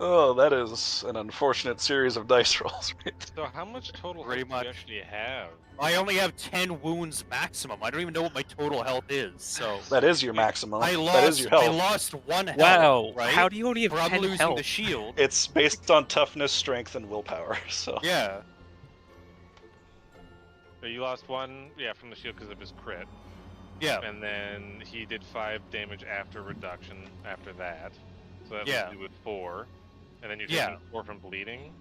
Oh, that is an unfortunate series of dice rolls. Right? So how much total Pretty health do you much. actually have? I only have 10 wounds maximum. I don't even know what my total health is. So That is your maximum. I That is lost. your I health. lost 1 health. wow, right? how do you only have from 10 losing health? the shield. It's based on toughness, strength, and willpower. So Yeah. So you lost 1, yeah, from the shield because of his crit, Yeah. and then he did 5 damage after reduction after that. So that Yeah. leaves you with 4, and then you're Yeah. taking 4 from bleeding.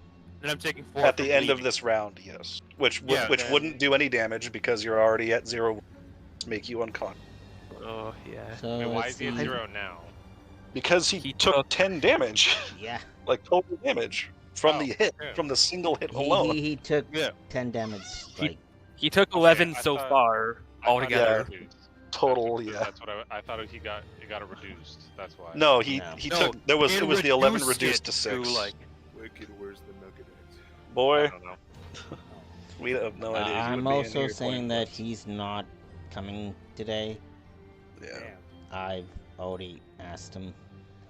And I'm taking 4 at the from end of bleeding. this round, yes, which Yeah, which then- wouldn't do any damage because you're already at 0. Make you unconscious Oh yeah. So And why let's is he at see. 0 now? because he, He took took- 10 damage, Yeah. like total damage from Oh, the hit, okay. from the single hit He, alone. he took Yeah. 10 damage. Like, He took 11 I so thought- far I thought it altogether. got reduced. Total, That's yeah. That's what I thought. It got it reduced. That's why. No, he No. he No, took there was it it was the 11 reduced reduced it to 6. like Wicked, where's the nugget? I Boy, don't know. we have no idea. He I'm would be in also here saying pointing that us. he's not coming today. Yeah. I've already asked him.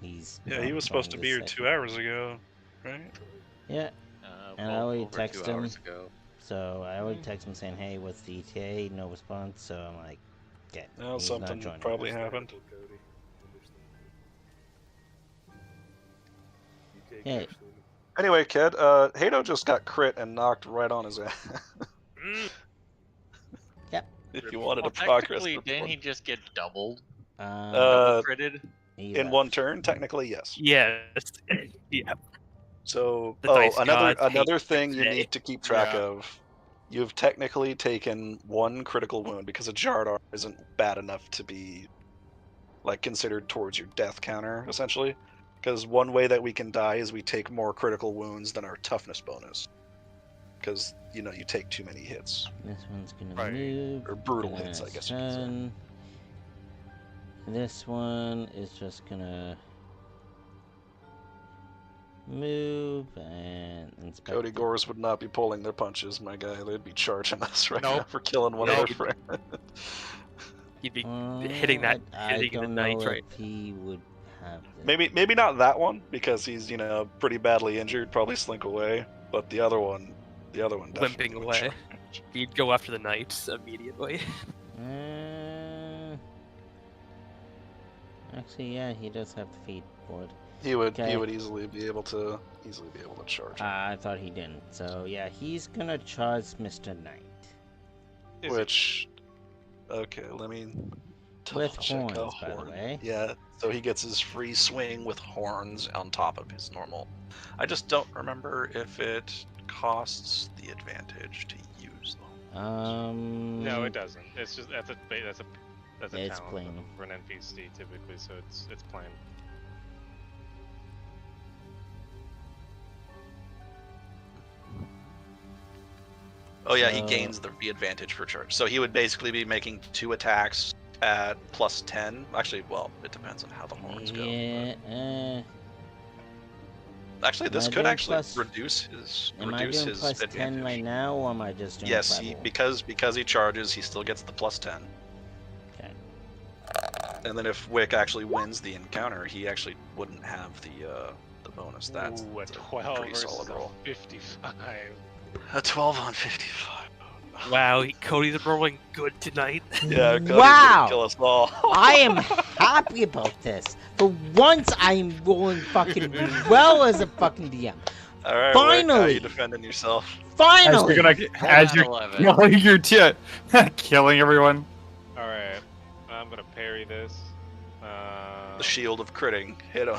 He's Yeah, not he was supposed to going be here this 2 hours ago, right? Yeah. And I well, already over text 2 him. hours ago. So I already text him saying, "Hey, what's the ETA?" No response. So I'm like, "Okay, Well, he's not something joining." probably happened. Hey. Anyway, kid, Hato just got crit and knocked right on his ass. Yep. If you wanted Well, to progress, technically, this didn't one. he just get doubled? Uh, Double critted? he in left. one turn, technically, yes. Yes. Yeah. So, The dice gods hate another thing you today. need to keep track Yeah. of. You've technically taken one critical wound because a jarred arm isn't bad enough to be like considered towards your death counter, essentially. Because one way that we can die is we take more critical wounds than our toughness bonus. Because you take too many hits. This one's gonna Right. move. Or brutal gonna hits, I guess you could say. turn. This one is just gonna move and inspect. Cody it. Gores would not be pulling their punches, my guy. They'd be charging us right now Nope. for killing one of Nope. their friends. You'd be hitting that, I hitting the don't know nitrate. if he would have this. Maybe not that one because he's pretty badly injured, probably slink away. But the other one Limping definitely would away. charge. He'd go after the knights immediately. Actually, yeah, he does have the feet board. He would Okay. easily be able to charge. I thought he didn't. So yeah, he's gonna charge Mr. Knight. Is Which, okay, let me With double-check a horns, by the horn. way. Yeah, so he gets his free swing with horns on top of his normal. I just don't remember if it costs the advantage to use them. No, it doesn't. It's just that's a It's talent plain. for an NPC typically, so it's plain. Oh yeah, he So- gains the advantage for charge. So he would basically be making 2 attacks at plus 10. Actually, well, it depends on how the horns go. Yeah. Actually, this Am I could doing actually plus- reduce his Am I doing his plus advantage. 10 right now, or am I just doing Yes, level? because he charges, he still gets the plus 10. Okay. And then if Wick actually wins the encounter, he actually wouldn't have the bonus. That's Ooh, a a 12 pretty versus solid roll. a 55. A 12 on 55. Wow, Cody's rolling good tonight. Yeah, Cody's Wow. gonna kill us all. I am happy about this. For once, I'm rolling fucking well as a fucking DM. All right, Wick, how Finally. you defending yourself? Finally! As you're 11. killing your killing everyone. Alright, I'm gonna parry this. The shield of critting hit him.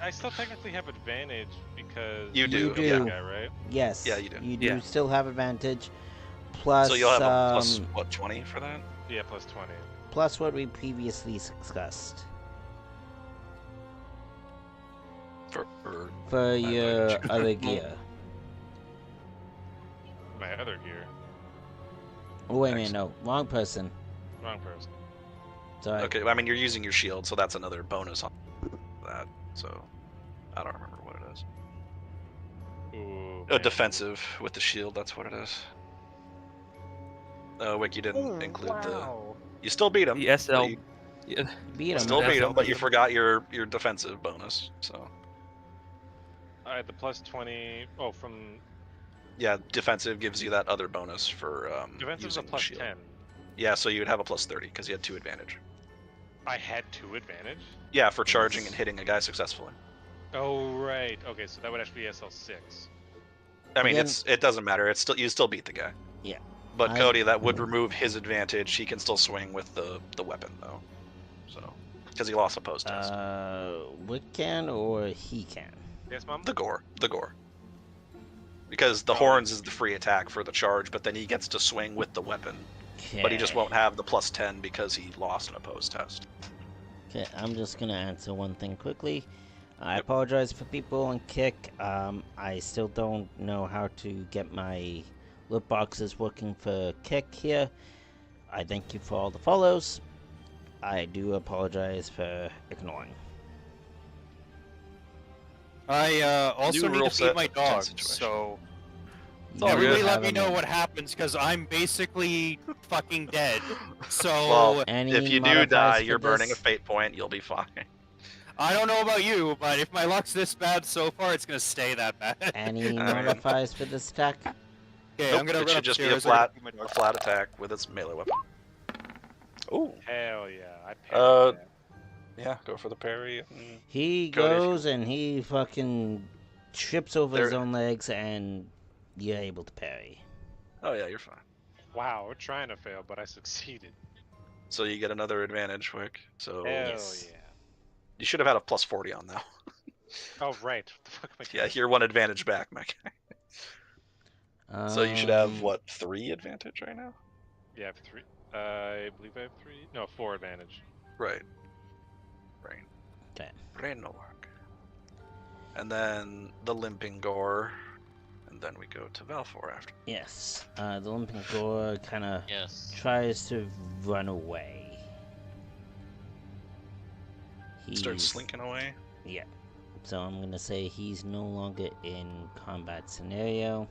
I still technically have advantage because You do, do. yeah. guy, right? Yes. Yeah, you do. You do Yeah. still have advantage. Plus, So you'll have a plus, what, 20 for that? Yeah, plus 20. plus what we previously discussed. For For your advantage. other gear. My other gear. Oh, wait a minute, no. Wrong person. Wrong person. Sorry. Okay, I mean, you're using your shield, so that's another bonus on that. So, I don't remember what it is. Ooh. A defensive with the shield, that's what it is. Wick, you didn't include the... You still beat him. The but SL. You Yeah, Beat him. still beat him, but you SL. forgot your defensive bonus, so... Alright, the plus 20. Oh, from. Yeah, defensive gives you that other bonus for Defensive's a using the plus shield. 10. Yeah, so you would have a plus 30, because you had 2 advantage. I had 2 advantage? Yeah, for charging and hitting a guy successfully. Oh, right. Okay, so that would actually be SL6. I mean, Again- it doesn't matter. It's still you still beat the guy. Yeah. But I- Cody, that would remove his advantage. He can still swing with the weapon though, so because he lost a post test. Wick can or he can? Yes, Mom? The gore. Because the horns is the free attack for the charge, but then he gets to swing with the weapon. But he just won't have the plus 10 because he lost an opposed test. Okay, I'm just gonna answer one thing quickly. I apologize for people on Kick. I still don't know how to get my loot boxes working for Kick here. I thank you for all the follows. I do apologize for ignoring. I also New need rule to set, feed my tense dog, situation. so You everybody have let me a know minute. what happens, because I'm basically fucking dead. So Well, Any if you do modifiers die, for you're burning a this? fate point. You'll be fine. I don't know about you, but if my luck's this bad so far, it's gonna stay that bad. Any Alright. modifiers for this attack? Okay, Nope, I'm gonna it run should just be upstairs. a I gotta flat, do my a dog. flat attack with its melee weapon. Ooh, Hell yeah. I Uh, parried that. yeah, go for the parry. And He Cody, if you- goes and he fucking trips over his There- own legs, and you're able to parry. Oh yeah, you're fine. Wow, we're trying to fail, but I succeeded. So you get another advantage, Wick. So Hell Yes. yeah. you should have had a plus 40 on that. Oh, right. What the fuck am I Yeah, doing? you're one advantage back, my guy. So you should have Um, what, 3 advantage right now? Yeah, I have 3. I believe I have 3. No, 4 advantage. Right. Brain. Okay. Brain no work. And then the limping gore, and then we go to Valfor after. Yes. The limping gore kind of Yes. tries to run away. Starts He's- slinking away. Yeah. So I'm gonna say he's no longer in combat scenario.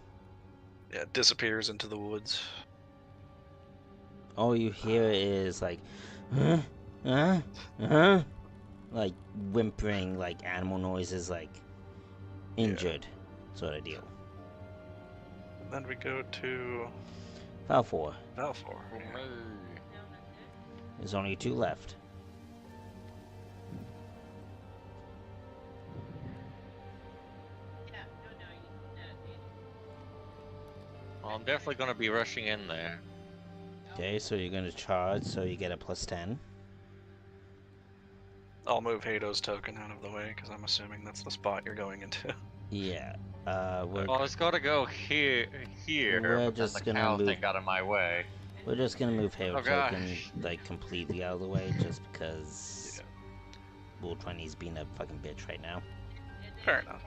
Yeah, disappears into the woods. All you hear is like, like whimpering, like animal noises, like injured, sort of deal. And then we go to Valfor, Valfor. Yeah. there's only 2 left. Well, I'm definitely gonna be rushing in there. Okay, so you're gonna charge, so you get a +10. I'll move Hado's token out of the way because I'm assuming that's the spot you're going into. Yeah. Well, it's gotta go here, We're but then just the gonna cow move- thing got in my way. We're just gonna move Halo Oh, token gosh. like completely out of the way, just because Bull 20's being a fucking bitch right now. Fair enough.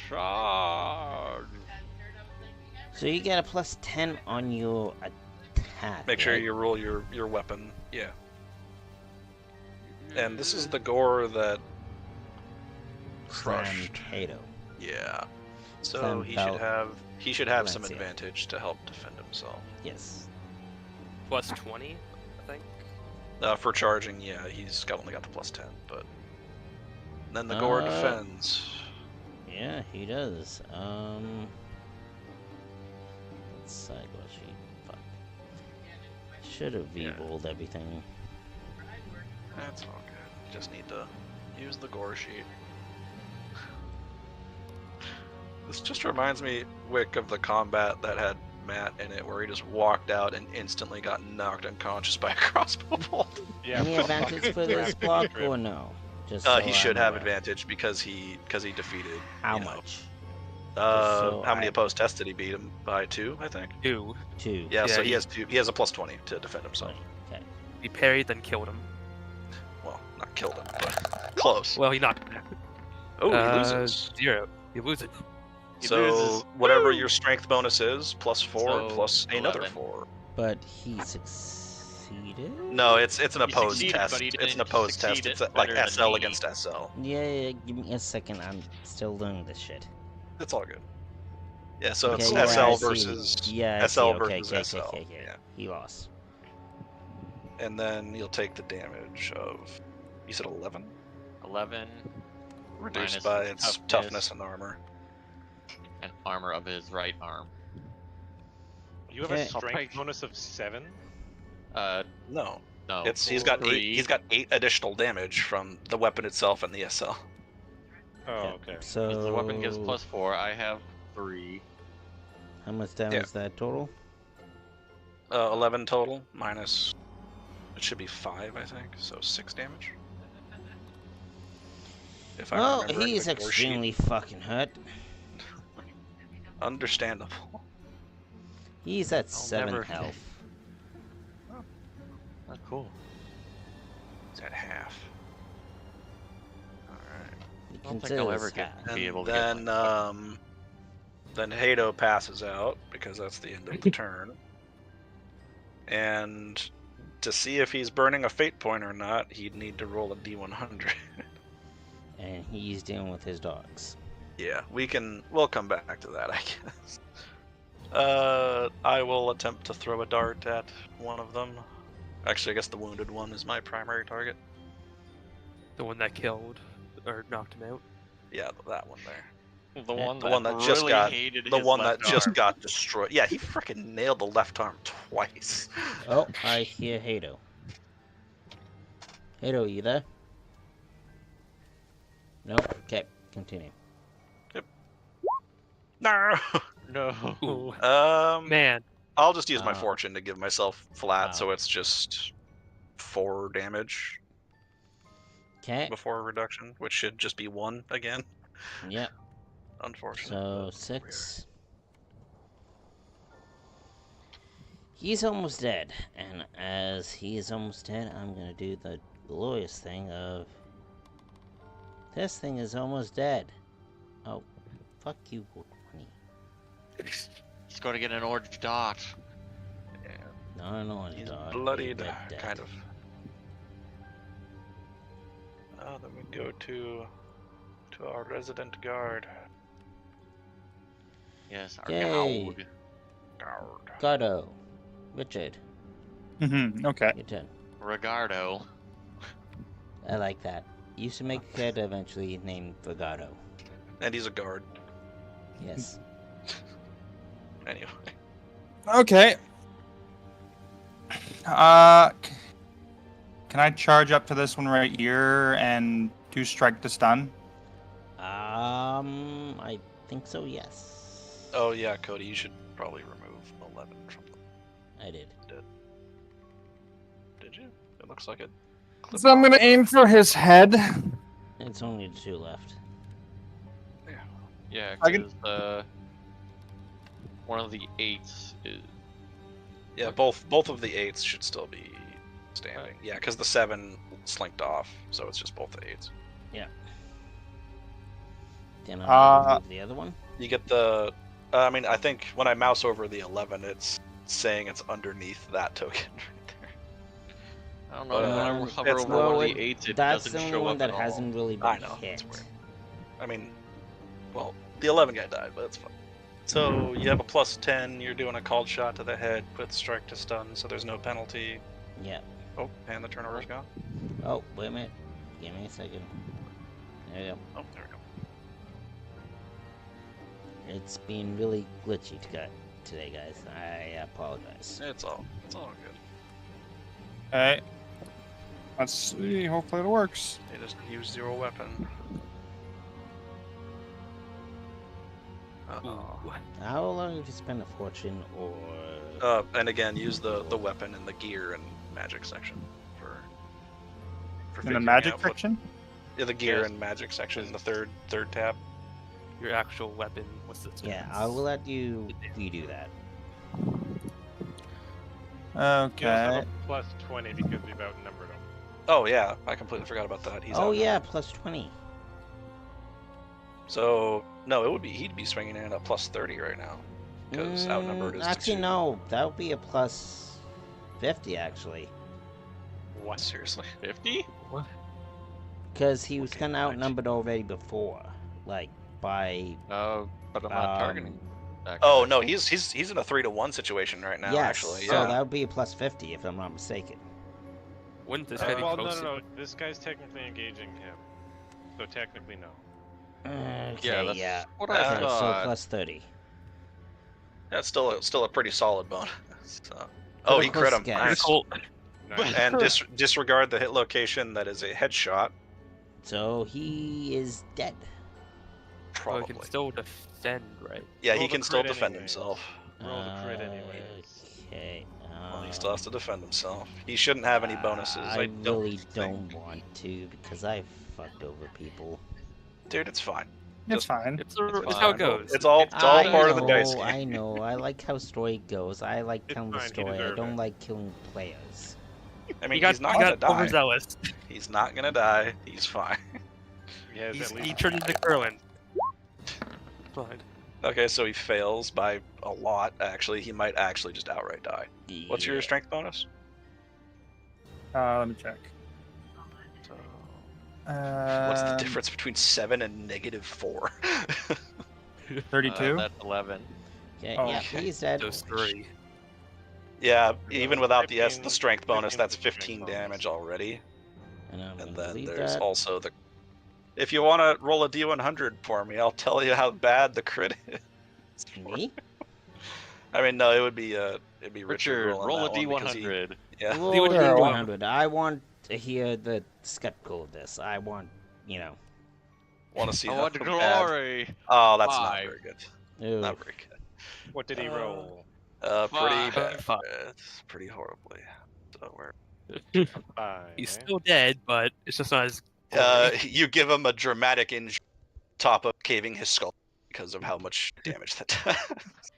Charge! So you get a +10 on your attack. Make sure right? you roll your weapon. Yeah. And this is the gore that Slam crushed. Halo. Yeah. So Slam he should have some Valencia. advantage to help defend himself. Yes. Plus 20, I think. For charging, yeah, he's only got the +10, but then the gore defends. Yeah, he does. Let's side what sheet. Fuck. Should have re-rolled everything. That's all good. Just need to use the gore sheet. This just reminds me, Wick, of the combat that had Matt in it, where he just walked out and instantly got knocked unconscious by a crossbow bolt. Yeah. Any advantage for this block or no? Just He so should I'm have aware. advantage because he defeated. How you know, much? How so many I- opposed tests did he beat him by? 2, I think. 2. 2. Yeah, so Yeah, he he- has 2. He has a +20 to defend himself. Okay. He parried, then killed him. Well, not killed him, but close. Well, he knocked him. Oh, he loses. 0. You lose it. He So loses. whatever your strength bonus is, +4 So, plus another 11. 4. But he succeeded? No, it's an He opposed succeeded, test. but he It's an didn't opposed test. succeed It's it like better than SL me. against SL. Yeah, give me a second. I'm still learning this shit. It's all good. Yeah, so Okay, it's yeah, I SL see. versus Yeah, I see. SL Okay, versus okay, SL. okay, okay. Yeah. He lost. And then you'll take the damage of, you said 11? 11 Reduced minus by his its toughness and armor. and armor of his right arm. You have Okay. a strength take- bonus of 7? No, No. he's got 8. 3. He's got 8 additional damage from the weapon itself and the SL. Oh, Yeah, okay. So The weapon gives +4. I have 3. How much damage is that total? 11 total minus. It should be 5, I think. So 6 damage. If I'm Well, remembering he's the gore sheet. extremely fucking hurt. Understandable. He's at I'll 7 never- health. Oh, cool. It's at half. Alright. You I don't think consider I'll this ever get half. be able to Then, get. then Hado passes out because that's the end of the turn. And to see if he's burning a fate point or not, he'd need to roll a D100. And he's dealing with his dogs. Yeah, we'll come back to that, I guess. I will attempt to throw a dart at one of them. Actually, I guess the wounded one is my primary target. The one that killed or knocked him out. Yeah, that one there. The one The one that really just got hated the his one that left just arm. got destroyed. Yeah, he freaking nailed the left arm twice. Oh, I hear Hato. Hato, you there? Nope. Okay, continue. No. No. Man, I'll just use my Oh. fortune to give myself flat, Oh. so it's just 4 damage Okay. before reduction, which should just be 1 again. Yep. Unfortunate. So but 6. He's almost dead, and as he is almost dead, I'm gonna do the glorious thing of this thing is almost dead. Oh, fuck you, 20. He's going to get an orange dot. Yeah, Not an orange he's dog. bloodied, Red death. kind of. Then we go to our resident guard. Yes, our Yay. Gaud. Guard. Gardo. Richard, Okay. your turn. Rigardo. I like that. You should make a character eventually named Rigardo. And he's a guard. Yes. Anyway. Okay. Can I charge up to this one right here and do strike to stun? I think so, yes. Oh yeah, Cody, you should probably remove 11 from them. I did. Did you? It looks like it. So I'm gonna aim for his head. It's only the 2 left. Yeah, I can- because one of the 8s is... Yeah, both of the 8s should still be standing. Yeah, because the 7 slinked off, so it's just both the 8s. Then I'll remove the other one. You get the. I mean, I think when I mouse over the 11, it's saying it's underneath that token right there. I don't know, when I It's hover over not- one of the 8s, it That's doesn't the only show one up that at all. hasn't really been I know, hit. it's weird. I mean, well, the 11 guy died, but that's fine. So you have a +10. You're doing a called shot to the head with strike to stun, so there's no penalty. Yeah. Oh, and the turnover's gone. Oh, wait a minute. Give me a second. There we go. Oh, there we go. It's been really glitchy today, guys. I apologize. It's all good. Okay. Let's see. Hopefully it works. They just use 0 weapon. Uh-oh. How long have you spent a fortune or... And again, use the weapon and the gear and magic section for In the figuring magic out what- section? Yeah, the gear Yes. and magic section, the third tab. your actual weapon. What's the Yeah, I will let you redo that. You also Okay. have a plus 20 because we've outnumbered him. Oh yeah, I completely forgot about that. He's Oh out now. yeah, plus 20. So no, he'd be swinging in at +30 right now because outnumbered is to Actually, 2. no. That would be a plus 50, actually. What? Seriously? 50? Because he was Okay, kind of fine. outnumbered already before. Like, by... But I'm not targeting that Oh guy. no, he's in a 3-to-1 situation right now. yes, Actually, so yeah. that would be a plus 50, if I'm not mistaken. Wouldn't this guy be Well, close? no. This guy's technically engaging him. So technically, no. Okay, that's yeah. what I Okay, so thought. plus 30. That's still a pretty solid bonus. So. Oh, he crit him. Critical Nice. Critical. Nice. And disregard the hit location. That is a headshot. So he is dead. Oh, he Probably. can still defend, right? Yeah, Roll he the can still crit defend anyways. himself. Roll the crit anyways. Okay. Well, he still has to defend himself. He shouldn't have any bonuses. I don't really think. don't want to because I fucked over people. Dude, it's fine. It's fine. It's how it fine. goes. It's all I part of the know, dice game. I know. I like how story goes. I like It's telling the fine, he story. I deserved don't it. like killing players. I mean, he got, he's not he gonna got die. overzealous. He's not gonna die. He's fine. He has at He least turned into Curlin. Fine. Okay, so he fails by a lot. Actually, he might actually just outright die. What's your Yeah. strength bonus? Let me check. What's the difference between 7 and -4? 32? That's 11. Okay, Oh, yeah, okay. he's dead. Those 3. Yeah, even without the 15 strength bonus, 15 that's is the strength 15 bonus. damage already. And I'm And gonna then delete there's that. also the If you want to roll a D100 for me, I'll tell you how bad the crit is. Me? I mean, no, it'd be Richard, rolling roll a that one because D100. Yeah. Roll Sure, D100. I want to hear the skeptical of this. I want, Want to see I how want the bad. glory. Oh, that's not 5. very good. Ooh. Not very good. What did he roll? Pretty 5. bad. 5. It's pretty horribly. So we're 5. He's eh? still dead, but it's just not as. you give him a dramatic injury top of caving his skull because of how much damage that does.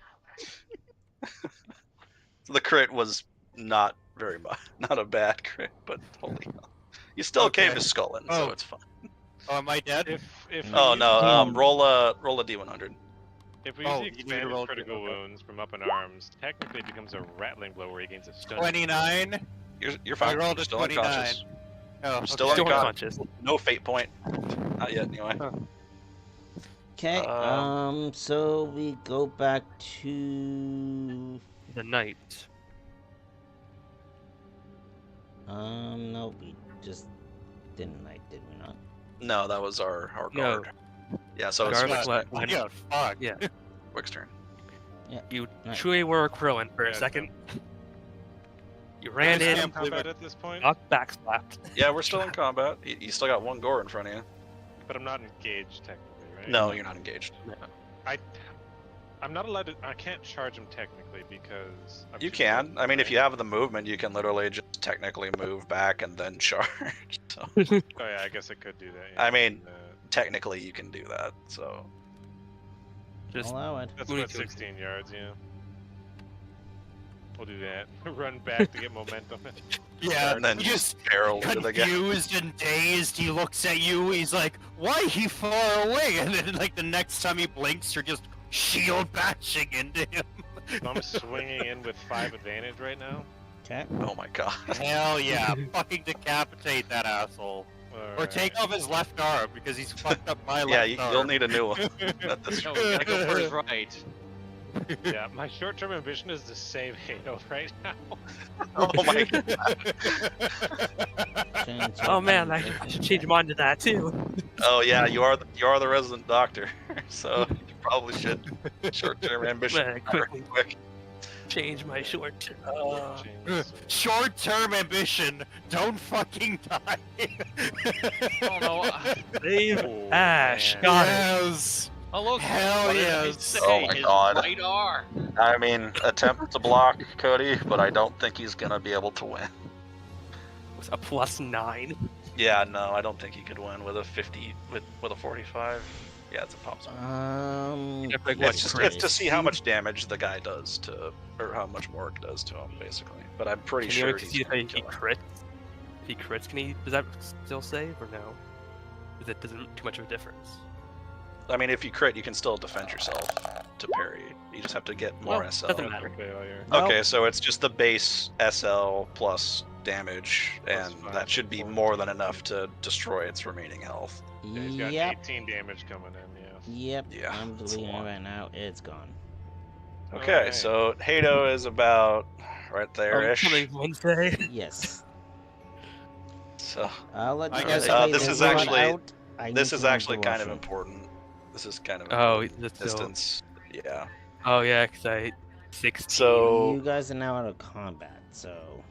So the crit was not very much, not a bad crit, but holy hell. You still Okay. caved his skull in, so Oh. it's fine. Oh, am I dead? If Oh we no, use- roll a D100. If we Oh, use the you need to roll expanded critical okay. wounds from up in arms, technically it becomes a rattling blow where he gains a stun. 29. You're fine. I rolled You're a still 29. unconscious. Oh, Still okay. Still unconscious. unconscious. No fate point. Not yet, anyway. Okay, so we go back to... The knight. No, we just didn't knight, did we not? No, that was our No. guard. Yeah, so it's Guard Wick's, left. When- Yeah, fuck. Yeah. Wick's turn. You Right. truly were a Krillin for a Yeah, second. You ran Is in, he can't believe combat it. at this point, got backslapped. Yeah, we're still in combat. You still got one gore in front of you. but I'm not engaged technically, right? No, you're not engaged. I'm not allowed to. I can't charge him technically because I'm You too can. close, I mean, if right? you have the movement, you can literally just technically move back and then charge. So Oh yeah, I guess I could do that. Yeah. I mean- And, technically, you can do that. So Just Allow it. that's Looney about Tunes. 16 yards. Yeah. We'll do that. Run back to get momentum. Yeah, and then he just barrel into the guy. confused and dazed. He looks at you. He's like, "Why he far away?" And then, like the next time he blinks, you're just shield bashing into him. So I'm swinging in with 5 advantage right now. Okay. Oh my god. Hell yeah! Fucking decapitate that asshole, or take off his left arm because he's fucked up my Yeah, left arm. you'll need a new one. At this No, we gotta go for his right. Yeah, my short-term ambition is to save Hado right now. Oh my god. Change oh it. man, I should change mine to that too. Oh yeah, you are the resident doctor, so you probably should short-term ambition. Man, quickly Quick. change my short. Change this. Short-term ambition. Don't fucking die. Oh no. Save Oh, Ash. man. Got it. Yes. Oh look. Hell what did I yes. say? Oh my His God. right arm. I mean, attempt to block Cody, but I don't think he's gonna be able to win. With a +9. Yeah, no, I don't think he could win with a 50 with a 45. Yeah, it's a pop zone. If, like, what, It's to see how much damage the guy does to, or how much more it does to him, basically. But I'm pretty Can you sure like, he's see if gonna he kill him. crits? If he crits, can he? Does that still save or no? Is it doesn't too much of a difference? I mean, if you crit, you can still defend yourself to parry. You just have to get more Well, SL. doesn't matter. Failure. Okay, so it's just the base SL plus damage, Plus and 5, that should be 4. more than enough to destroy its remaining health. Yeah, he's got Yep. 18 damage coming in. Yeah. Yep. Yeah, I'm that's a deleting it lot. right now. It's gone. Okay, Alright. so Hado is about right there-ish. Coming Wednesday. Yes. So I'll let I you guess guys this figure is that actually- out. I this need is to actually make kind a of Russian. important. This is kind of Oh, important. that's so. Distance. Yeah. Oh yeah, cause I 16. So You guys are now out of combat, so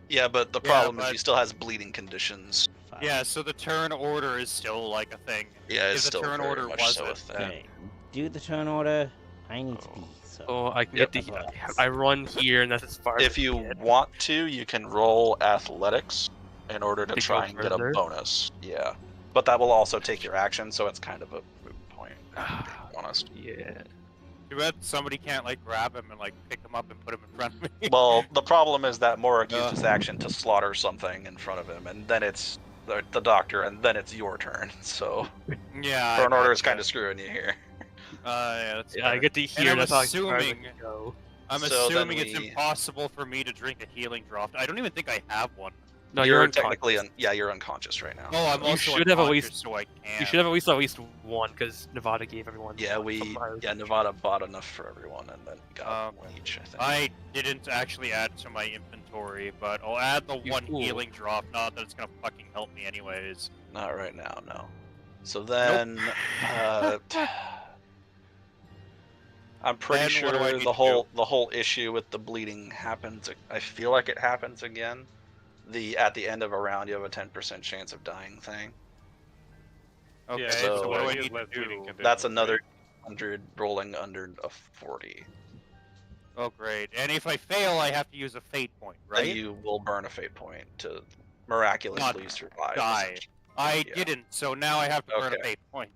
yeah, but the Yeah, problem is but- he still has bleeding conditions. fine. Yeah, so the turn order is still like a thing. Yeah, it's If the still turn very order much so a wasn't, thing. Okay. Do the turn order. I need to be. So. Oh, I can Yep. get the. I run here, and that's as far as If I you can get. want to, you can roll athletics in order to To try go and get a further? bonus. Yeah, but that will also take your action, so it's kind of a moot point. To be honest. Yeah. Too bad somebody can't like grab him and like pick him up and put him in front of me. Well, the problem is that Morik used his action to slaughter something in front of him, and then it's the doctor, and then it's your turn. So Yeah. turn order is gotcha. kind of screwing you here. Yeah, that's Yeah, I fair. get to hear. I'm That's how as far as I assuming- can go. I'm So then assuming it's we- impossible for me to drink a healing draught. I don't even think I have one. No, you're technically unconscious. you're unconscious right now. Oh, I'm You also should have at unconscious, least- so I can. You should have at least one, because Nevada gave everyone. Yeah, one from our- Nevada bought enough for everyone, and then got one each. I think. I didn't actually add to my inventory, but I'll add the You one fool. healing drop. Not that it's gonna fucking help me anyways. Not right now, no. So then, I'm pretty Then what do I sure need the to whole issue with the bleeding happens. I feel like it happens again. At the end of a round, you have a 10% chance of dying thing. Okay, Yeah, so what do I he has need less to bleeding do? conditions, That's another right? 100 rolling under a 40. Oh, great. And if I fail, I have to use a fate point, Then right? you will burn a fate point to miraculously survive. Die. essentially. I Yeah. didn't, so now I have to burn a Okay. fate point.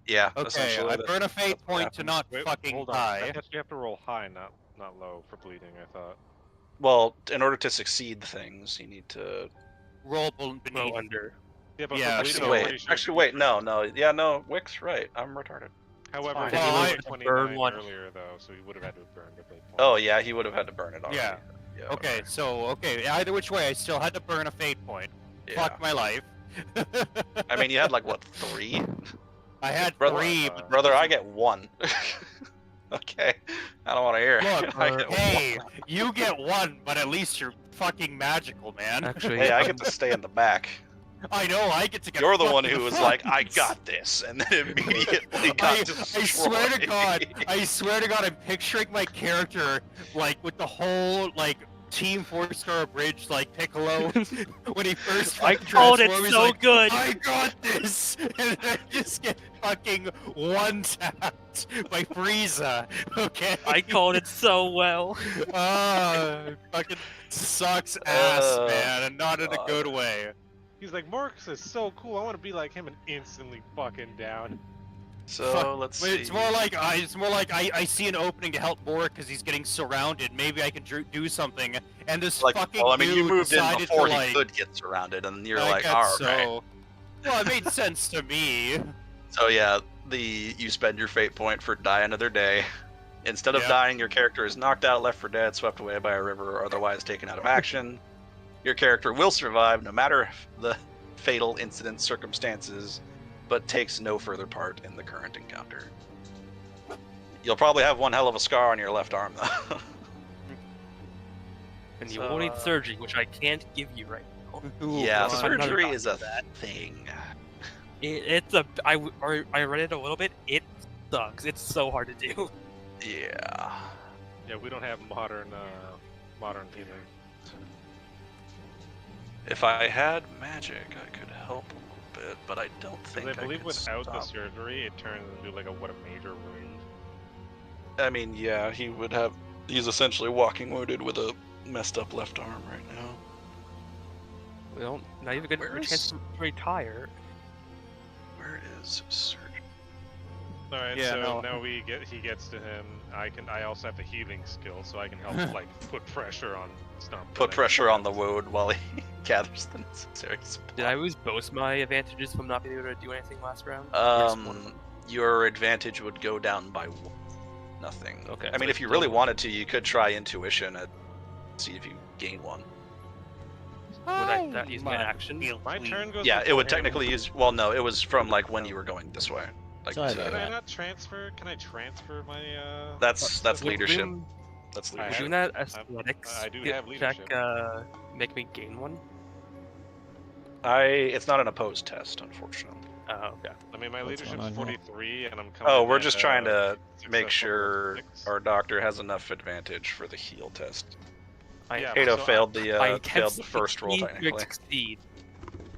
Yeah, Okay, essentially. I burn a fate that's what point to happens. not Wait, fucking hold on. I die. thought you have to roll high, not low for bleeding. I thought. Well, in order to succeed things, you need to. Roll beneath. Roll under. Yeah, but Yeah, for bleeding, so- I'm Wait, pretty sure actually, it's wait, no, different. no, yeah, no, Wick's right. I'm retarded. However, fine. he Well, rolled I- a burn 29 one. earlier though, so he would have had to have burned a fate point. Oh yeah, he would have had to burn it already. Yeah. Yeah, Okay, so either which way, I still had to burn a fate point. yeah. Fuck my life. I mean, you had like what, 3? I had Brother, 3. But Brother, I get 1. Okay, I don't want to hear it. Look, I get hey, 1. you get 1, but at least you're fucking magical, man. Actually, Hey, I get to stay in the back. I know, I get to get. You're the fucked one in who the was front. like, I got this, and then immediately got I swear to destroyed. God, I'm picturing my character like with the whole like Team 4-star bridge like Piccolo when he first I fucking called it transforms, he's so like, good. I got this, and I just get fucking one-tapped by Frieza. Okay. I called it so well. It fucking sucks ass, man, and not in a God. good way. He's like, Marcus is so cool. I want to be like him, and instantly fucking down. So Fuck, let's but see. it's more like I see an opening to help Boric because he's getting surrounded. Maybe I can do something. And this like, fucking well, I mean, you dude moved in decided before to he like. could get surrounded, and you're I like, guess all so. right. Well, it made sense to me. So yeah, you spend your fate point for die another day. Instead of Yep. dying, your character is knocked out, left for dead, swept away by a river, or otherwise taken out of action. Your character will survive no matter the fatal incident circumstances, but takes no further part in the current encounter. You'll probably have one hell of a scar on your left arm, though. And you So, will need surgery, which I can't give you right now. Yeah, God. Another surgery doctor is a for that. thing. It's a. I read it a little bit. It sucks. It's so hard to do. Yeah. Yeah, we don't have modern healing. If I had magic, I could help a little bit, but I don't think Because I believe could without the stop. surgery, it turns into like a major wound. I mean, yeah, he would have. He's essentially walking wounded with a messed up left arm right now. Well, not even Where a chance is- to retire. Where is surgery? All right, Yeah, so no. now he gets to him. I also have the healing skill, so I can help like put pressure on Stump. Put pressure on the wound while he gathers the necessary supply. Did I lose both my advantages from not being able to do anything last round? Or just one of them? Your advantage would go down by 1. Nothing. Okay, I mean, so if you still really one. wanted to, you could try intuition and see if you gain 1. Would I use my action? My turn goes. Yeah, it before would him. technically use. Well, no, it was from like when you were going this way. Like, So I to- have Can I a- not transfer? Can I transfer my? that's Would leadership. doing- That's I would leadership. doing that athletics I do get- have leadership. check make me gain one? It's not an opposed test, unfortunately. Oh, okay. I mean, my What's leadership's going on here? 43, and I'm coming. Oh, we're in just at, trying to success make level sure 6. our doctor has enough advantage for the heal test. Yeah, Kato so failed I failed the first roll 16 to technically. succeed.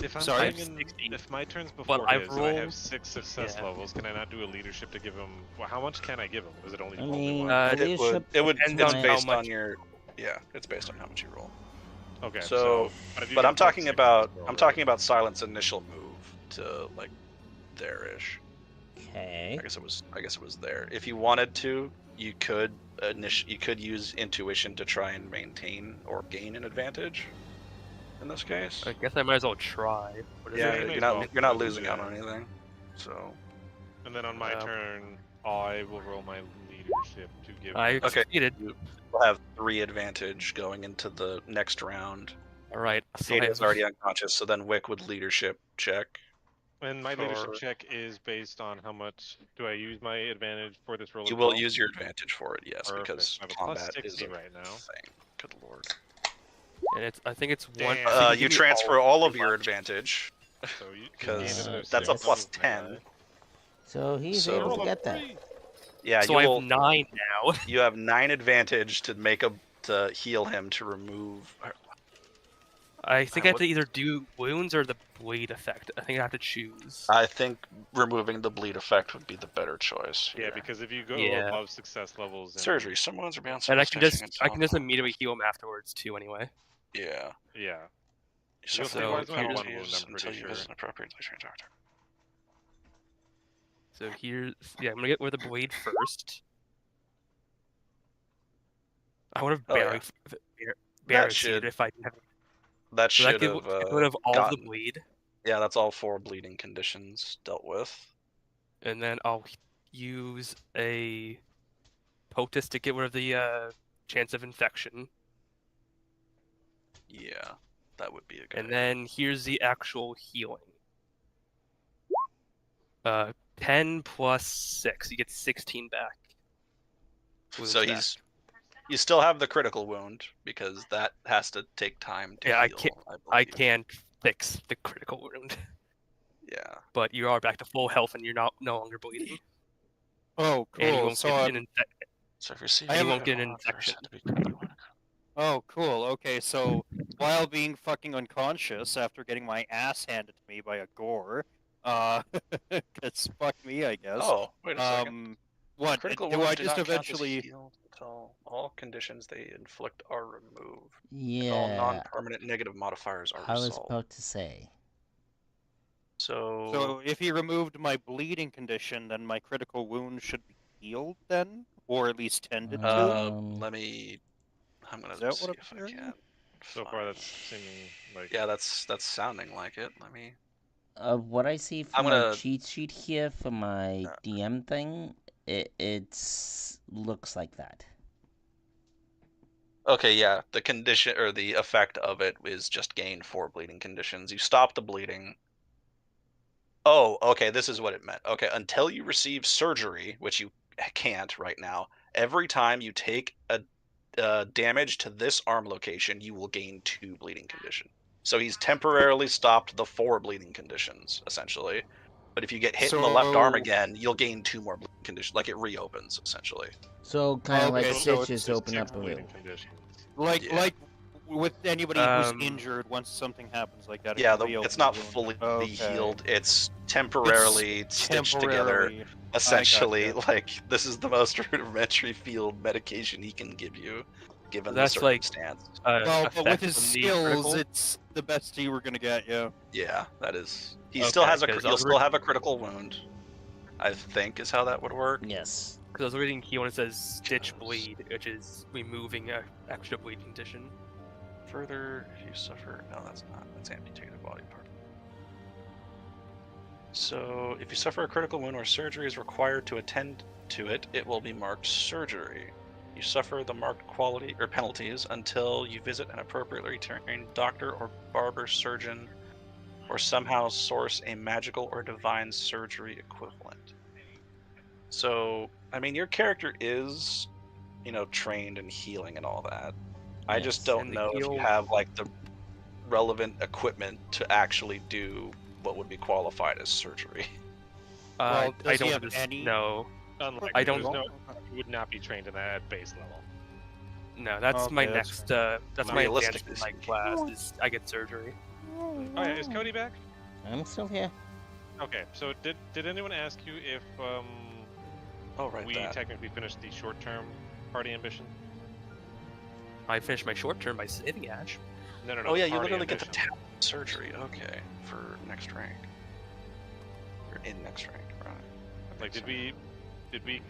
If I'm Sorry? playing in, 16. if my turn's before I've his, and I have rolled- 6 success yeah. levels, can I not do a leadership to give him? Well, how much can I give him? Is it only? I only mean, one? It would. leadership depends It's on based how on much- your. Yeah, it's based on how much you roll. Okay. so- if you But do I'm talking 6 about. roll, I'm right? talking about Silent's initial move to like there-ish. Okay. I guess it was there. If you wanted to, you could you could use intuition to try and maintain or gain an advantage. In this case, I guess I might as well try. What is yeah, you it? may you're as not well. you're not losing out Yeah. on anything. So And then on my turn, I will roll my leadership to give. I Okay. succeeded. we'll have 3 advantage going into the next round. All right. So I Kate is have- already unconscious, so then Wick would leadership check. And my leadership for- check is based on how much do I use my advantage for this roll? You as will well? use your advantage for it, yes, Perfect. because I have a combat plus is 60 a right now. thing. Good lord. and I think it's one. Damn. I think you You give me transfer all of too your much. advantage, So you because gain another that's a six plus movement, 10. right? So he's So- able Roll to a get that. three. Yeah, So you I have will. 9 now. You have 9 advantage to heal him to remove. I think I have what- to either do wounds or the bleed effect. I think I have to choose. I think removing the bleed effect would be the better choice. Yeah, here. because if you go Yeah. above success levels, Surgery. Some wounds are beyond And I surface can touching just and top. immediately heal him afterwards too. Anyway. Yeah. Yeah. You You'll suffer see more wise on one penalties wound, I'm until pretty you visit sure. an appropriately trained doctor. So here's I'm gonna get rid of the blade first. I would have Oh, yeah. barely should- it if I didn't have. That So that should get have rid of all gotten. the bleed, Yeah, that's all 4 bleeding conditions dealt with. and then I'll use a potus to get rid of the chance of infection. Yeah, that would be a good. And then here's the actual healing. 10 plus 6, you get 16 back. Wounds So back. you still have the critical wound because that has to take time to Yeah, heal. I believe. can't fix the critical wound, Yeah. but you are back to full health and you're no longer bleeding. Oh, And you cool. won't So get I'm. an So if you're seeing I you won't get an critical wounds, infection. there's had to be critical wound. Oh, cool. Okay, so while being fucking unconscious after getting my ass handed to me by a gore, it's fuck me, I guess. Oh, wait a second. What? Critical do wounds I do just not count as eventually? healed until all conditions they inflict are removed. All Yeah, non-permanent negative modifiers are I was resolved. about to say. So if he removed my bleeding condition, then my critical wound should be healed then, or at least tended to. Let me. I'm gonna Is that see what I'm if I hearing? can. So far, that's seeming like. Yeah, that's sounding like it. Let me. What I see I'm from my gonna- cheat sheet here for my DM thing, it's looks like that. Okay, yeah. The condition or the effect of it is just gain 4 bleeding conditions. You stop the bleeding. Oh, okay. This is what it meant. Okay, until you receive surgery, which you can't right now. Every time you take a damage to this arm location, you will gain 2 bleeding condition. So he's temporarily stopped the 4 bleeding conditions, essentially. But if you get hit in the left arm So- again, you'll gain 2 more bleeding conditions. Like it reopens, essentially. So kind of like Okay, so stitches Just open two up a bleeding little. conditions. Like Yeah. like with anybody who's Um, injured, once something happens like that, it Yeah, can reopen it's not the wound. fully Okay. healed. It's temporarily stitched together. Temporarily. Essentially, gotcha. like this is the most rudimentary field medication he can give you, given the That's like, circumstance. Well, but with effect his from the skills, critical? it's the best you were gonna get. Yeah. Yeah, that is. He Okay, still has a. 'cause I He'll was still have a critical wound. I think is how that would work. Yes. Because I was reading here when it says stitch bleed, which is removing a extra bleed condition. Further, if you suffer, no, that's not. That's amputated a body part. So, if you suffer a critical wound or surgery is required to attend to it, it will be marked surgery. You suffer the marked quality or penalties until you visit an appropriately trained doctor or barber surgeon, or somehow source a magical or divine surgery equivalent. So, I mean, your character is, trained in healing and all that. I just Yes. don't And the know if you heal- have like the relevant equipment to actually do what would be qualified as surgery. Well, I does he don't have any? know. Unlikely. I don't- There's no, you would not be trained in that at base level. No, that's my Okay, that's next. That's my advancement Realistically in my speaking. class. Is I get surgery. Oh yeah, is Cody back? I'm still here. Okay, so did anyone ask you if Oh, right. we that. technically finished the short-term party ambition? I finished my short term by saving Ash. No. Oh yeah, you party literally get the ambition. surgery. Okay, for next rank. You're in next rank, right? I Like, think did we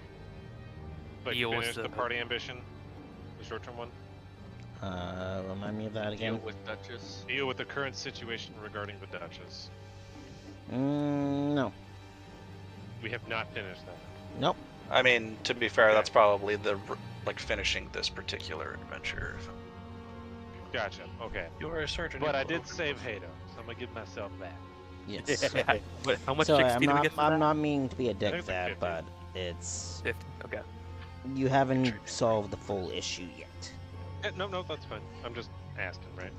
like Heal was finish the the- party ambition, the short-term one? Remind me of that Deal again. with Duchess. Deal with the current situation regarding the Duchess. No. We have not finished that. Nope. I mean, to be fair, Okay. that's probably finishing this particular adventure. Gotcha. Okay. You are a surgeon. But you I will did open- save Hato, so I'm gonna give myself that. Yes. But how much So XP I'm do we not. get from I'm that? not meaning to be a dick think it's like that, 50. but it's 50. Okay. you haven't solved the full issue yet. No, that's fine. I'm just asking, right?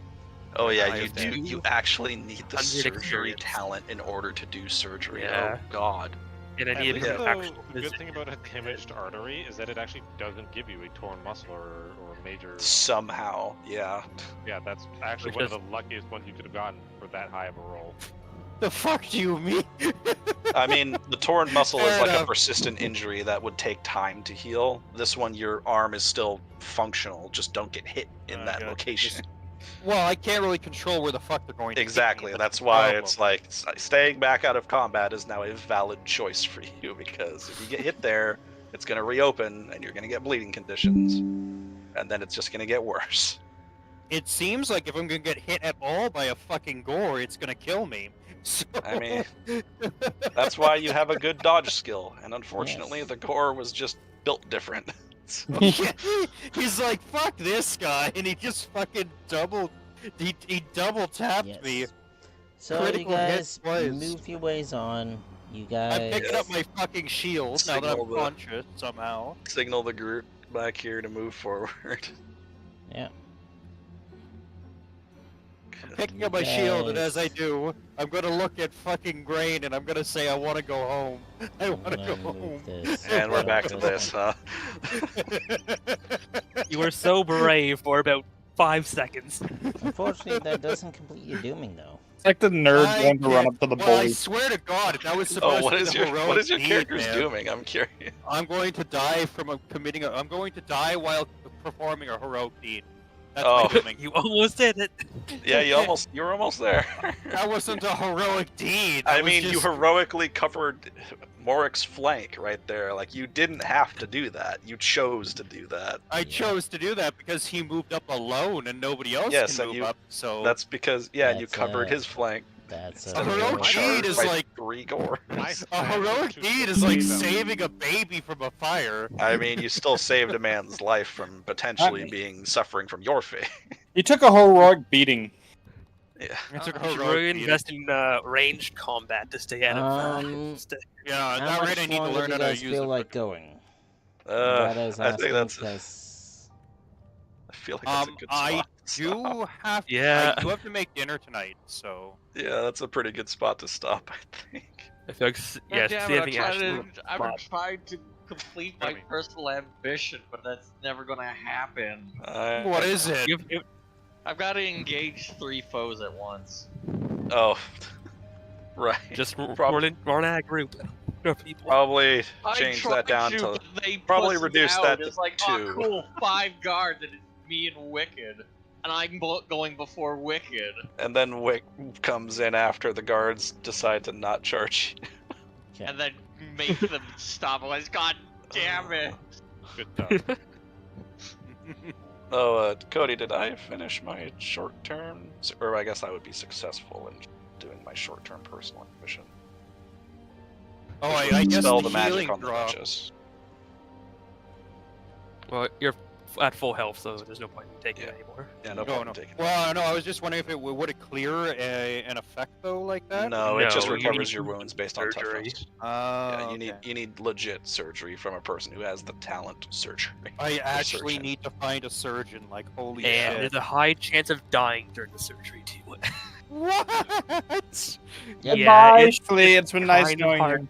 Oh yeah, I you have do. two You actually need the 100 surgery experience. talent in order to do surgery. Yeah. Oh god. And I At need least, an though, actual the good visit. thing about a damaged artery is that it actually doesn't give you a torn muscle or major. Somehow, yeah. Yeah, that's actually Which one of is- the luckiest ones you could have gotten for that high of a roll. The fuck do you mean? I mean, the torn muscle is Fair like a enough. persistent injury that would take time to heal. This one, your arm is still functional. Just don't get hit in that gotcha. location. Well, I can't really control where the fuck they're going to hit me, Exactly. That's the why problem. it's like staying back out of combat is now a valid choice for you, because if you get hit there, it's going to reopen and you're going to get bleeding conditions, and then it's just going to get worse. It seems like if I'm gonna get hit at all by a fucking gore, it's gonna kill me. So... I mean, that's why you have a good dodge skill, and unfortunately, Yes. the gore was just built different. So- He's like, fuck this guy, and he just fucking he double tapped me. Yes. So you Critical hit guys twice. move your ways on. You I'm guys. picking up my fucking shield now that Signal I'm the- conscious somehow. Signal the group back here to move forward. Yeah. Picking up my shield, and as I Guys. do, I'm gonna look at fucking Grain, and I'm gonna say I want to go home. I I'm want to gonna go move home. this. And we're back to this, huh? You were so brave for about 5 seconds. Unfortunately, that doesn't complete your dooming, though. It's like the nerd I going to run can't- up to the Well, I bully. swear to God, that was supposed Oh, what to be is the your heroic what is your deed, character's man. doing? I'm curious. I'm going to die from committing a. I'm going to die while performing a heroic deed. That's Oh. my dooming. You almost did it. Yeah, you're almost there. That wasn't a heroic deed. I That was mean, you just- heroically covered Morik's flank right there. Like, you didn't have to do that. You chose to do that. I chose to do that because he moved up alone and nobody else Yes, can and move you- up. So That's because, yeah, you That's, covered his flank. That's A heroic Charged deed is by like 3 gore. a heroic deed is like saving a baby from a fire. I mean, you still saved a man's life from potentially mean- being suffering from your fate. You took a heroic beating. Yeah. It's a You should heroic really deed. invest in ranged combat to stay out of. Yeah, How that much rate I need to longer learn do how you to guys use feel it. like going? I Greta's think asking that's. because I feel like that's a good spot. I to stop. do have. Yeah. I do have to make dinner tonight, so. Yeah, that's a pretty good spot to stop, I think. I feel like yeah, damn see it, anything actually. I've been trying to complete my Funny. personal ambition, but that's never gonna happen. What is it? I've got to engage 3 foes at once. Oh, right. Just Prob- run out of group. No people. Probably I change tried that down to, to. but they probably pussed reduce out. that to It's like, 2. oh, cool, 5 guards, and it's me and Wicked, and I'm going before Wicked. And then Wick comes in after the guards decide to not charge. And then make them stop. I'm like, God damn it! Good stuff. Oh, Cody, did I finish my short term? Or I guess I would be successful in doing my short term personal ambition. Oh, Which I would guess spell the the magic healing on the drop. Duchess. Well, you're at full health, so there's no point in taking Yeah. it anymore. Yeah, no No, problem no. taking it. Well, no, I was just wondering if it would it clear an effect though like that? No, it just No, you recovers need your wounds based on surgery. toughness. Yeah, You need legit surgery from a person who has the talent surgery. I actually surgeon. need to find a surgeon. Like, holy And shit! there's a high chance of dying during the surgery too. What? Yeah, Goodbye, it's- Ashley. It's been nice kinda knowing hard. you.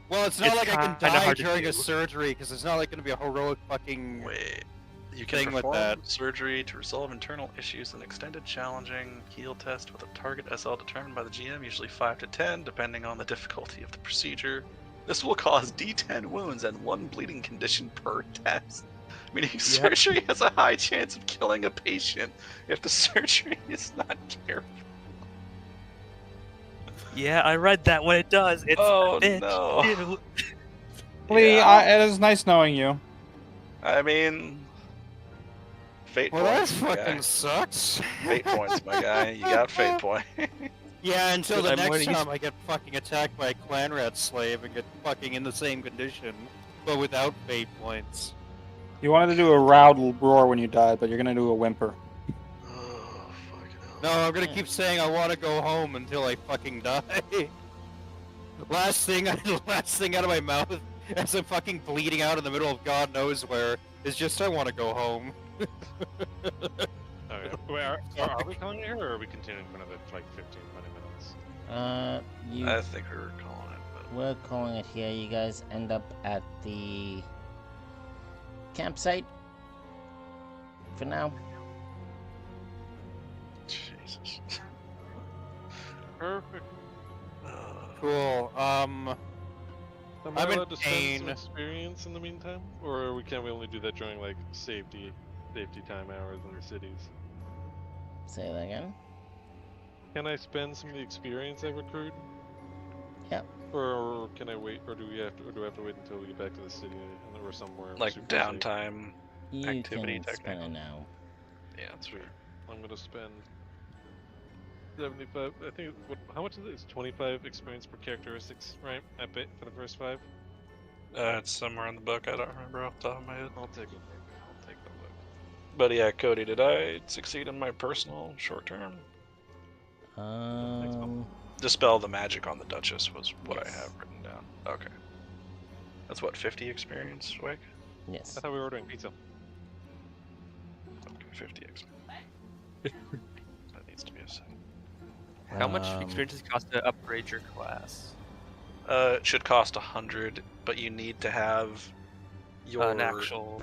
Well, it's not It's like I can kinda die hard to during a do. surgery because it's not like going to be a heroic fucking. Wait. You can Thing with perform that. surgery to resolve internal issues in extended challenging heal test with a target SL determined by the GM, usually 5 to 10, depending on the difficulty of the procedure. This will cause D10 wounds and 1 bleeding condition per test. Meaning surgery has a high chance of killing a patient if the surgery is not careful. Yeah, I read that. What it does, it's Oh, a bitch. no. Ew. Lee, Yeah. it is nice knowing you. I mean, fate Well, that points, my fucking guy. sucks. Fate points, my guy. You got fate point. Yeah, until the I'm next waiting- time I get fucking attacked by a clan rat slave and get fucking in the same condition, but without fate points. You wanted to do a loud roar when you died, but you're gonna do a whimper. Oh, fucking hell. No, I'm gonna keep saying I want to go home until I fucking die. last thing out of my mouth as I'm fucking bleeding out in the middle of God knows where is just I want to go home. Oh Okay. Wait, are we calling it here, or are we continuing for another like 15, 20 minutes? I think we were calling it, but We're calling it here. You guys end up at the campsite for now. Jesus. Perfect. Cool. Am I I'm in allowed to spend some pain. experience in the meantime, or can we only do that during like safety time hours in the cities? Say that again. Can I spend some of the experience I've accrued? Yep. Or can I wait? Or do I have to wait until we get back to the city or somewhere like super safe? downtime You activity can spend it technically. now. Yeah, that's Sweet. fair. I'm gonna spend 75. I think. How much is it? It's 25 experience per characteristics, right? I bet for the first 5. It's somewhere in the book. I don't remember off the top of my head. I'll take a look. I'll take a look. But yeah, Cody, did I succeed in my personal short term? Dispel the magic on the Duchess was what I Yes. have written down. Okay. That's what, 50 experience, Wake? Yes. I thought we were ordering pizza. Okay, 50 experience. That needs to be a second. How much experience does it cost to upgrade your class? It should cost 100, but you need to have your An actual.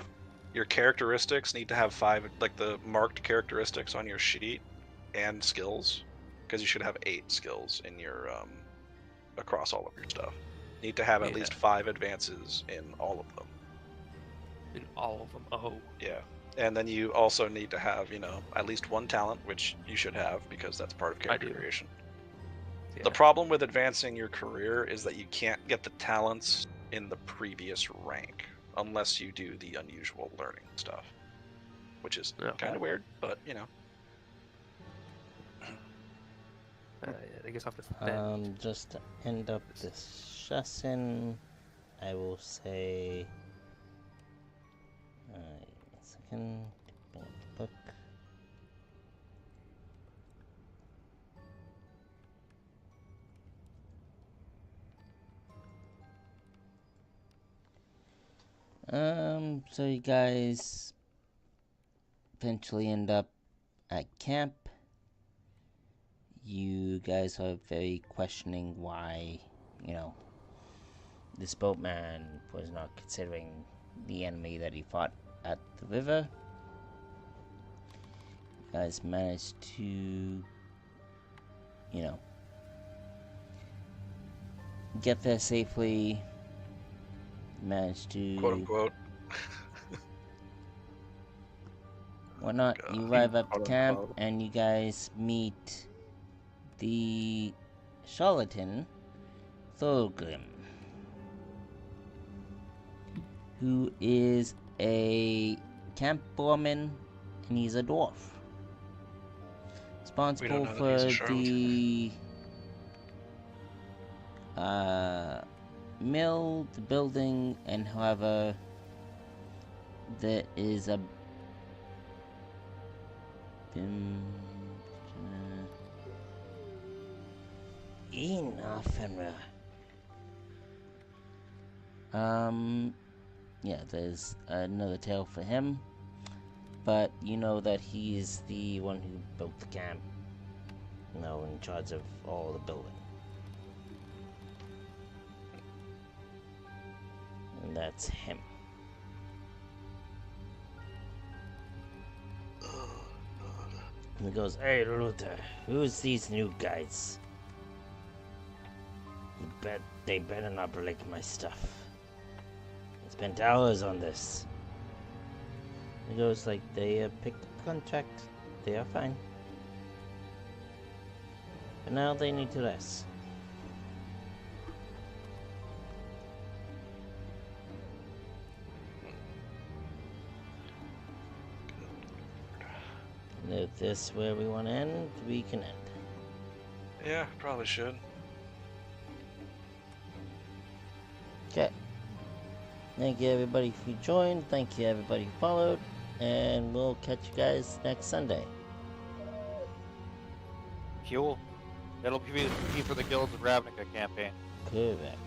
your characteristics need to have 5, like the marked characteristics on your sheet, and skills, because you should have 8 skills in your across all of your stuff. You need to have at least 5 advances in all of them. In all of them. Oh. Yeah. And then you also need to have, at least 1 talent, which you should have because that's part of character creation. Yeah. The problem with advancing your career is that you can't get the talents in the previous rank unless you do the unusual learning stuff, which is kind of weird, but I guess I'll have to spend. Just to end up this lesson, I will say. A second. Bring up the book. So you guys eventually end up at camp. You guys are very questioning why, this boatman was not considering the enemy that he fought at the river. You guys managed to, get there safely. Managed to quote unquote. whatnot. God. You arrive at the Quote camp unquote. and you guys meet the charlatan Thorgrim, who is a camp foreman, and he's a dwarf. Responsible know that he's a for the mill, the building, and however there is a enough, Fenrir. Yeah, there's another tale for him, but you know that he's the one who built the camp, in charge of all the building. And that's him. And he goes, "Hey, Luther, who's these new guys? They better not break my stuff. I spent hours on this." He goes, they picked up the contract. They are fine. But now they need to rest. And if this is where we want to end, we can end. Yeah, probably should. Okay. Thank you everybody who joined. Thank you everybody who followed. And we'll catch you guys next Sunday. Cool. That'll be for the Guilds of Ravnica campaign. Correct.